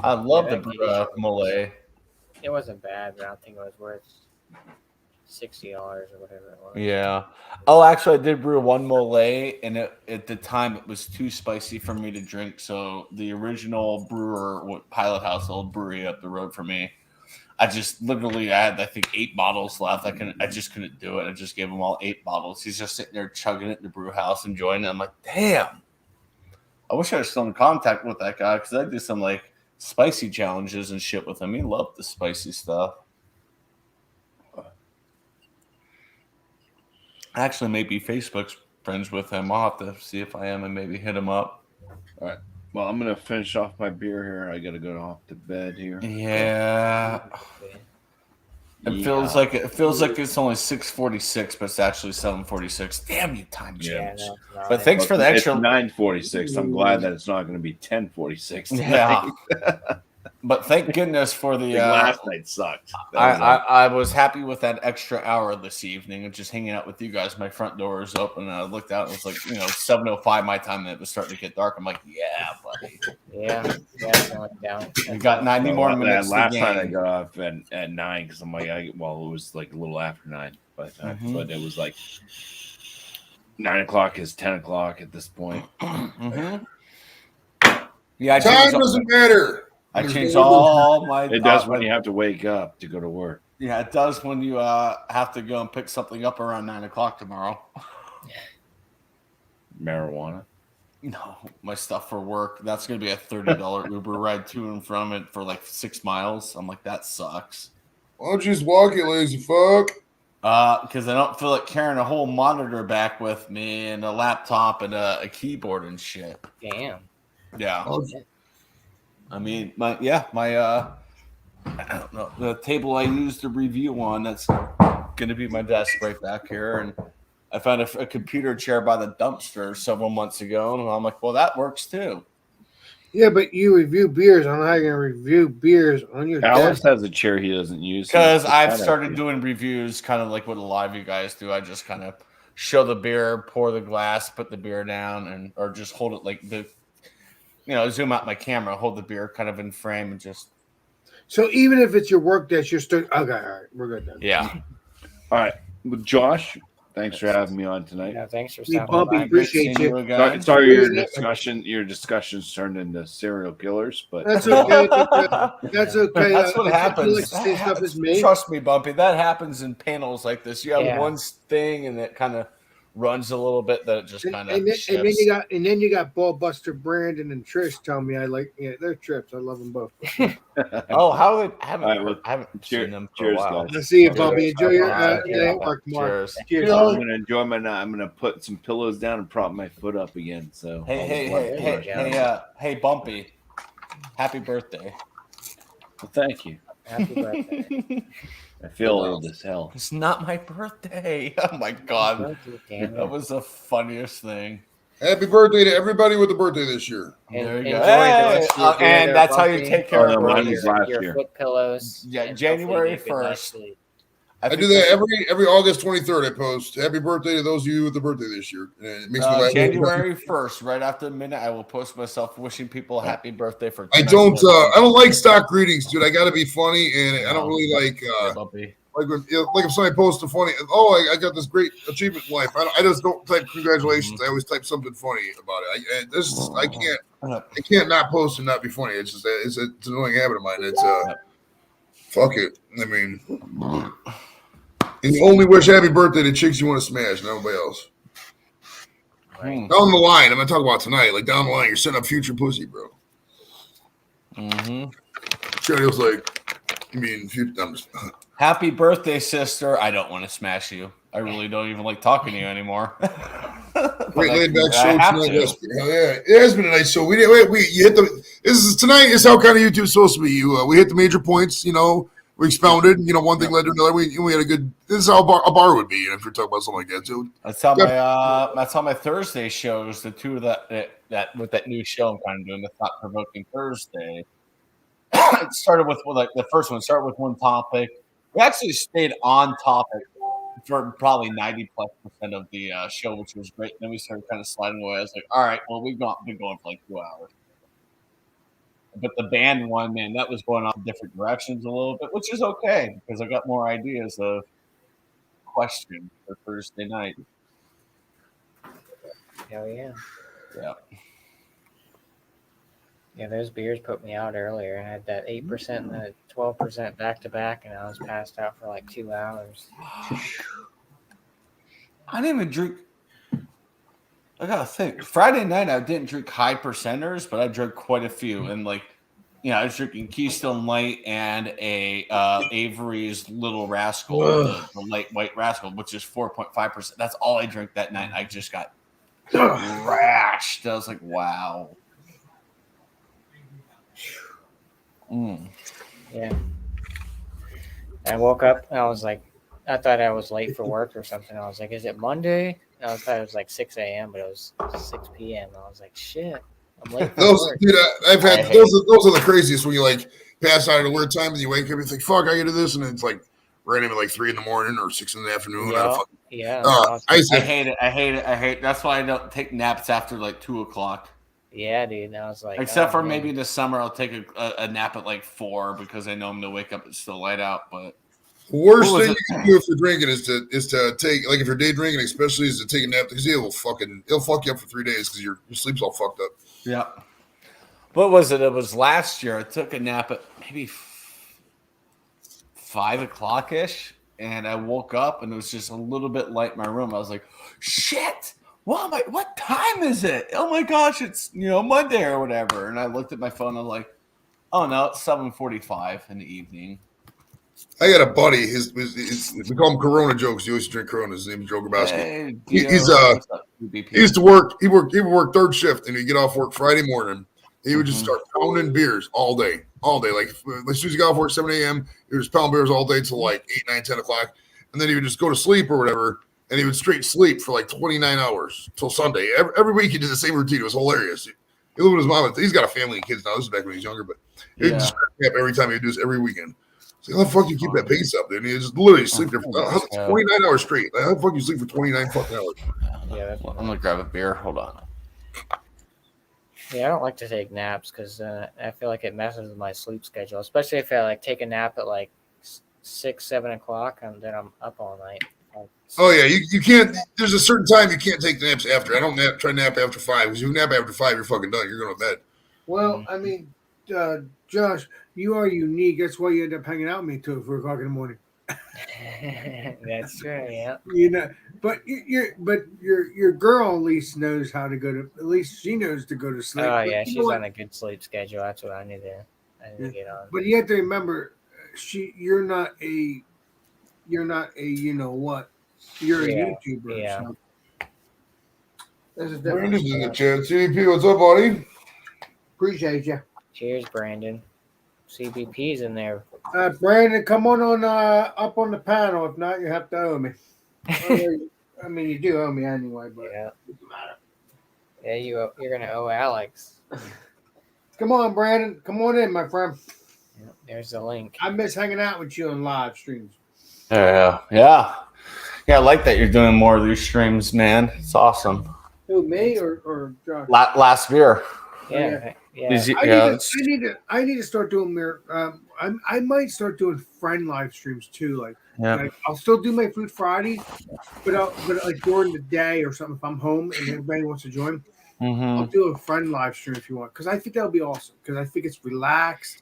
I love the mole. It wasn't bad, but I don't think it was worth $60 or whatever it was. Yeah. Oh, actually, I did brew one mole, and at the time it was too spicy for me to drink. So the original brewer, Pilot House, old brewery up the road from me, I had, I think, 8 bottles left. I just couldn't do it. I just gave him all 8 bottles. He's just sitting there chugging it in the brew house, enjoying it. I'm like, damn. I wish I was still in contact with that guy because I do some like spicy challenges and shit with him. He loved the spicy stuff. Actually, maybe Facebook's friends with him. I'll have to see if I am and maybe hit him up. All right. Well, I'm gonna finish off my beer here. I gotta go off to bed here. Yeah. It feels like it's only 6:46, but it's actually 7:46. Damn you, time change! Yeah, no, but thanks for the extra. It's 9:46. I'm glad that it's not going to be 10:46. Yeah. But thank goodness for the last night sucked. I was happy with that extra hour this evening of just hanging out with you guys. My front door was open, and I looked out, and it was like 7:05 my time, and it was starting to get dark. I'm like, yeah, buddy. Yeah. We got 90 more minutes. Last night I got off at 9 because I'm like, it was like a little after 9 by the time, but it was like 9 o'clock is 10 o'clock at this point. Mm-hmm. Yeah, time doesn't matter. I changed all my. It does when you have to wake up to go to work. Yeah, it does when you have to go and pick something up around 9 o'clock tomorrow. Marijuana? No, my stuff for work. That's going to be a $30 Uber ride to and from it for like 6 miles. I'm like, that sucks. Why don't you just walk it, lazy fuck? Because I don't feel like carrying a whole monitor back with me and a laptop and a keyboard and shit. Damn. Yeah. Oh, I mean, I don't know, the table I used to review on, that's going to be my desk right back here. And I found a computer chair by the dumpster several months ago. And I'm like, well, that works too. Yeah, but you review beers. I don't know how you're going to review beers on your Alex desk. has a chair he doesn't use. Because I've started doing reviews kind of like what a lot of you guys do. I just kind of show the beer, pour the glass, put the beer down, or just hold it like zoom out my camera, hold the beer kind of in frame and just. So even if it's your work desk, you're still okay. All right, we're good then. Yeah. All right, with Josh. Thanks for having me on tonight. Yeah, thanks for Hey, stopping Bumpy, by. appreciate you. Sorry, your discussions turned into serial killers, but That's okay. That's okay. That's what You happens. like the same stuff as me. Trust me, Bumpy. That happens in panels like this. You have Yeah. one thing, and it kind of runs a little bit. That it just kind of. And then you got Ballbuster Brandon and Trish telling me they're trips. I love them both. Oh, how I haven't All right, well, I haven't cheers- seen them for cheers, a while. guys. Let's see you, Cheers. Bumpy. Enjoy your Yeah. work tomorrow. Cheers. Cheers. I'm gonna enjoy my night. I'm gonna put some pillows down and prop my foot up again. So Hey, Bumpy. Happy birthday. Well, thank you. Happy birthday. I feel old as hell. It's not my birthday. Oh my god. Damn That it. was the funniest thing. Happy birthday to everybody with a birthday this year. There you Enjoy go. the Hey, rest of your beer and there, that's how you Bumpy. take care Oh, of no, mine birthdays. was last your year. foot pillows. Yeah, and January hopefully you get a good night's 1st. sleep. I do that every August 23rd. I post happy birthday to those of you with a birthday this year. And it makes me laugh. January 1st, right after the minute, I will post myself wishing people a happy birthday for. I don't like stock greetings, dude. I got to be funny, and I don't really like Bumpy. like if somebody posts a funny. Oh, I got this great achievement in life. I just don't type congratulations. I always type something funny about it. I can't not post and not be funny. It's just it's an annoying habit of mine. It's fuck it. I mean, and you only wish happy birthday to chicks you want to smash, nobody else. Right. Down the line, I'm not talking about tonight. Like down the line, you're setting up future pussy, bro. Mm-hmm. Shorty was like, I mean, I'm just, Happy birthday, sister. I don't want to smash you. I really don't even like talking to you anymore. great laid back I show have tonight. to. Yes, hell yeah, it has been a nice show. You hit the. This is tonight is how kind of YouTube's supposed to be. We hit the major points. We expounded. One thing led to another. We had a good. This is how a bar would be. If you're talking about something like that, so That's how my Thursday shows. The two that with that new show I'm kind of doing, the Thought Provoking Thursday. It started with the first one. Started with one topic. We actually stayed on topic for probably 90+% of the show, which was great. And then we started kind of sliding away. I was like, all right, well, we've been going for like 2 hours. But the band one, man, that was going off in different directions a little bit, which is okay because I got more ideas of questions for Thursday night. Hell yeah. Yeah. Yeah, those beers put me out earlier. I had that 8% and the 12% back to back, and I was passed out for like 2 hours. I didn't even drink. I gotta think. Friday night, I didn't drink high percenters, but I drank quite a few. And I was drinking Keystone Light and a Avery's Little Rascal, the light white rascal, which is 4.5%. That's all I drank that night. I just got trashed. I was like, wow. Yeah. I woke up and I was like, I thought I was late for work or something. I was like, is it Monday? And I thought it was like 6 a.m., but it was 6 p.m. I was like, shit, I'm late for work. Dude, I've had those are the craziest when you like pass out at a weird time and you wake up and you think, fuck, I gotta do this, and it's like randomly like 3 a.m. or 6 p.m. Yeah. I hate it. That's why I don't take naps after like 2 o'clock. Yeah, dude. And I was like, except for maybe this summer, I'll take a nap at like 4 because I know I'm gonna wake up. It's still light out. But the worst thing you can do if you're drinking is to take, like if you're day drinking, especially, is to take a nap because it'll fuck you up for 3 days because your sleep's all fucked up. Yeah. What was it? It was last year. I took a nap at maybe 5 o'clock ish, and I woke up and it was just a little bit light in my room. I was like, shit. What time is it? Oh my gosh, it's Monday or whatever. And I looked at my phone. I'm like, oh no, it's 7:45 in the evening. I got a buddy. We call him Corona Jokes. He used to drink Corona. His name is Joe Grabowski. Hey, He used to work. He would work third shift, and he'd get off work Friday morning. He would just start pounding beers all day. Like as soon as he got off work 7 a.m., he would just pound beers all day till like 8, 9, 10 o'clock, and then he would just go to sleep or whatever. And he would straight sleep for like 29 hours till Sunday. Every week he did the same routine. It was hilarious. He lived with his mom. He's got a family and kids now. This is back when he was younger, but he would just crack me up every time he would do this every weekend. So how the fuck do you keep that pace up, dude? And he just literally sleep there for 29 hours straight. Like, how the fuck do you sleep for 29 fucking hours? Yeah, I'm gonna grab a beer. Hold on. Yeah, I don't like to take naps because I feel like it messes with my sleep schedule, especially if I like take a nap at like 6, 7 o'clock, and then I'm up all night. Oh yeah, you can't. There's a certain time you can't take naps after. I don't try to nap after 5 because if you nap after 5, you're fucking done. You're going to bed. Well, I mean, Josh, you are unique. That's why you end up hanging out with me till 4 o'clock in the morning. That's true. Yeah. You know, but your girl at least knows how to go to. At least she knows to go to sleep. Oh But yeah, you she's know what? on a good sleep schedule. That's what I need to get on. But you have to remember, you're not a you know what. You're Yeah, a YouTuber. yeah. So. There's a Brandon's difference. in the chat. CDP, what's up, buddy? Appreciate you. Cheers, Brandon. CBP's in there. Brandon, come on up on the panel. If not, you have to owe me. I mean, you do owe me anyway, but Yeah. it doesn't matter. Yeah, you're gonna owe Alex. Come on, Brandon. Come on in, my friend. Yeah, there's the link. I miss hanging out with you on live streams. Yeah. I like that you're doing more of these streams, man. It's awesome. Who, me or Josh? Last beer. Yeah, yeah. I need to start doing more. I might start doing friend live streams too. Like I'll still do my Food Friday, but like during the day or something. If I'm home and everybody wants to join, I'll do a friend live stream if you want, because I think that would be awesome. Because I think it's relaxed.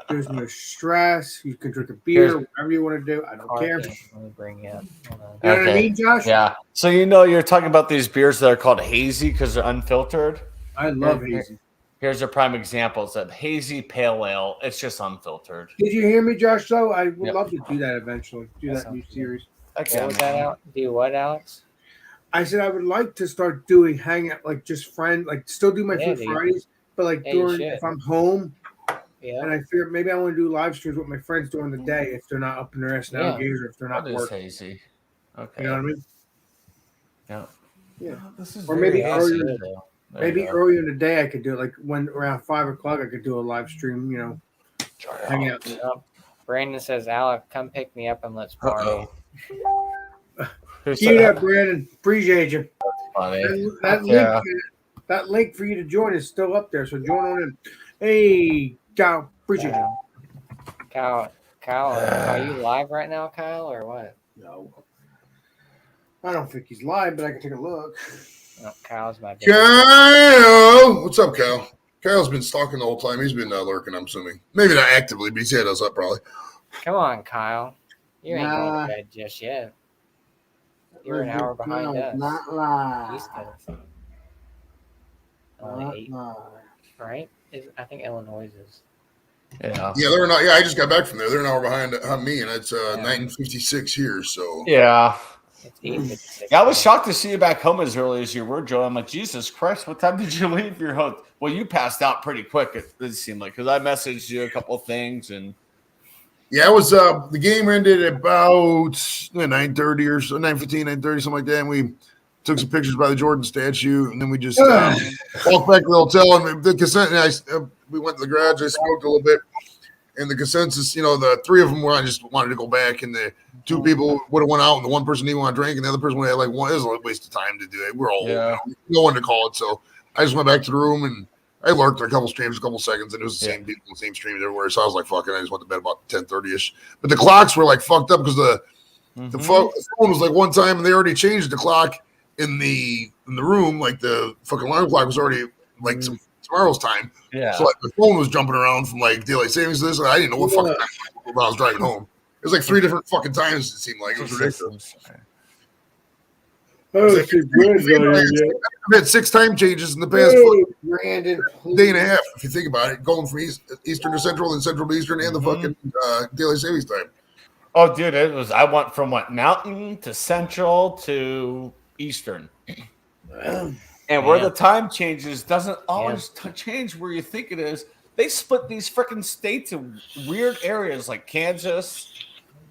There's no stress. You can drink a beer, whatever you want to do. I don't care. Let me bring you up. Hold on. You know what I mean, Josh? Yeah. So you're talking about these beers that are called hazy because they're unfiltered. I love hazy. Here's a prime example. It's a hazy pale ale. It's just unfiltered. Did you hear me, Josh? Though I would love to do that eventually. Do that new series. What was that out? Do what, Alex? I said I would like to start doing hangout, like just friend, like still do my Food Fridays, but like during if I'm home. Yeah. And I figured maybe I want to do live streams with my friends during the day if they're not up in their ass nowadays or if they're not working. Hazy. Okay. You know what I mean? Yeah. Yeah. This is or maybe hazy. earlier in the day I could do it, like when around 5 o'clock I could do a live stream, you know. Hang out. Brandon says, Alec, come pick me up and let's party. Keep it up, Brandon. Appreciate you. Funny. That link for you to join is still up there, so join on in. Hey, Kyle. Appreciate you. Kyle, are you live right now, Kyle, or what? No. I don't think he's live, but I can take a look. No, Kyle's my baby. Kyle! What's up, Kyle? Kyle's been stalking the whole time. He's been lurking, I'm assuming. Maybe not actively, but he's had us up probably. Come on, Kyle. You ain't going to bed just yet. You're an hour behind us. Not live. East Coast. Only 8, right? I think Illinois is. Yeah. Yeah, they're not. Yeah, I just got back from there. They're an hour behind me, and it's 9:56 here. So yeah. It's 8:56. Yeah, I was shocked to see you back home as early as you were, Joe. I'm like, Jesus Christ, what time did you leave your hotel? Well, you passed out pretty quick. It did seem like, because I messaged you a couple of things and. Yeah, it was the game ended about 9:30 or so, 9:15, 9:30, something like that. And we took some pictures by the Jordan statue, and then we just walked back to the hotel. And the consensus, we went to the garage. I smoked a little bit, and the consensus, the three of them just wanted to go back, and the two people would have went out, and the one person didn't want to drink, and the other person had like one. It was a waste of time to do it. We're all no one to call it, so I just went back to the room and. I lurked a couple streams, a couple seconds, and it was the same people, the same streams everywhere. So I was like, "Fuck it!" I just went to bed about 10:30ish. But the clocks were like fucked up because the phone was like one time, and they already changed the clock in the room. Like the fucking alarm clock was already like tomorrow's time. Yeah. So like the phone was jumping around from like daylight savings to this, and I didn't know what fucking time when I was driving home. It was like 3 different fucking times. It seemed like it was ridiculous. Oh, it's good. I've had 6 time changes in the past Brandon, day and a half, if you think about it, going from Eastern to Central, then Central to Eastern, and the fucking daylight savings time. Oh, dude, I went from Mountain to Central to Eastern. And where the time changes doesn't always change where you think it is. They split these freaking states in weird areas like Kansas.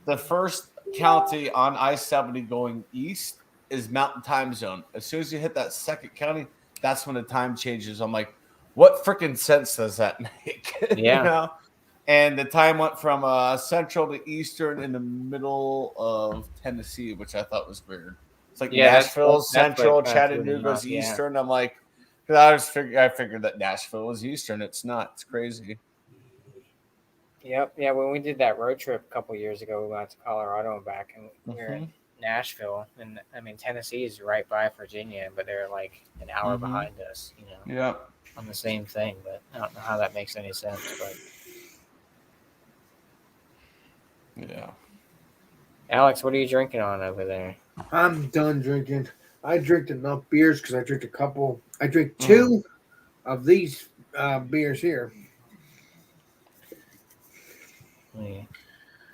The first county on I-70 going east is Mountain Time Zone. As soon as you hit that second county, that's when the time changes. I'm like, what freaking sense does that make? Yeah. And the time went from Central to Eastern in the middle of Tennessee, which I thought was weird. It's like Nashville, Central, Chattanooga's Eastern. I'm like, I figured that Nashville was Eastern. It's not. It's crazy. Yep. Yeah. When we did that road trip a couple years ago, we went to Colorado and back, and we were in Nashville. And I mean, Tennessee is right by Virginia, but they're like an hour behind us, you know, Yep. on the same thing. But I don't know how that makes any sense. But Yeah. Alex, what are you drinking on over there? I'm done drinking. I drink enough beers because I drink a couple. I drink 2 of these beers here. Yeah.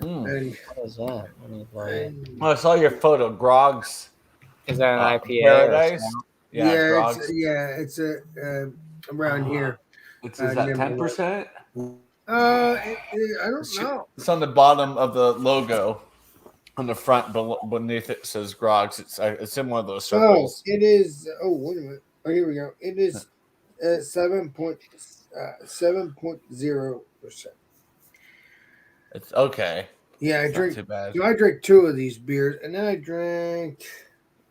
And, What is that? Let me look it. Well, I saw your photo, Grog's. Is that an IPA? Paradise? Or Yeah, Grog's. it's around here. Is that 10%? I don't know. It's on the bottom of the logo. On the front, beneath it says Grog's. It's in one of those circles. It is. Oh, wait a minute. Oh, here we go. It is 7.0%. It's okay. Yeah, I It's drink. not too bad. So I drank 2 of these beers, and then I drank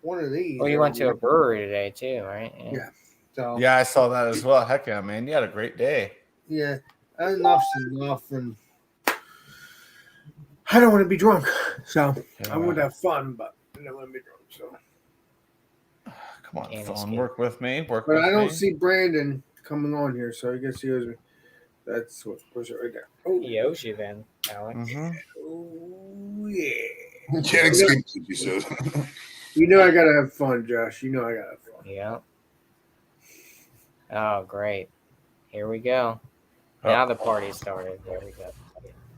one of these. Well, you went to a brewery today too, right? Yeah. So Yeah, I saw that as well. Heck yeah, man. You had a great day. yeah, enough's enough, and I don't want to be drunk. So I would have fun, but I don't want to be drunk. So, Come on, Can't phone. escape. Work with me. Work but with I don't me. see Brandon coming on here, so I guess he owes me. That's what push it right there. Oh, He owes you then, Alex. oh yeah. You can't escape, you said. You know I gotta have fun, Josh. You know I gotta have fun. Yeah. Oh, great. Here we go. Now the party started. There we go.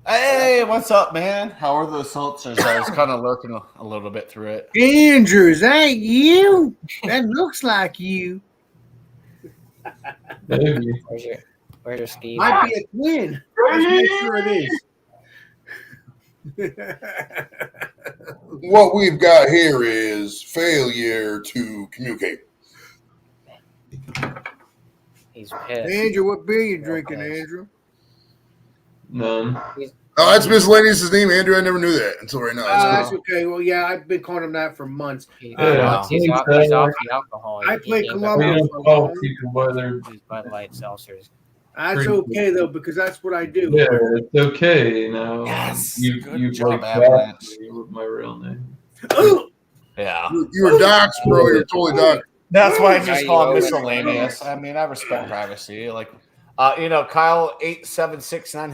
Hey, what's up, man? How are those seltzers? I was kind of lurking a little bit through it. Andrews, ain't you? That looks like you. Maybe. Where's your ski? Might be a twin. Let's make sure it is. What we've got here is failure to communicate. He's pissed. Andrew, what beer you drinking, Andrew? None. Oh, that's miscellaneous name, Andrew. I never knew that until right now. That's okay. Well, yeah, I've been calling him that for months. He's Yeah. off the alcohol. I He played gave up We Columbus. don't call people by their. his Bud Light seltzers. That's okay though, because that's what I do. Yeah, it's okay. You know. Yes, You good you job, like Avalanche. me with my real name. Yeah. You were doxxed, bro. You're totally doxxed. That's why I Now just you call him owe it. miscellaneous. I mean, I respect privacy. Like, Kyle 8769.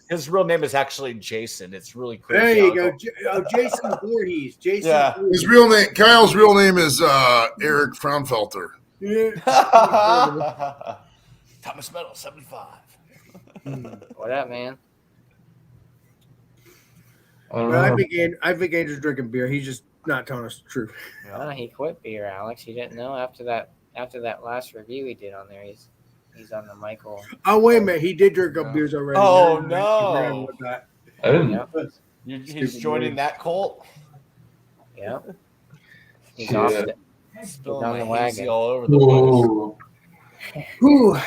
His real name is actually Jason. It's really crazy. There you go. Jason Voorhees. Jason. Yeah. Voorhees. His real name, Kyle's real name is Eric Fraunfelter. Yeah. Thomas Meadow 75. What up, man? I don't Well, know. I think Andrew's drinking beer. He's just not telling us the truth. Oh, he quit beer, Alex. You didn't know after that last review he did on there. He's on the Michael. Oh, wait a minute. He did drink up beers already. Oh, Never mind. no. With that. I didn't. Yep. He's joining that cult. Yep. He's Yeah. off the, Spilling on the my hazy wagon. all over the place. Whoa. Whew.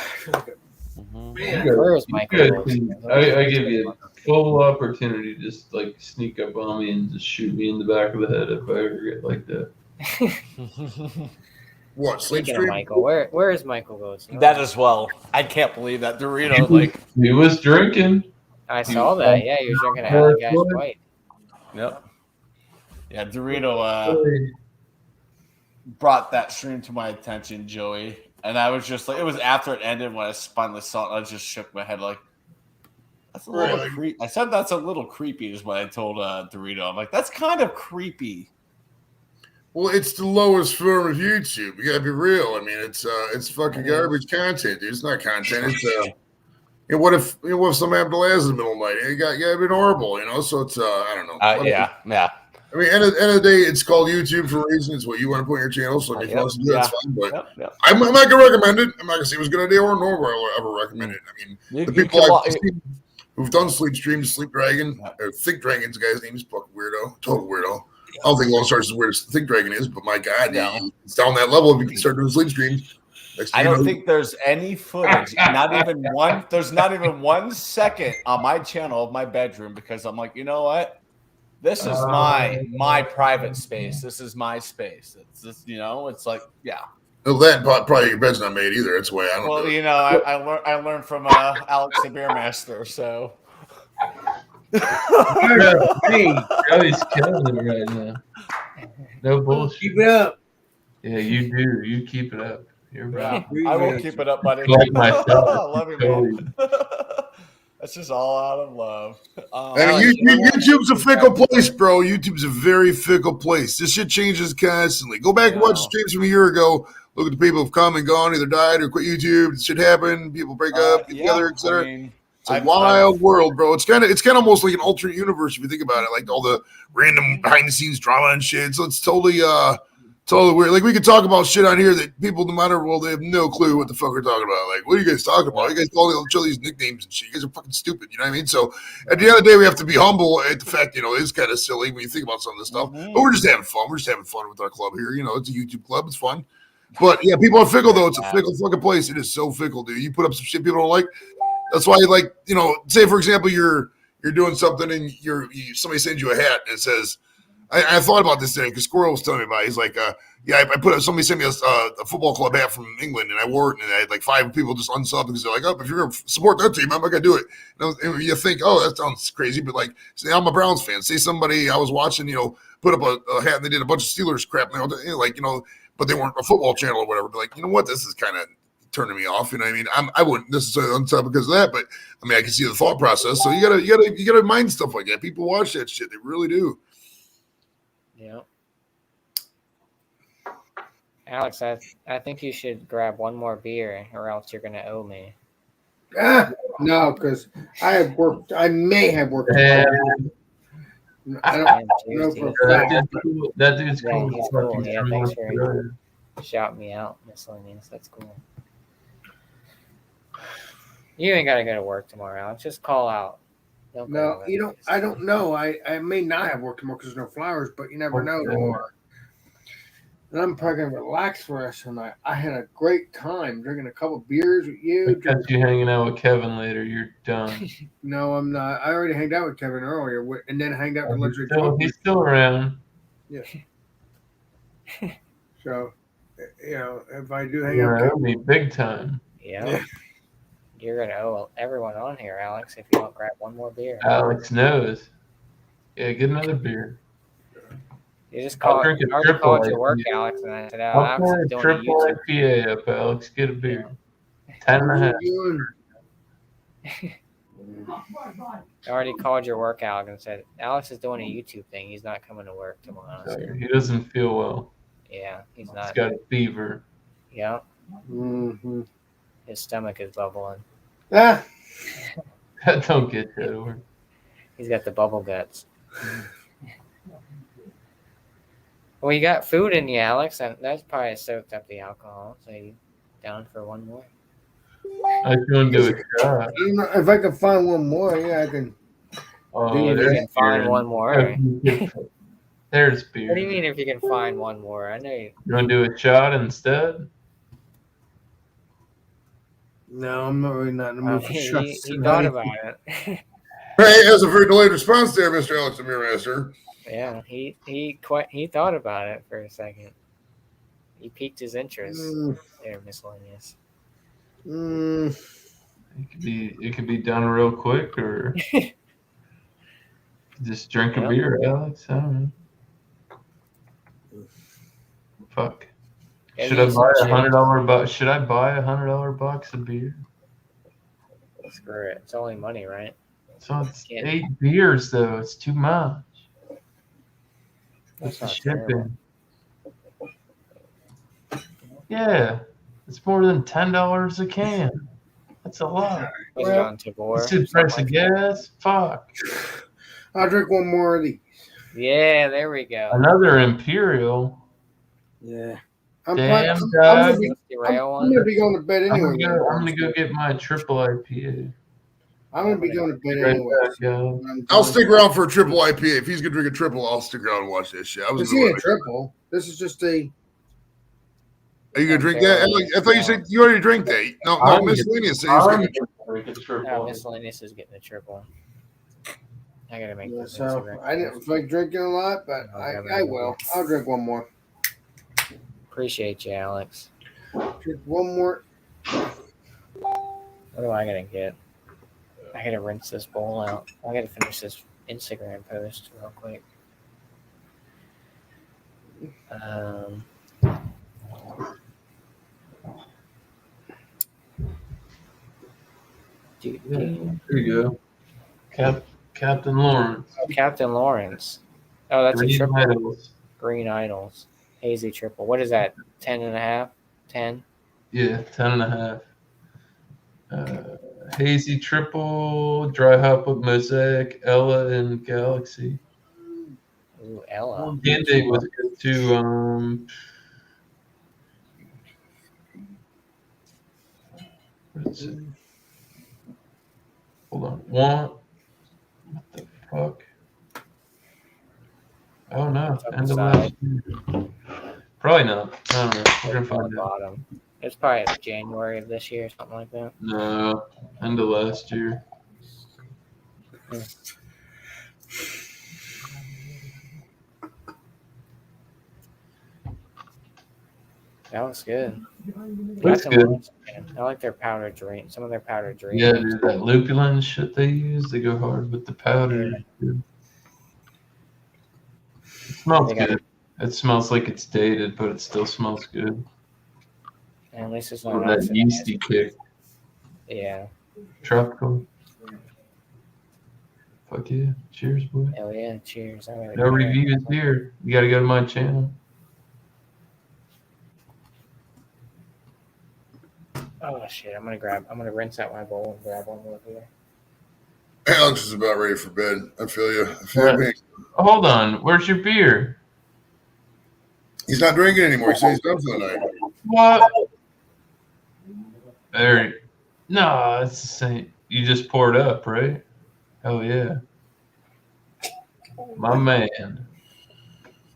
You Where is guys Michael? can- I give you a full opportunity to just like sneak up on me and just shoot me in the back of the head if I ever get like that. What, Sleep Speaking of Stream? Michael, where is Michael Goetz? That as well. I can't believe that Dorito. Like, He was drinking. I saw that. Yeah, he was drinking Alley Guy's White. yep. Yeah, Dorito brought that stream to my attention, Joey. And I was just like, it was after it ended when I finally saw it. I just shook my head like, that's a little Really? creepy. I said that's a little creepy is what I told Dorito. I'm like, that's kind of creepy. Well, it's the lowest form of YouTube. You gotta be real. I mean, it's fucking garbage content, dude. It's not content. It's what if somebody happened to last in the middle of the night? It gotta be horrible, you know. So it's I don't know. Yeah. I mean, end of the day, it's called YouTube for a reason. It's what you want to put on your channel. So if you want to do that's fine. But Yep. I'm not gonna recommend it. I'm not gonna say it was a good idea or nor will I ever recommend it. I mean, the people I've seen who've done sleep streams, Sleep Dragon, or Think Dragon's guy's name is fucking weirdo, total weirdo. I don't think Lone Star's as weird as Think Dragon is, but my God, it's down that level if you can start doing sleep streams. I don't think there's any footage, not even one. There's not even 1 second on my channel of my bedroom because I'm like, you know what? This is my private space. This is my space. It's just, it's like, yeah. Well, that probably your bed's not made either. That's why I don't. Well, do it. I learned from Alex the Beer Master, so. Hey, Joey's killing it right now. No bullshit. keep it up. Yeah, you do. You keep it up. You're right. I will keep it up, buddy. Like myself. I love you, man. That's just all out of love. I mean, YouTube's a fickle place, bro. YouTube's a very fickle place. This shit changes constantly. Go back and watch the streams from a year ago. Look at the people who've come and gone, either died or quit YouTube. This shit happened. People break up, get together, etc. It's a wild world, bro. It's kind of almost like an alternate universe if you think about it. Like all the random behind the scenes drama and shit. So it's totally weird. Like we could talk about shit on here that people, no matter they have no clue what the fuck we're talking about. Like, what are you guys talking about? You guys call each other these nicknames and shit. You guys are fucking stupid. You know what I mean? So at the end of the day, we have to be humble at the fact, it's kind of silly when you think about some of this stuff. But we're just having fun. We're just having fun with our club here. It's a YouTube club. It's fun. But yeah, people are fickle though. It's a fickle fucking place. It is so fickle, dude. You put up some shit people don't like. That's why, say for example, you're doing something and somebody sends you a hat and it says, I thought about this thing because Squirrel was telling me about it. He's like, I put up, somebody sent me a football club hat from England and I wore it and I had like 5 people just unsub because they're like, oh, if you're going to support that team, I'm not going to do it. And you think, oh, that sounds crazy. But like, say I'm a Browns fan. Say somebody I was watching, put up a hat and they did a bunch of Steelers crap. But they weren't a football channel or whatever. But like, you know what? This is kind of turning me off. You know what I mean? I wouldn't necessarily unsub because of that, but I mean, I can see the thought process. So you gotta mind stuff like that. People watch that shit. They really do. Yeah. Alex, I think you should grab one more beer or else you're going to owe me. No, because I may have worked. Yeah. I don't know for a fact. That dude's cool. He's cool. Yeah, thanks for shouting me out, Miscellaneous. That's cool. You ain't got to go to work tomorrow, Alex. Just call out. No, I don't know. I may not have work tomorrow because there's no flowers, but you never know. And I'm probably going to relax for the rest of the night. I had a great time drinking a couple beers with you. Because you hanging out with Kevin later, you're done. No, I'm not. I already hanged out with Kevin earlier and then hanged out with Luxury. He's still around. Yeah. So, if I do hang out with Kevin, me big time. Yeah. You're going to owe everyone on here, Alex, if you don't grab one more beer. Alex knows. Yeah, get another beer. You just called your work, Alex, and I said, I'll pour a triple IPA up, Alex. Get a beer. 10.5. I already called your work, Alex, and said, Alex is doing a YouTube thing. He's not coming to work tomorrow. So. He doesn't feel well. Yeah, he's not. He's got a fever. Yeah. Mm-hmm. His stomach is bubbling. Ah. Don't get that over. He's got the bubble guts. Well, you got food in you, Alex, and that's probably soaked up the alcohol. So you down for one more? I was going to do a shot. If I can find one more, yeah, I can. If you can find one more. There's beer. What do you mean if you can find one more? I know you. You want to do a shot instead? No, I'm not really not in the mood for shots. He thought about it. Hey, that's a very delayed response there, Mr. Alex the Beer Master. Yeah, he thought about it for a second. He piqued his interest there, Miscellaneous. It could be done real quick, or just drink a beer, Alex. I don't know. Fuck. Should I buy $100 Should I buy $100 box of beer? Screw it. It's only money, right? So it's 8 beers, though. It's too much. That's the shipping. Yeah, it's more than $10 a can. That's a lot. It's the price of gas. Fuck. I'll drink one more of these. Yeah, there we go. Another Imperial. Yeah. I'm gonna be going to bed anyway. I'm gonna go get my triple IPA. I'm gonna be going to bed anyway. I'll stick around for a triple IPA. If he's gonna drink a triple, I'll stick around and watch this shit. This ain't a triple. This is just a. Are you gonna drink that? I thought you said you already drank that. No, Miscellaneous said he's gonna drink a triple. No, Miscellaneous is getting a triple. I gotta make this. So I didn't like drinking a lot, but I will. I'll drink one more. Appreciate you, Alex. Drink one more. What am I gonna get? I gotta rinse this bowl out. I gotta finish this Instagram post real quick. There you go. Captain Lawrence. Oh, Captain Lawrence. Oh, that's Green a triple. Idols. Green Idols. Hazy triple. What is that? 10.5? 10? Yeah, 10.5. Hazy triple, dry hop with Mosaic, Ella, and Galaxy. Ooh, Ella. Candidate was good too. Where's it? Hold on. What the fuck? Oh no. End of last year. Probably not. I don't know. We're gonna find out. Bottom. It's probably January of this year, something like that. No. End of last year. That looks good. Looks good. I like their powder drink. Some of their powder drink. Yeah, dude, that lupulin shit they use, they go hard with the powder. Yeah. It smells good. It smells like it's dated, but it still smells good. And at least it's not that yeasty kick. Yeah. Tropical. Fuck yeah. Cheers, boy. Hell yeah. Cheers. No reviews here. You gotta go to my channel. Oh shit! I'm gonna rinse out my bowl and grab one more here. Alex is about ready for bed. I feel you. I feel you. Hold on. Where's your beer? He's not drinking anymore. He said he's done for the night. What? There. No, it's the same. You just poured up, right? Hell yeah. My man.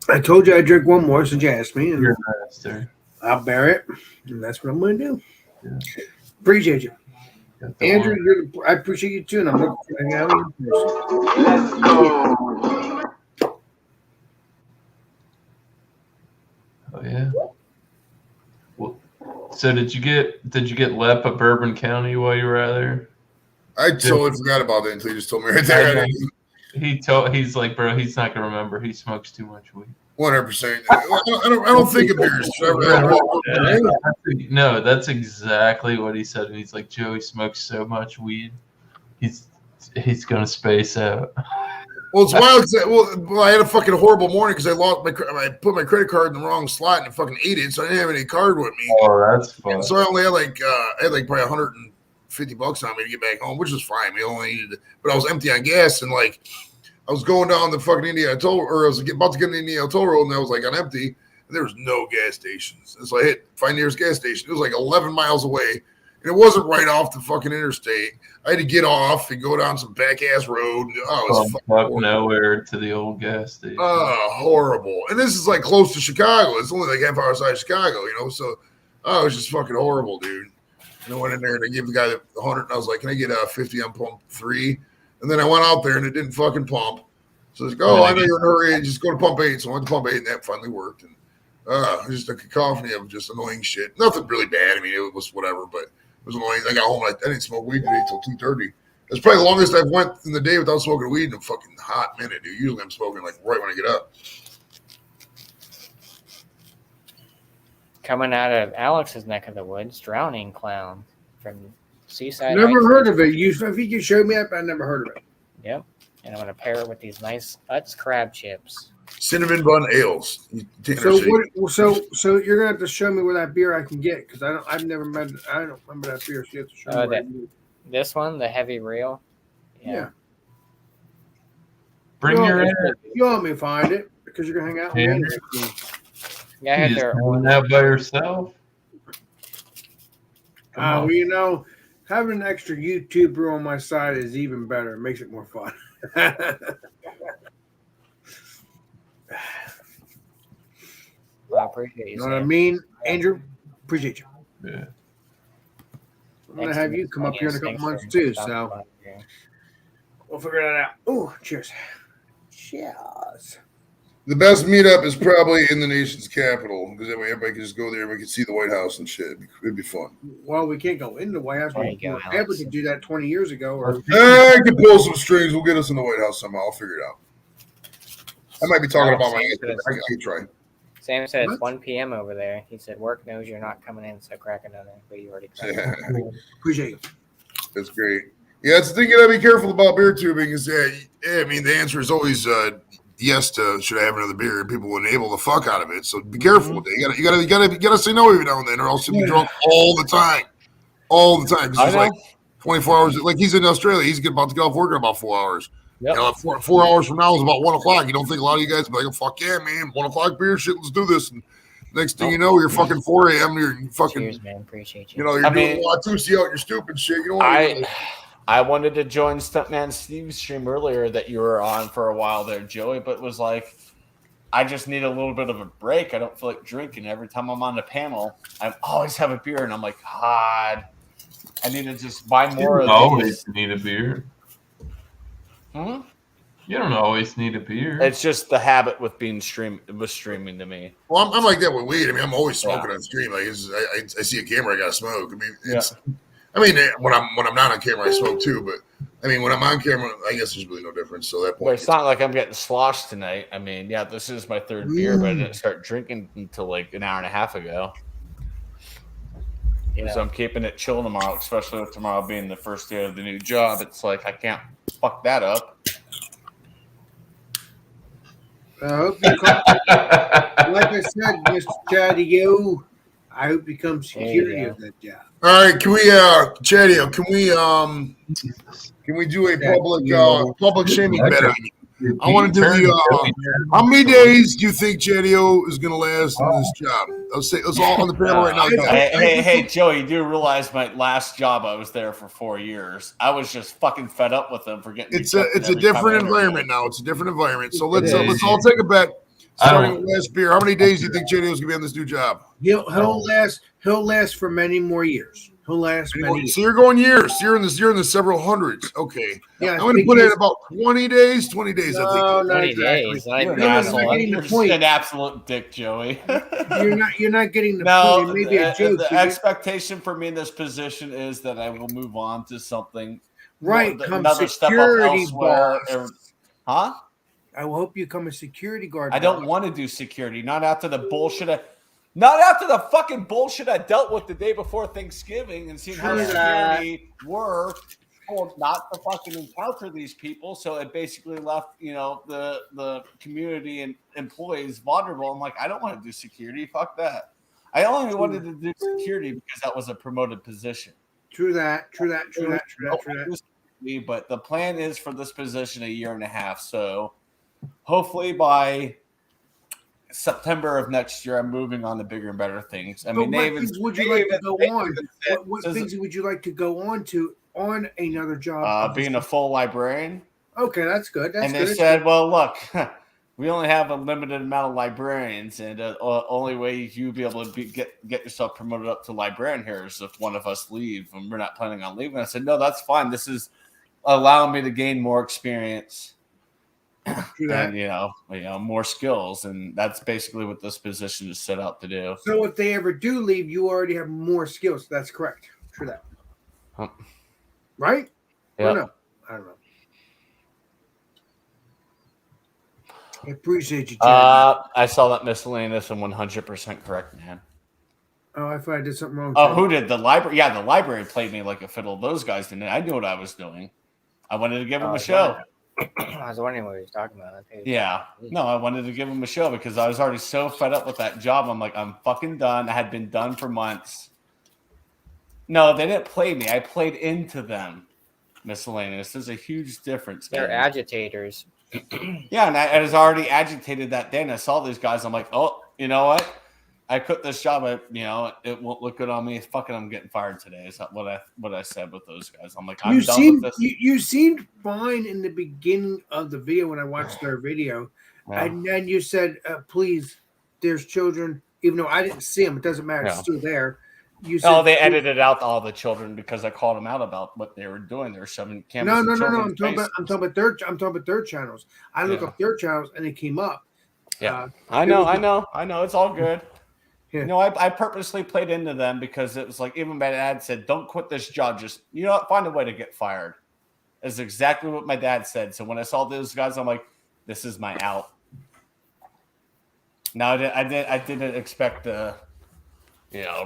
I told you I'd drink one more since you asked me. And you're a master. I'll bear it. And that's what I'm going to do. Yeah. Appreciate you. Andrew, I appreciate you too. And I'm looking for hang out with you. Oh yeah. Well, so did you get Lep at Bourbon County while you were out there? I totally forgot about that until you just told me right there. He's like, bro, he's not gonna remember. He smokes too much weed. 100%. I don't think of beers. No, that's exactly what he said. He's like, Joey smokes so much weed, he's gonna space out. Well, it's wild because I had a fucking horrible morning because I put my credit card in the wrong slot and it fucking ate it, so I didn't have any card with me. Oh, that's fun. And so I only had probably $150 on me to get back home, which was fine. We only needed, but I was empty on gas and like. I was going down the fucking Indiana toll, or I was about to get in the Indiana toll road, and I was like on empty, and there was no gas stations. And so I hit find nearest gas station. It was like 11 miles away, and it wasn't right off the fucking interstate. I had to get off and go down some back ass road. Oh, it was fucking nowhere to the old gas station. Horrible. And this is like close to Chicago. It's only like half hour outside Chicago, So, it was just fucking horrible, dude. And I went in there and I gave the guy the 100, and I was like, "Can I get 50 on pump 3?" And then I went out there and it didn't fucking pump. So I was like, I know you're in a hurry. Just go to pump 8. So I went to pump 8 and that finally worked. And just a cacophony of just annoying shit. Nothing really bad. I mean, it was whatever, but it was annoying. I got home and I didn't smoke weed today until 2:30. It's probably the longest I've went in the day without smoking weed in a fucking hot minute, dude. Usually I'm smoking like right when I get up. Coming out of Alex's neck of the woods, Drowning Clown from Seaside. Never heard of it. If you could show me up, I never heard of it. Yep. And I'm going to pair it with these nice Utz crab chips. Cinnamon bun ales. So you're gonna have to show me where that beer I can get because I don't remember that beer. So you have to show me. This one, the Heavy Real. Yeah. Bring your you want me to find it because you're gonna hang out with me. Yeah, I had their out by yourself. Well, having an extra YouTuber on my side is even better. It makes it more fun. I appreciate you. You know what I mean, Andrew? Appreciate you. Yeah. I'm going to have you come up here in a couple months too, so we'll figure that out. Oh, cheers. Cheers. The best meetup is probably in the nation's capital because that way everybody can just go there and we can see the White House and shit. It'd be fun. Well, we can't go in the White House. We were able to do that 20 years ago. Or I can pull some strings. We'll get us in the White House somehow. I'll figure it out. I might be talking about my answer. I can try. Sam said it's 1 p.m. over there. He said work knows you're not coming in, so crack another. But you already cracked. Appreciate it. That's great. Yeah, that's the thing you gotta be careful about beer tubing is I mean the answer is always yes to should I have another beer, and people will enable the fuck out of it. So be careful with it. You gotta say no every now and then, or else you'll be drunk all the time. All the time. 'Cause it's like 24 hours. Like he's in Australia, he's about to get off work in about 4 hours. Yep. You know, 4 hours from now is about 1 o'clock. You don't think a lot of you guys be like, fuck yeah, man, 1 o'clock beer shit, let's do this. And next thing you know, you're fucking 4 a.m. You're fucking Cheers, man. Appreciate you. You know, you're doing a lot too, see out your stupid shit. You know what I wanted to join Stuntman Steve's stream earlier that you were on for a while there, Joey, but was like, I just need a little bit of a break. I don't feel like drinking. Every time I'm on the panel, I always have a beer, and I'm like, God, I need to just buy more of these. Always need a beer. Hmm? You don't always need a beer. It's just the habit with being streaming to me. Well, I'm like that with weed. I mean, I'm always smoking on stream. Like, I see a camera, I gotta smoke. I mean, I mean, when I'm not on camera, I smoke too. But I mean, when I'm on camera, I guess there's really no difference. So that point, But it's not like I'm getting sloshed tonight. I mean, yeah, this is my third beer, but I didn't start drinking until like an hour and a half ago. Yeah. So I'm keeping it chill tomorrow, especially with tomorrow being the first day of the new job. It's like I can't fuck that up. I hope you come, like I said, Mr. Chadio, I hope you become security of that job. all right, can we, Chadio, can we do a public shaming bet on you? I want to do the. How many days do you think Chadio is going to last in this job? Let's all on the panel right now. Hey, Joey, you do realize my last job I was there for 4 years. I was just fucking fed up with them for getting. It's a different environment now. It's a different environment. So let's all take a bet. Starting with last beer, how many days do you think Chadio is going to be on this new job? He'll last for many more years. He'll last many years. So you're going years. You're in the several hundreds. Okay. Yeah, I'm going to put it at about 20 days. 20 days, I think. 20 exactly. days. You're just an absolute dick, Joey. You're not getting the No, point. Maybe a joke. the expectation for me in this position is that I will move on to something. Right, come Another step up security elsewhere. boss. Huh? I hope you become a security guard. I don't want to do security. Not after the bullshit. Not after the fucking bullshit I dealt with the day before Thanksgiving and seeing how security were told not to fucking encounter these people. So it basically left, the community and employees vulnerable. I'm like, I don't want to do security. Fuck that. I only wanted to do security because that was a promoted position. True that. But the plan is for this position 1.5 years. So hopefully by September of next year, I'm moving on to bigger and better things. I mean, what things would you like to go on? What things would you like to go on to on another job? Being a full librarian. Okay, that's good. They said, well, look, we only have a limited amount of librarians, and the only way you'll be able to get yourself promoted up to librarian here is if one of us leave, and we're not planning on leaving. I said, no, that's fine. This is allowing me to gain more experience. And more skills, and that's basically what this position is set out to do. So if they ever do leave, you already have more skills. That's correct. True that. Right? Yeah. No? I don't know. I appreciate you. I saw that miscellaneous and 100% correct, man. Oh, I thought I did something wrong. Oh, who did the library? Yeah, the library played me like a fiddle. Those guys didn't. I knew what I was doing. I wanted to give them a show. I was wondering what he was talking about. Yeah. No, I wanted to give him a show because I was already so fed up with that job. I'm like, I'm fucking done. I had been done for months. No, they didn't play me. I played into them. Miscellaneous. There's a huge difference. They're agitators. Yeah, and I was already agitated that day, and I saw these guys. I'm like, oh, you know what? I quit this job. It won't look good on me. Fucking, I'm getting fired today. Is that what I said with those guys? I'm like, I'm done with this. You seemed fine in the beginning of the video when I watched their video, and then you said, "Please, there's children." Even though I didn't see them, it doesn't matter. It's still there. You said, they edited out all the children because I called them out about what they were doing. They were shoving cameras. No. I'm talking about their channels. I look up their channels, and it came up. Yeah, I know. It's all good. Yeah. You know, I purposely played into them because it was like, even my dad said, don't quit this job. Just, you know what, find a way to get fired. Is exactly what my dad said. So when I saw those guys, I'm like, this is my out. Now I didn't expect the,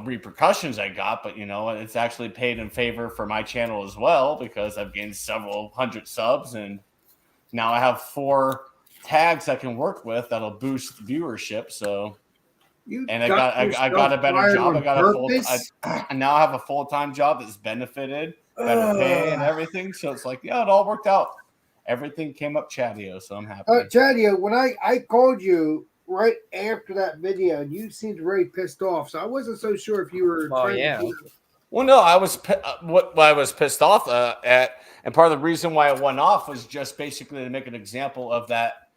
repercussions I got, but it's actually paid in favor for my channel as well, because I've gained several hundred subs, and now I have 4 tags I can work with that'll boost viewership. So, I got a better job. I now have a full-time job that's benefited, better pay and everything. So it's like, it all worked out. Everything came up Chadio, so I'm happy. Chadio, when I called you right after that video, you seemed very pissed off. So I wasn't so sure if you were. Well, no, I was what I was pissed off at, and part of the reason why I went off was just basically to make an example of that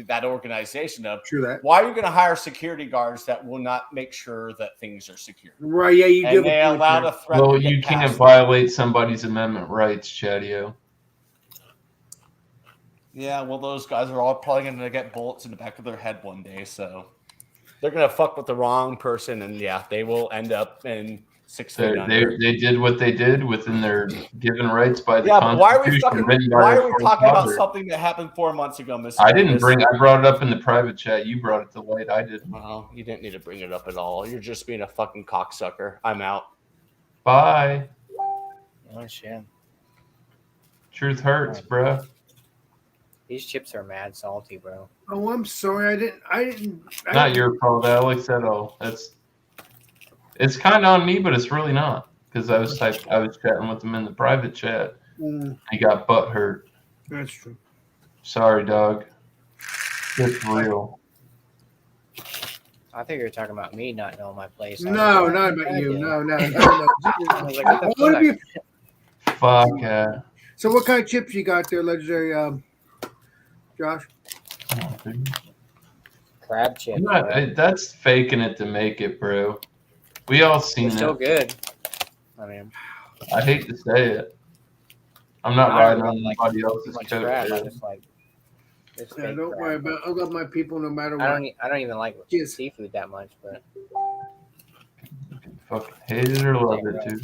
that organization of why are you going to hire security guards that will not make sure that things are secure? Right? Yeah, you do. They allowed a threat. Well, you can't violate somebody's amendment rights, Chadio. Yeah, well, those guys are all probably going to get bullets in the back of their head one day, so they're going to fuck with the wrong person, and they will end up in 6 feet under. They did what they did within their given rights by the Constitution. Why are we talking about father. something that happened 4 months ago, Mr. I brought it up in the private chat. You brought it to light. I didn't. Well, you didn't need to bring it up at all. You're just being a fucking cocksucker. I'm out. Bye. Oh shit. Truth hurts, bro. These chips are mad salty, bro. Oh, I'm sorry. I didn't. Not your fault, Alex, at all. It's kind of on me, but it's really not, because I was chatting with him in the private chat. He got butt hurt. That's true. Sorry, dog. It's real. I think you're talking about me not knowing my place. No, not about you. No. Fuck yeah. So what kind of chips you got there, legendary Josh? Crab chips. That's faking it to make it, bro. We all seen it. Still good. I mean, I hate to say it. I'm not riding on anybody else's coat. Don't worry about it. I love my people no matter what. I don't even like seafood that much, but fucking hate it or love it, dude.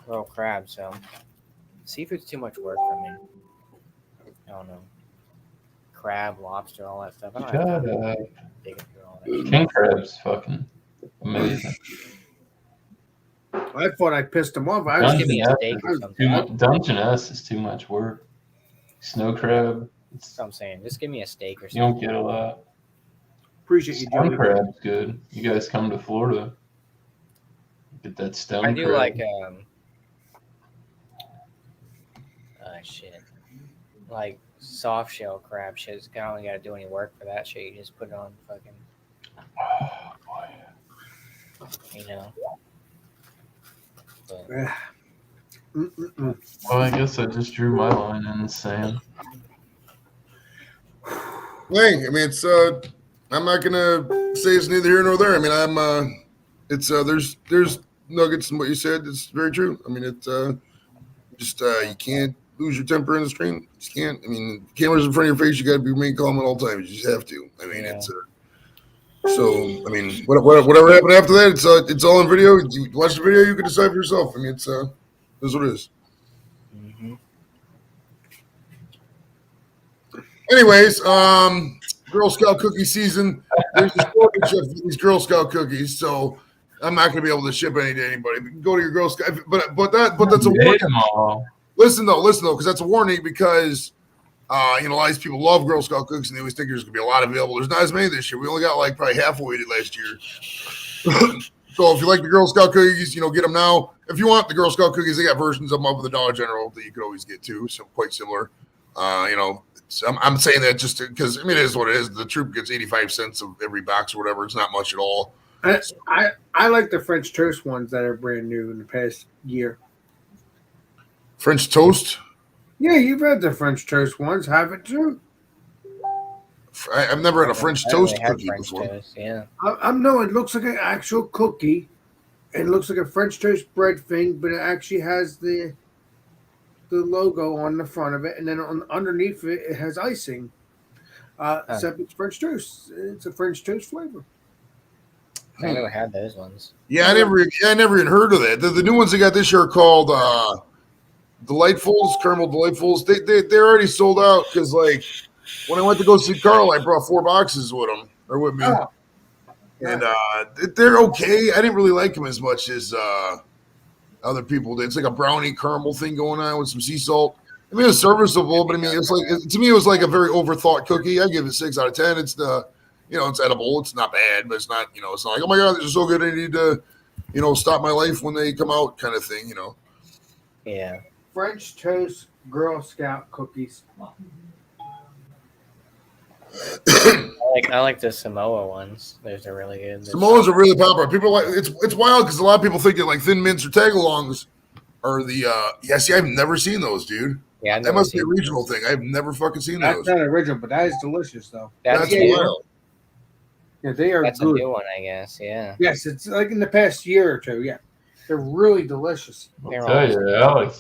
Well, crab, so seafood's too much work for me. I don't know. Crab, lobster, all that stuff. King crab's fucking amazing. I thought I pissed him off. Dungeon S is too much work. Snow crab. That's what I'm saying. Just give me a steak or something. You don't get a lot. Appreciate you doing it. Stone crab's good. You guys come to Florida. Get that stone crab. I do like like soft shell crab shit. I don't got to do any work for that shit. You just put it on fucking. Oh boy. Well, I guess I just drew my line in the sand. Hey, I mean, it's I'm not gonna say it's neither here nor there. I mean, there's nuggets in what you said. It's very true. I mean, it's you can't lose your temper in the stream. You just can't. I mean, cameras in front of your face. You got to be being calm at all times. You just have to. I mean, it's so. I mean, whatever happened after that, it's all in video. You watch the video, you can decide for yourself. I mean, it's what it is. Mm-hmm. Anyways, Girl Scout cookie season. There's a shortage of these Girl Scout cookies, so I'm not going to be able to ship any to anybody. Go to your Girl Scout, but that's a warning. Listen though, because that's a warning because a lot of these people love Girl Scout cookies and they always think there's going to be a lot available. There's not as many this year. We only got like probably half what we did last year. So if you like the Girl Scout cookies, get them now. If you want the Girl Scout cookies, they got versions of them up at the Dollar General that you could always get too. So quite similar. I'm saying that just because it is what it is. The troop gets 85 cents of every box or whatever. It's not much at all. I like the French toast ones that are brand new in the past year. French toast? Yeah, you've had the French toast ones, haven't you? I've never had a French toast cookie before. Toast, yeah. No, it looks like an actual cookie. It looks like a French toast bread thing, but it actually has the logo on the front of it, and then underneath it has icing. Except it's French toast. It's a French toast flavor. I never had those ones. Yeah, I never even heard of that. The new ones they got this year are called Delightfuls, Caramel Delightfuls. They're already sold out because like when I went to go see Carl, I brought 4 boxes with me, and they're okay. I didn't really like them as much as other people did. It's like a brownie caramel thing going on with some sea salt. I mean, it's serviceable, but I mean, it's like to me, it was like a very overthought cookie. I give it 6 out of 10. It's it's edible. It's not bad, but it's not, it's not like, oh my God, they're so good. I need to, stop my life when they come out kind of thing, Yeah. French toast Girl Scout cookies. I like the Samoa ones. Those are really good. Samoas are really popular. People like it's wild because a lot of people think that like Thin Mints or Tagalongs are the see, I've never seen those, dude. Yeah, that must be a regional thing. I've never fucking seen those. That's not original, but that is delicious though. That's wild. Yeah, they are. That's good. a new one, I guess. Yeah. Yes, it's like in the past year or two. Yeah, they're really delicious. I'll tell you,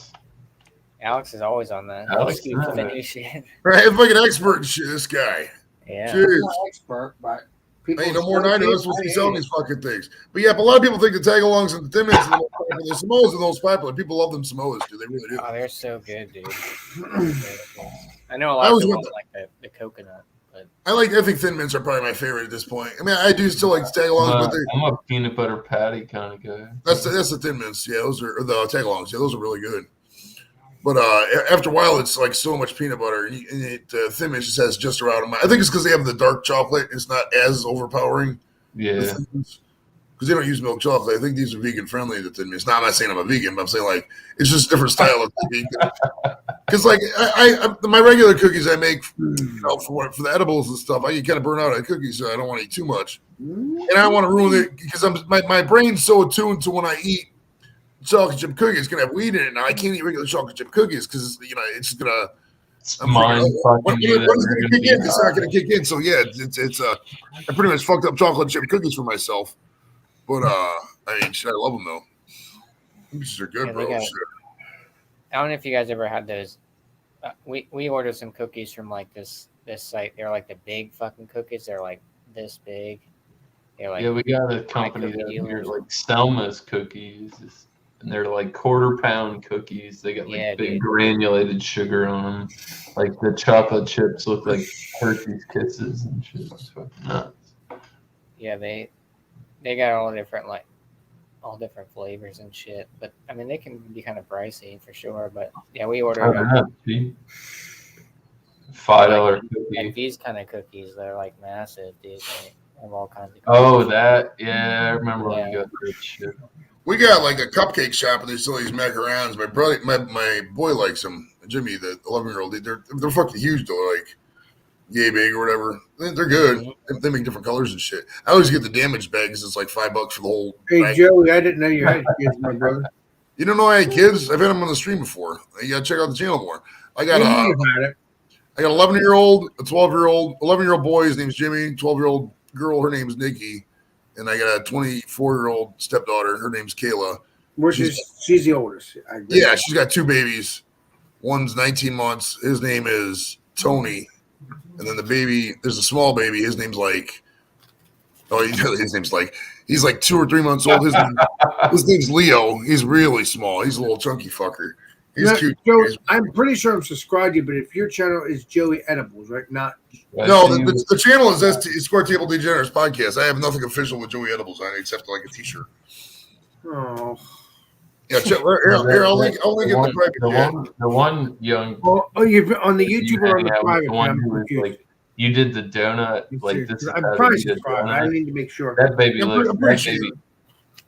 Alex is always on that. Alex, shit. Right, I'm like an expert in shit. This guy. Yeah. I'm not an expert, but people I know more than I know. That's supposed to be selling these fucking things. But yeah, but a lot of people think the Tagalongs and the Thin Mints are the most popular. The Samoas are the most popular. People love them Samoas, dude. They really do. Oh, they're so good, dude. I know a lot of people like the coconut. I think Thin Mints are probably my favorite at this point. I mean, I do still like Tagalongs, but I'm a peanut butter patty kind of guy. That's the Thin Mints. Yeah, those are the Tagalongs. Yeah, those are really good. But after a while, it's like so much peanut butter. Thin Mints just has just around. I think it's because they have the dark chocolate. It's not as overpowering. Yeah. Because they don't use milk chocolate. I think these are vegan friendly. The Thin Mints. Now, I'm not saying I'm a vegan, but I'm saying like it's just a different style of vegan. Because like I my regular cookies I make for the edibles and stuff, I get kind of burn out on cookies, so I don't want to eat too much, and I don't want to ruin it because my brain's so attuned to when I eat chocolate chip cookies, it's gonna have weed in it. Now I can't eat regular chocolate chip cookies because it's gonna. When is it gonna kick in? It's not gonna kick in. So yeah, it's I pretty much fucked up chocolate chip cookies for myself, but I mean, shit, I love them though. These are good, bro. I don't know if you guys ever had those. We ordered some cookies from like this site. They're like the big fucking cookies. They're like this big. They're like, yeah, we got a company that here like Selma's cookies, and they're like 1/4 pound cookies. They got like big granulated sugar on them. Like the chocolate chips look like Hershey's Kisses and shit. It's fucking nuts. Yeah, they got all different flavors and shit. But I mean, they can be kind of pricey for sure. But yeah, we ordered $5 cookie. And these kind of cookies, they're like massive, dude. They have all kinds of. I remember when we got that shit. We got like a cupcake shop and they sell these macarons. My boy likes them. Jimmy, the 11-year-old, they're fucking huge though, like yay big or whatever. They're good. They make different colors and shit. I always get the damaged bag because it's like $5 for the whole. Hey bag. Joey, I didn't know you had kids, my brother. You don't know I had kids? I've had them on the stream before. You gotta check out the channel more. I got an 11-year-old, a 12-year-old, 11-year-old boy. His name's Jimmy. 12-year-old girl. Her name's Nikki. And I got a 24-year-old stepdaughter. Her name's Kayla. She's the oldest. Yeah, she's got 2 babies. One's 19 months. His name is Tony. And then the baby, there's a small baby. His name's like, he's like 2 or 3 months old. His name's Leo. He's really small. He's a little chunky fucker. He's cute. Joe, I'm pretty sure I'm subscribed to you, but if your channel is Joey Edibles, right? Not. No, the channel is Square Table Degenerates Podcast. I have nothing official with Joey Edibles on it except like a T-shirt. Oh. Yeah, here, I'll link it in the private chat. The one young. You've on the YouTube or on the private? One who was like, you did the donut. Like this. I'm probably subscribed. I need to make sure. That baby looks.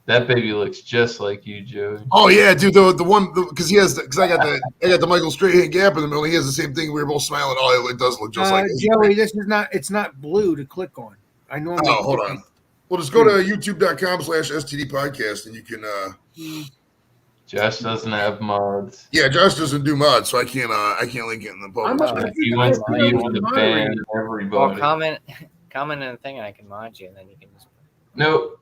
That baby looks just like you, Joey. Oh yeah, dude. The one because I got the Michael Strahan gap in the middle. He has the same thing. We were both smiling. Oh, it does look just like Joey. This is not. It's not blue to click on. I know. Oh, hold on. Well, just go to youtube.com/STD podcast and you can. Josh doesn't have mods. Yeah, Josh doesn't do mods, so I can't link it in the public. He wants to be able to ban everybody. Well, comment in the thing, and I can mod you, and then you can just. Nope.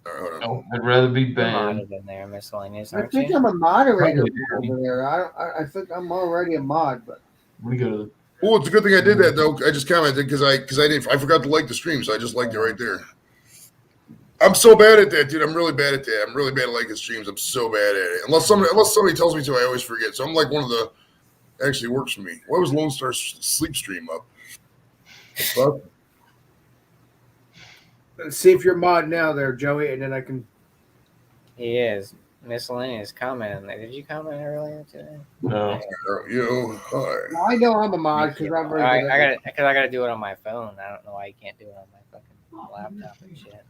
Right, no, I'd rather be banned. In there, miscellaneous. I think I'm a moderator over there. I think I'm already a mod, but we go to Oh, it's a good thing I did that though. I just commented because I forgot to like the stream, so I just liked it right there. I'm so bad at that, dude. I'm really bad at that. I'm really bad at liking streams. I'm so bad at it. Unless somebody tells me to, I always forget. So I'm like one of the actually works for me. Why was Lone Star's sleep stream up? Let's see if you're mod now there, Joey, and then I can. He is. Miscellaneous comment. Did you comment earlier today? No. I know I'm a mod because I'm I gotta do it on my phone. I don't know why you can't do it on my fucking laptop and shit.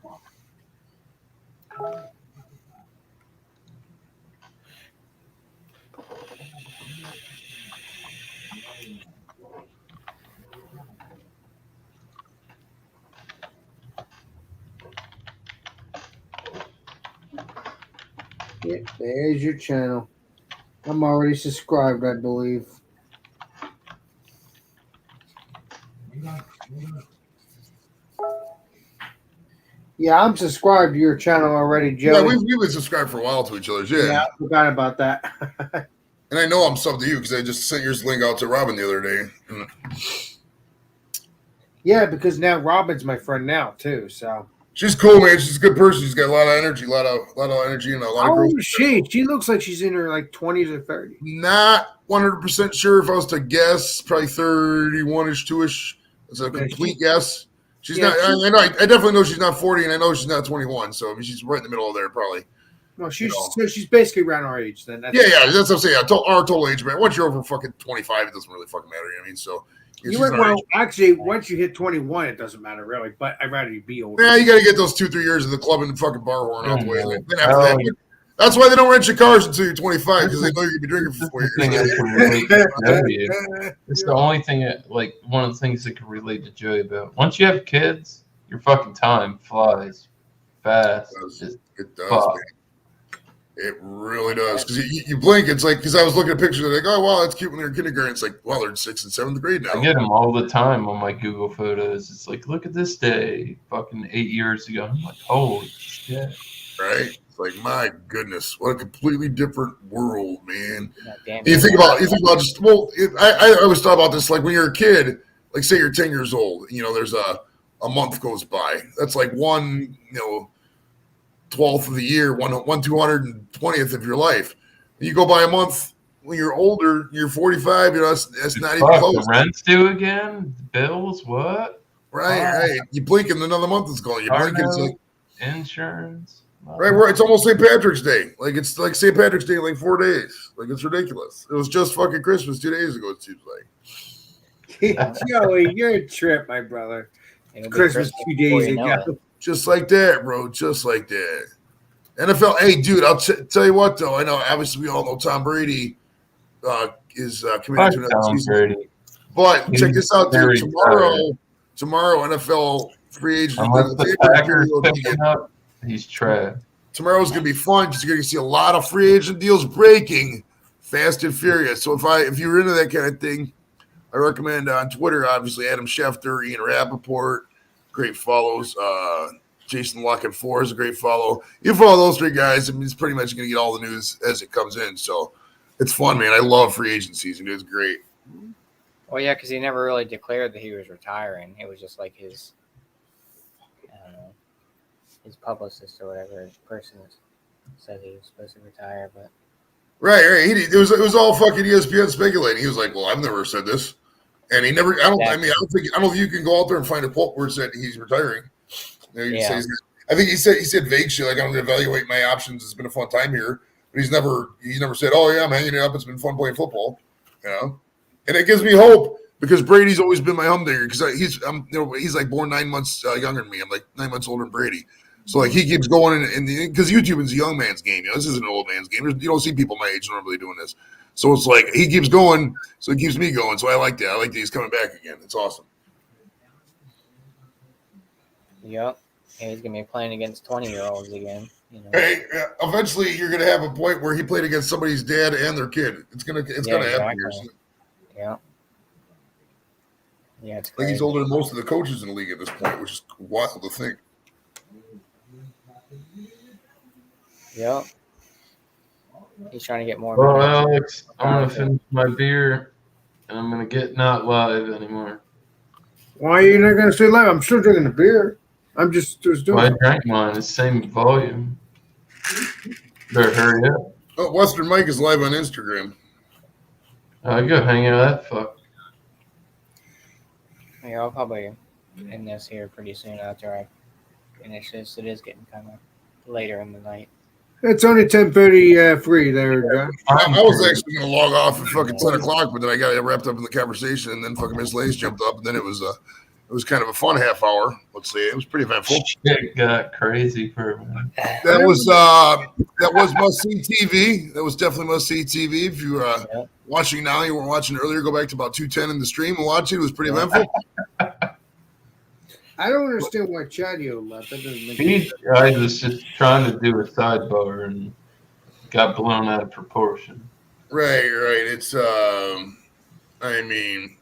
Yeah, there's your channel. I'm already subscribed, I believe. Yeah, I'm subscribed to your channel already, Joey. Yeah, we've been subscribed for a while to each other's. Yeah, I forgot about that. And I know I'm subbed to you because I just sent your link out to Robin the other day. Yeah, because now Robin's my friend now too. So she's cool, man. She's a good person. She's got a lot of energy, a lot of energy, and a lot of growth. How old is she? She looks like she's in her like 20s or 30s. Not 100% sure if I was to guess. Probably 31ish, 2ish. It's a complete guess. She's not. I definitely know she's not 40, and I know she's not 21. So I mean, she's right in the middle of there, probably. No, she's basically around our age then. That's what I'm saying. Our total age, man. Once you're over fucking 25, it doesn't really fucking matter. You know what I mean? So. Actually, once you hit 21, it doesn't matter really. But I'd rather you be older. Yeah, you got to get those 2-3 years of the club and the fucking bar horn out the way. Then after that, that's why they don't rent your cars until you're 25 because they know you're gonna be drinking for 4 years. It's the only thing one of the things that can relate to Joey about. Once you have kids, your fucking time flies fast. It does. Man. It really does because you blink. It's like because I was looking at pictures. They're like, oh wow, that's cute when they're in kindergarten. It's like, well, they're in 6th and 7th grade now. I get them all the time on my Google Photos. It's like, look at this day, fucking 8 years ago. I'm like, holy shit! Right? It's like, my goodness, what a completely different world, man. You think about just I always thought about this like when you're a kid, like say you're 10 years old. You know, there's a month goes by. That's like one 12th of the year, 220th of your life. You go by a month when you're older, you're 45. That's not even close. The rent's due again. Bills, what? Right. You blink and another month is gone. You blink and it's like insurance. Right, where it's almost St. Patrick's Day. Like it's like St. Patrick's Day in like 4 days. Like it's ridiculous. It was just fucking Christmas 2 days ago. It seems like. Joey, you're a trip, my brother. Christmas 2 days ago. Just like that, bro. Just like that. NFL. Hey, dude, I'll tell you what, though. I know, obviously, we all know Tom Brady is committed to another season. Brady. But check this out, dude. Tomorrow, NFL free agent. He's trash. Tomorrow's going to be fun because you're going to see a lot of free agent deals breaking fast and furious. So if you're into that kind of thing, I recommend on Twitter, obviously, Adam Schefter, Ian Rappaport. Great follows. Jason Lockett 4 is a great follow. You follow those 3 guys, I mean, it's pretty much going to get all the news as it comes in. So it's fun, man. I love free agent season. It's great. Well, yeah, because he never really declared that he was retiring. It was just like his, I don't know, his publicist or whatever person said he was supposed to retire. But right. It was all fucking ESPN speculating. He was like, "Well, I've never said this." And he never. I don't think you can go out there and find a quote where it said he's retiring. I think he said vague shit like I'm going to evaluate my options. It's been a fun time here, but he's never said, "Oh yeah, I'm hanging it up. It's been fun playing football." And it gives me hope because Brady's always been my humdinger because he's like born 9 months younger than me. I'm like 9 months older than Brady, so like he keeps going because YouTube is a young man's game. This isn't an old man's game. You don't see people my age normally doing this. So it's like he keeps going, so it keeps me going. So I like that. I like that he's coming back again. It's awesome. Yep. Yeah, he's gonna be playing against 20-year-olds again. Hey, eventually you're gonna have a point where he played against somebody's dad and their kid. It's gonna happen here soon. Yeah. Yeah, it's like he's older than most of the coaches in the league at this point, which is wild to think. Yep. He's trying to get more. Well, Alex, I'm gonna finish my beer. and I'm gonna get not live anymore. Why are you not gonna stay live? I'm still drinking the beer. I'm just doing. Well, I drank mine. It's same volume. Better hurry up. Oh, Western Mike is live on Instagram. I go hang out that fuck. Yeah, I'll probably end this here pretty soon after I finish this. It is getting kind of later in the night. It's only 10:30 free there, Josh. I was actually going to log off at fucking 10 o'clock, but then I got wrapped up in the conversation, and then fucking Miss Lace jumped up, and then it was kind of a fun half hour. Let's see, it was pretty eventful. Shit got crazy for a minute. That was must see TV. That was definitely must see TV. If you were watching now, you weren't watching earlier. Go back to about 2:10 in the stream and watch it. It was pretty eventful. I don't understand why Chadio left. That doesn't make He guy was just trying to do a sidebar and got blown out of proportion. Right. It's I mean,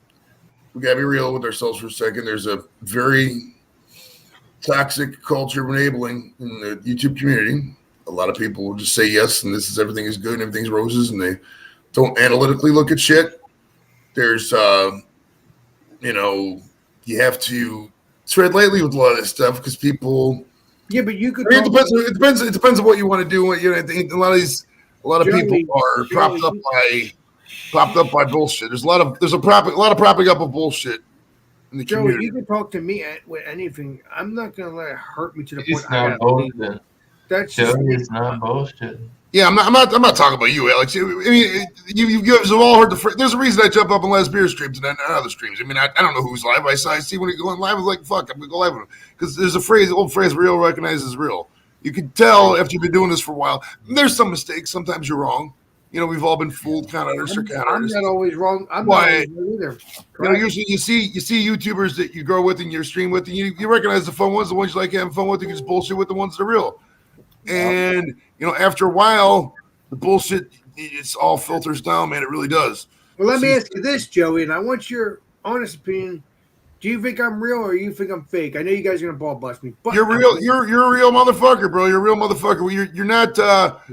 we gotta be real with ourselves for a second. There's a very toxic culture of enabling in the YouTube community. A lot of people will just say yes, and everything is good and everything's roses, and they don't analytically look at shit. There's you have to tread lightly with a lot of this stuff because people. Yeah, but you could. I mean, it depends on what you want to do. I think a lot of people are propped up by bullshit. There's a lot of propping up of bullshit in the community. Joey, you can talk to me with anything. I'm not gonna let it hurt me to the It's point. not bullshit. That's Joey is not bullshit. Yeah, I'm not talking about you, Alex. I mean, you guys have all heard there's a reason I jump up on Les Beer streams and other streams. I mean, I don't know who's live. I see when he going live. I was like, fuck, I'm gonna go live with him because there's old phrase, real recognizes real. You can tell after you've been doing this for a while. There's some mistakes. Sometimes you're wrong. We've all been fooled. Kind of I'm not always wrong. I'm not always wrong either. Usually you see YouTubers that you grow with and you stream with, and you recognize the fun ones, the ones you like having fun with. You can just bullshit with the ones that are real. And after a while, the bullshit it's all filters down, man. It really does. Well, let me ask you this, Joey, and I want your honest opinion. Do you think I'm real or you think I'm fake? I know you guys are gonna ball bust me, but you're real. You're a real motherfucker, bro. You're a real motherfucker. You're not. Is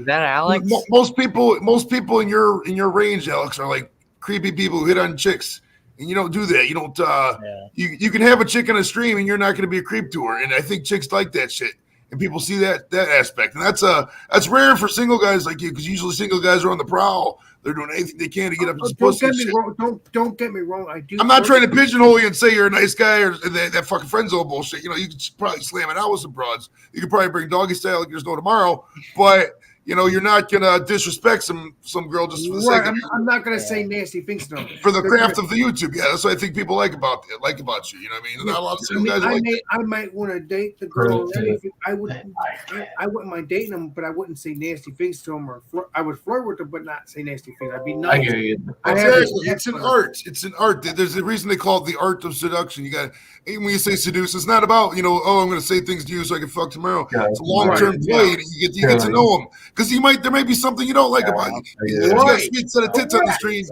that Alex? Most people in your range, Alex, are like creepy people who hit on chicks, and you don't do that. You don't. You can have a chick on a stream, and you're not going to be a creep to her. And I think chicks like that shit. And people see that aspect, and that's rare for single guys like you, because usually single guys are on the prowl. They're doing anything they can to get up to pussy. Don't get me wrong. I'm not trying to pigeonhole you and say you're a nice guy or that fucking friend zone bullshit. You could probably slam it out with some broads. You could probably bring doggy style like there's no tomorrow, but you're not gonna disrespect some girl just for the sake of it. I'm not gonna say nasty things to them. For the craft of the YouTube. Yeah, that's what I think people like about you. Not a lot of single guys like that. I might want to date the girl. I wouldn't mind dating them, but I wouldn't say nasty things to them, or I would flirt with them, but not say nasty things. I'd be nice. I hear you. Exactly. It's an art. It's an art. There's a reason they call it the art of seduction. You got when you say seduce, it's not about I'm going to say things to you so I can fuck tomorrow. It's a long-term play. You get to know them because there may be something you don't like about you. If you got a sweet set of tits on the screen,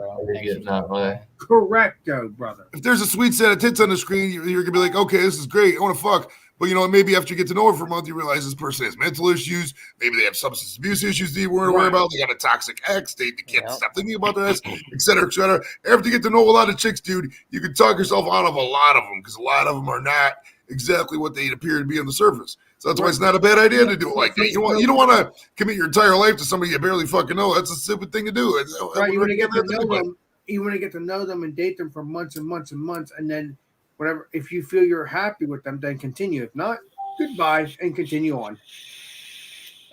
correct, brother. If there's a sweet set of tits on the screen, you're gonna be like, okay, this is great. I want to fuck. But maybe after you get to know her for a month, you realize this person has mental issues. Maybe they have substance abuse issues that you weren't aware about. They got a toxic ex. They can't stop thinking about their ex, et cetera, et cetera. After you get to know a lot of chicks, dude, you can talk yourself out of a lot of them because a lot of them are not exactly what they appear to be on the surface. So that's why it's not a bad idea to do it like that. You don't want to commit your entire life to somebody you barely fucking know. That's a stupid thing to do. Right, you want to get to know them. You want to get to know them and date them for months and months and months, and then whatever. If you feel you're happy with them, then continue. If not, goodbye and continue on.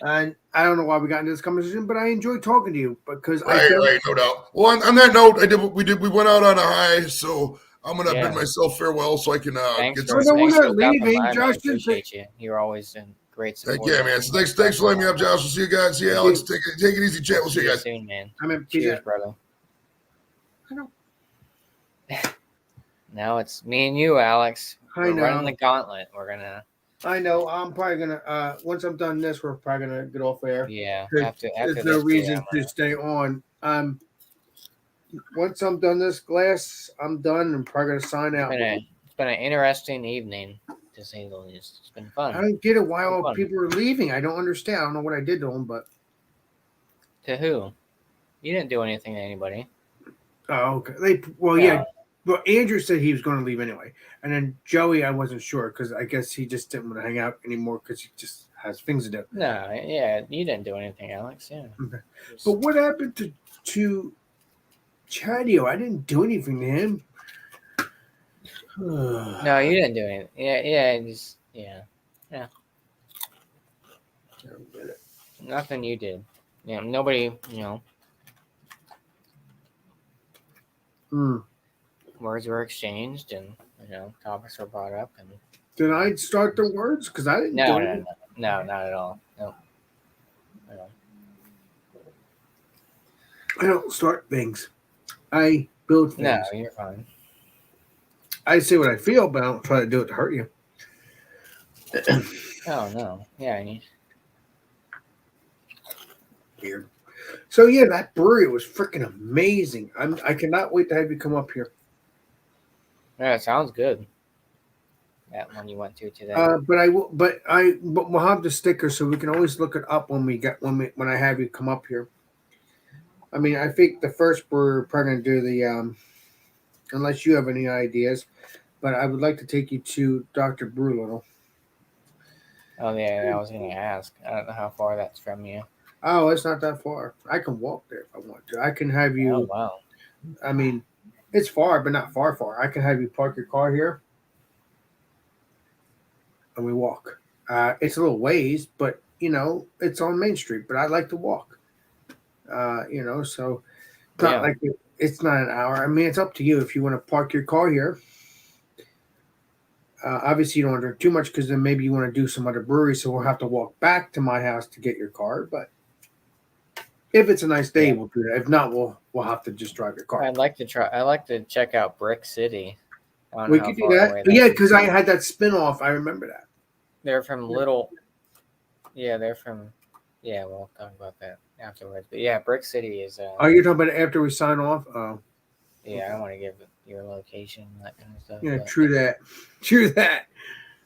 And I don't know why we got into this conversation, but I enjoy talking to you because right, no doubt. Well, on that note, we went out on a high, so I'm gonna bid myself farewell so I can get some. We're not leaving, Josh. Appreciate you. You're always in great support. Yeah, man. So thanks for letting me up, Josh. We'll see you guys. See you, Alex. Take it easy, chat. We'll see you guys soon, man. Cheers, brother. Now it's me and you, Alex. We're running the gauntlet. I know. I'm probably gonna. Once I'm done this, we're probably gonna get off air. Yeah. There's no reason to stay on. Once I'm done this glass, I'm done. I'm probably gonna sign out. It's been an interesting evening, to say the least. It's been fun. I don't get it. Why all people are leaving? I don't understand. I don't know what I did to them, but to who? You didn't do anything to anybody. Oh, okay. Yeah. Well, Andrew said he was going to leave anyway, and then Joey, I wasn't sure because I guess he just didn't want to hang out anymore because he just has things to do. No, yeah, you didn't do anything, Alex. Yeah. Okay. But what happened to Chadio? I didn't do anything to him. No, you didn't do anything. Yeah. Nothing you did. Yeah, nobody. Words were exchanged, and topics were brought up, and. Did I start the words? Because I didn't. No, not at all. No. I don't start things. I build things. No, you're fine. I say what I feel, but I don't try to do it to hurt you. Oh no! Yeah. Weird. So yeah, that brewery was freaking amazing. I cannot wait to have you come up here. Yeah, it sounds good. That one you went to today. But we'll have the sticker so we can always look it up when I have you come up here. I mean, I think the first we're probably gonna do the unless you have any ideas, but I would like to take you to Dr. Brulittle. Oh yeah, I was gonna ask. I don't know how far that's from you. Oh, it's not that far. I can walk there if I want to. I can have you. Oh wow. I mean, it's far, but not far. I can have you park your car here, and we walk. It's a little ways, but it's on Main Street. But I like to walk. So it's not like it's not an hour. I mean, it's up to you if you want to park your car here. Obviously, you don't want to drink too much because then maybe you want to do some other brewery, so we'll have to walk back to my house to get your car. But if it's a nice day, we'll do that. If not, we'll have to just drive your car. I'd like to try. I'd like to check out Brick City. We could do that. Yeah, because I had that spinoff. I remember that. They're from Little. Yeah, they're from. Yeah, we'll talk about that afterwards. But yeah, Brick City is. Oh, you're talking about after we sign off? Oh. Yeah, I don't want to give your location, that kind of stuff. Yeah, true that. True that.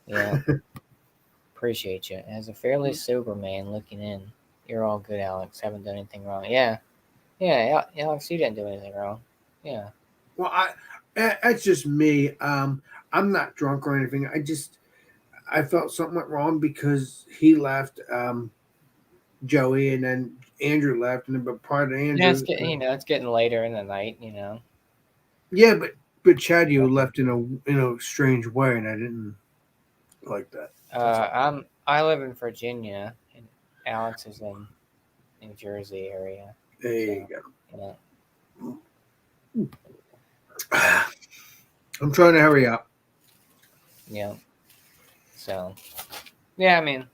Yeah. Appreciate you. As a fairly sober man looking in, you're all good, Alex. Haven't done anything wrong. Yeah. Yeah, Alex, you didn't do anything wrong. Yeah. Well, that's just me. I'm not drunk or anything. I felt something went wrong because he left Joey and then Andrew left, and then but prior to Andrew, it's getting later in the night, Yeah, but Chad, you left in a strange way, and I didn't like that. I live in Virginia, and Alex is in New Jersey area. There you go. Yeah. I'm trying to hurry up. Yeah. So, yeah, I mean,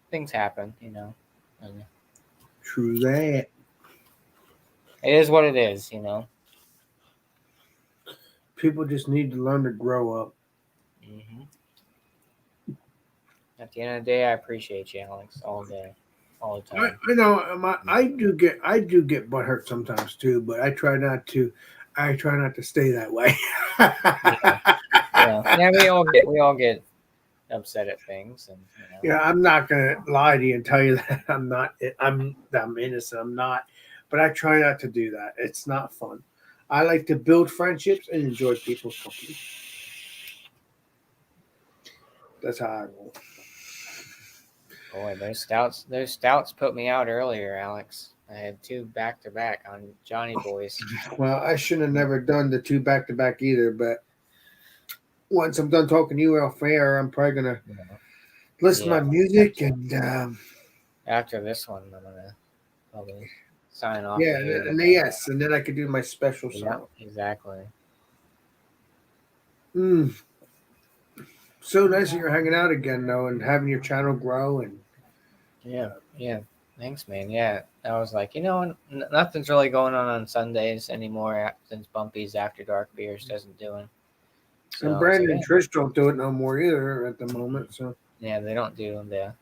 things happen, True that. It is what it is, People just need to learn to grow up. Mm-hmm. At the end of the day, I appreciate you, Alex, all day, all the time. I know. I do get butt hurt sometimes too, but I try not to stay that way. Yeah. We all get upset at things, and Yeah, I'm not gonna lie to you and tell you that I'm innocent. I'm not, but I try not to do that. It's not fun. I like to build friendships and enjoy people's company. That's how I roll. Boy, those stouts put me out earlier, Alex. I had 2 back-to-back on Johnny Boys. Well, I shouldn't have never done the 2 back-to-back either, but once I'm done talking to you off air, I'm probably gonna listen to my music and after this one, I'm gonna probably sign off. Yeah, and then I could do my special song. Yeah, exactly. So nice that you're hanging out again, though, and having your channel grow. And yeah. Thanks, man. Yeah, I was like, nothing's really going on Sundays anymore since Bumpy's After Dark Beers doesn't do it. So, and Brandon and Trish don't do it no more either at the moment. So yeah, they don't do the.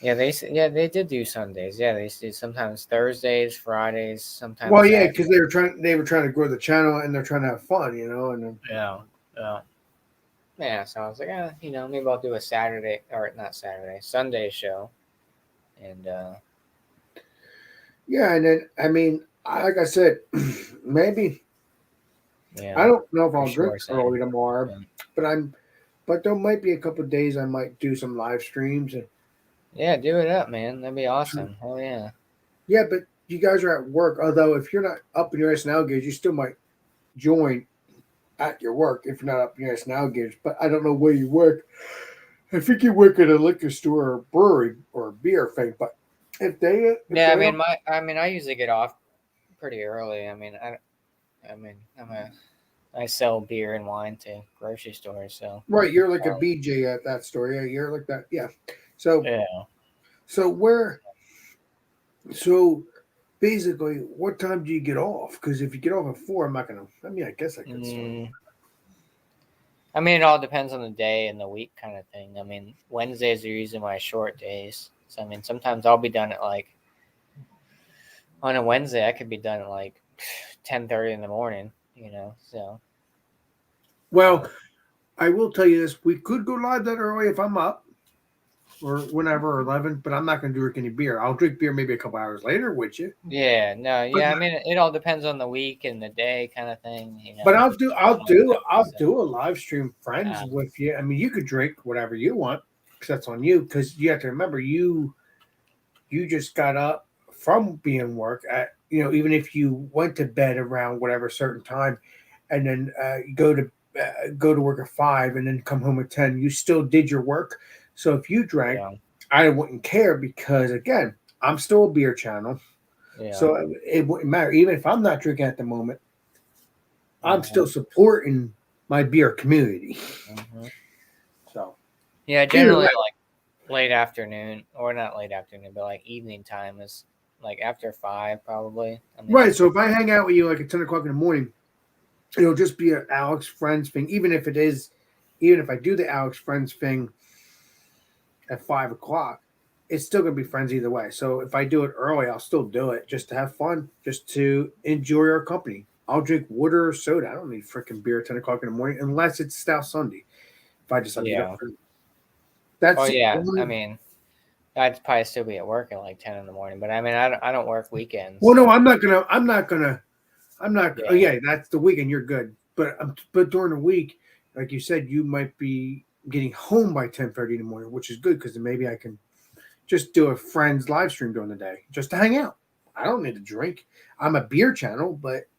Yeah, they did do Sundays. Yeah, they did sometimes Thursdays, Fridays, sometimes. Well, yeah, because they were trying to grow the channel and they're trying to have fun, and then, yeah. So I was like, maybe I'll do a Sunday show, and yeah, and then I mean, Like I said, maybe. Yeah. I don't know if I'll sure, drink Sam. early tomorrow, Yeah. but there might be a couple of days I might do some live streams. Yeah, do it up, man. That'd be awesome. Hell yeah. Yeah, but you guys are at work. Although if you're not up in your SNL gauge, you still might join at your work if you're not up in your SNL gauge. But I don't know where you work. I think you work at a liquor store or a brewery or a beer thing. But if they, I usually get off pretty early. I sell beer and wine to grocery stores, so right, you're like a BJ at that store. Yeah, you're like that. Yeah. So yeah. So basically, what time do you get off? Because if you get off at 4, I'm not gonna. I mean, I guess I could. It all depends on the day and the week, kind of thing. I mean, Wednesdays are usually my short days. So sometimes I'll be done at like on a Wednesday. I could be done at like 10:30 in the morning. So. Well, I will tell you this: we could go live that early if I'm up, or whenever, or 11. But I'm not going to drink any beer. I'll drink beer maybe a couple hours later, would you? Yeah, no, yeah. It all depends on the week and the day, kind of thing. But I'll do a live stream, friends, with you. I mean, you could drink whatever you want, because that's on you. Because you have to remember, you just got up from being work at, even if you went to bed around whatever certain time, and then go to work at 5 and then come home at 10, you still did your work. So if you drank, I wouldn't care, because again, I'm still a beer channel. Yeah. So it wouldn't matter. Even if I'm not drinking at the moment, I'm still supporting my beer community. Mm-hmm. So yeah, generally like late afternoon, or not late afternoon, but like evening time is like after 5 probably. Right. So if I hang out with you like at 10 o'clock in the morning, it'll just be an Alex Friends thing. Even if I do the Alex Friends thing at 5 o'clock, it's still going to be friends either way. So if I do it early, I'll still do it just to have fun, just to enjoy our company. I'll drink water or soda. I don't need freaking beer at 10 o'clock in the morning unless it's Stout Sunday. If I just have to get up for that's I'd probably still be at work at like 10 in the morning, but I don't work weekends. Well, no, I'm not gonna. Oh yeah, that's the weekend. You're good, but during the week, like you said, you might be getting home by 10:30 in the morning, which is good, because then maybe I can just do a friend's live stream during the day just to hang out. I don't need to drink. I'm a beer channel, but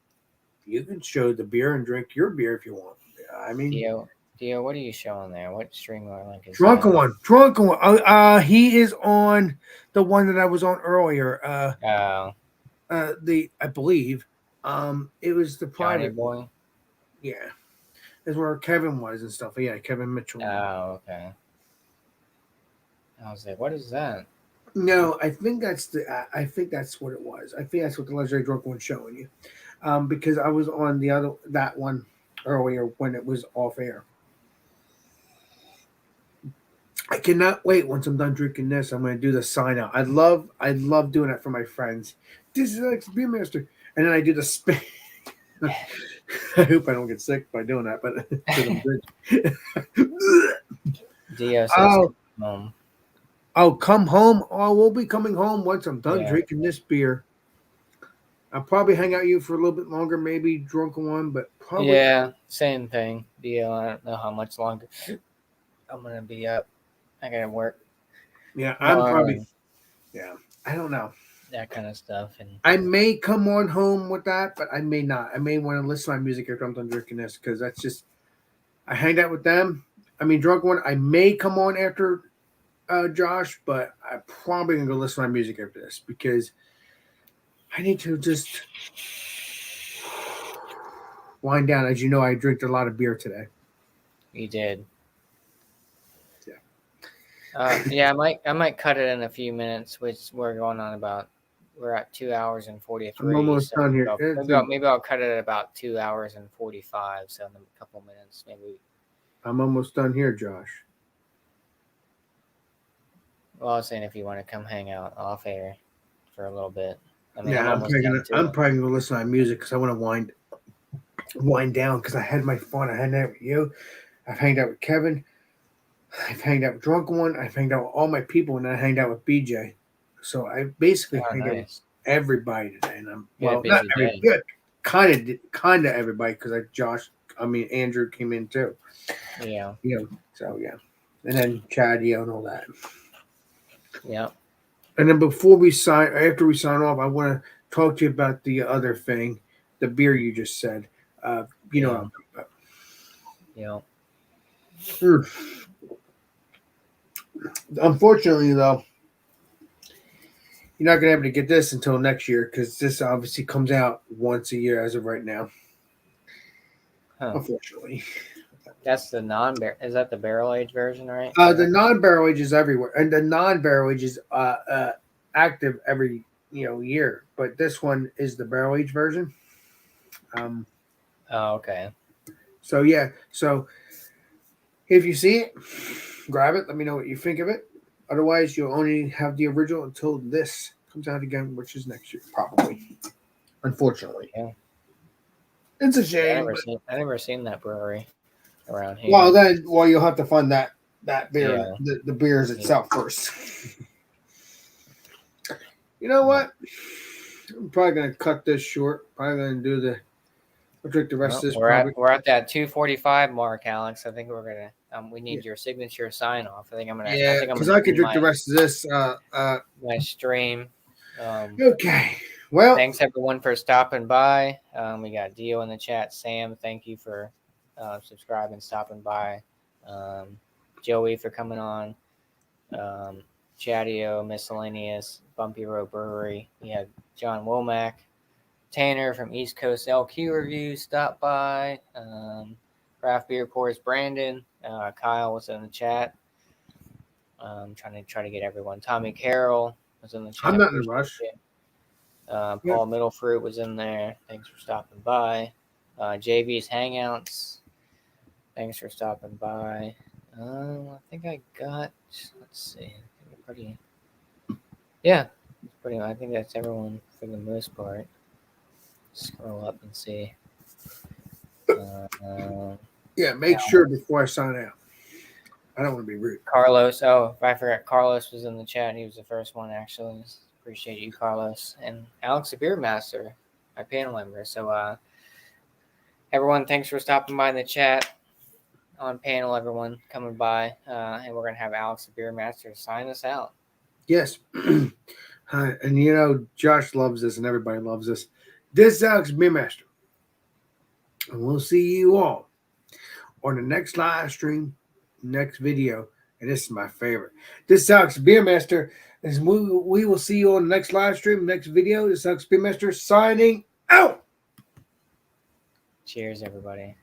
you can show the beer and drink your beer if you want. I mean, Dio, what are you showing there? What stream link is Drunken One. He is on the one that I was on earlier. I believe, it was the private boy. Yeah, is where Kevin was and stuff. Yeah, Kevin Mitchell. Oh, okay. I was like, what is that? No, I think that's what it was. I think that's what the Legendary Drunken One's showing you, because I was on that one earlier when it was off air. I cannot wait. Once I'm done drinking this, I'm going to do the sign out. I love doing it for my friends. This is Alex Beer Master, and then I do the spin. I hope I don't get sick by doing that, but I'm good. Dio says, I'll come home. Oh, we'll be coming home once I'm done drinking this beer. I'll probably hang out with you for a little bit longer, maybe Drunken One, but probably same thing. Dio, I don't know how much longer I'm gonna be up. I gotta work. Yeah, I'm probably. Yeah, I don't know that kind of stuff, and I may come on home with that, but I may not. I may want to listen to my music after I'm done drinking this, because that's just. I hanged out with them. Drunken One. I may come on after Josh, but I'm probably gonna go listen to my music after this, because I need to just wind down. As you know, I drank a lot of beer today. You did. Yeah. I might cut it in a few minutes, which we're going on about. We're at 2 hours and 43. I'm almost done here. Maybe I'll cut it at about 2 hours and 45. So in a couple minutes, maybe. I'm almost done here, Josh. Well, I was saying if you want to come hang out off air for a little bit. I'm probably gonna listen to my music, because I want to wind down, because I had my fun. I hanged out with you. I've hanged out with Kevin. I've hanged out with Drunken One. I've hanged out with all my people, and then I hanged out with BJ. So I basically hanged out with everybody today, and I'm Yeah, well, busy not every, day. yeah, kind of everybody because like Andrew came in too. Yeah. So yeah, and then Chad, and all that. Yeah. And then after we sign off, I want to talk to you about the other thing, the beer you just said. You know what I'm talking about. Yeah. Unfortunately, though, you're not gonna be able to get this until next year because this obviously comes out once a year as of right now. Huh. Unfortunately, That's the non-barrel. Is that the barrel age version, right? the non-barrel age is everywhere, and the non-barrel age is active every year. But this one is the barrel age version. Oh, okay. So yeah, so if you see it, grab it. Let me know what you think of it. Otherwise, you'll only have the original until this comes out again, which is next year, probably. Unfortunately, Yeah. It's a I shame. never seen that brewery around here. Well, you'll have to find that beer, Yeah. the beers itself first. You know what? I'm probably gonna cut this short. Probably gonna do I'll drink the rest of this. We're at that 2:45 mark, Alex. I think we're gonna. We need your signature sign off. I think I'm gonna. Yeah, because I could drink the rest of this. My stream. Okay. Well, thanks everyone for stopping by. We got Dio in the chat. Sam, thank you for subscribing, stopping by. Joey for coming on. Chadio, Miscellaneous, Bumpy Road Brewery. We had John Womack. Tanner from East Coast LQ Review stopped by. Craft Beer Course Brandon. Kyle was in the chat. Trying to get everyone. Tommy Carroll was in the chat. I'm not in a rush. Paul Middlefruit was in there. Thanks for stopping by. JV's Hangouts. Thanks for stopping by. I think I got. Let's see. I think that's everyone for the most part. Scroll up and see. Make sure before I sign out. I don't want to be rude. Carlos. Oh, I forgot. Carlos was in the chat. He was the first one, actually. Appreciate you, Carlos. And Alex, the Beer Master, my panel member. So, everyone, thanks for stopping by in the chat. On panel, everyone coming by. And we're going to have Alex, the Beer Master, sign us out. Yes. And Josh loves this and everybody loves this. This is Alex Beer Master. And we'll see you all on the next live stream, next video. And this is my favorite. This is Alex Beer Master. And we will see you on the next live stream, next video. This is Alex Beer Master signing out. Cheers, everybody.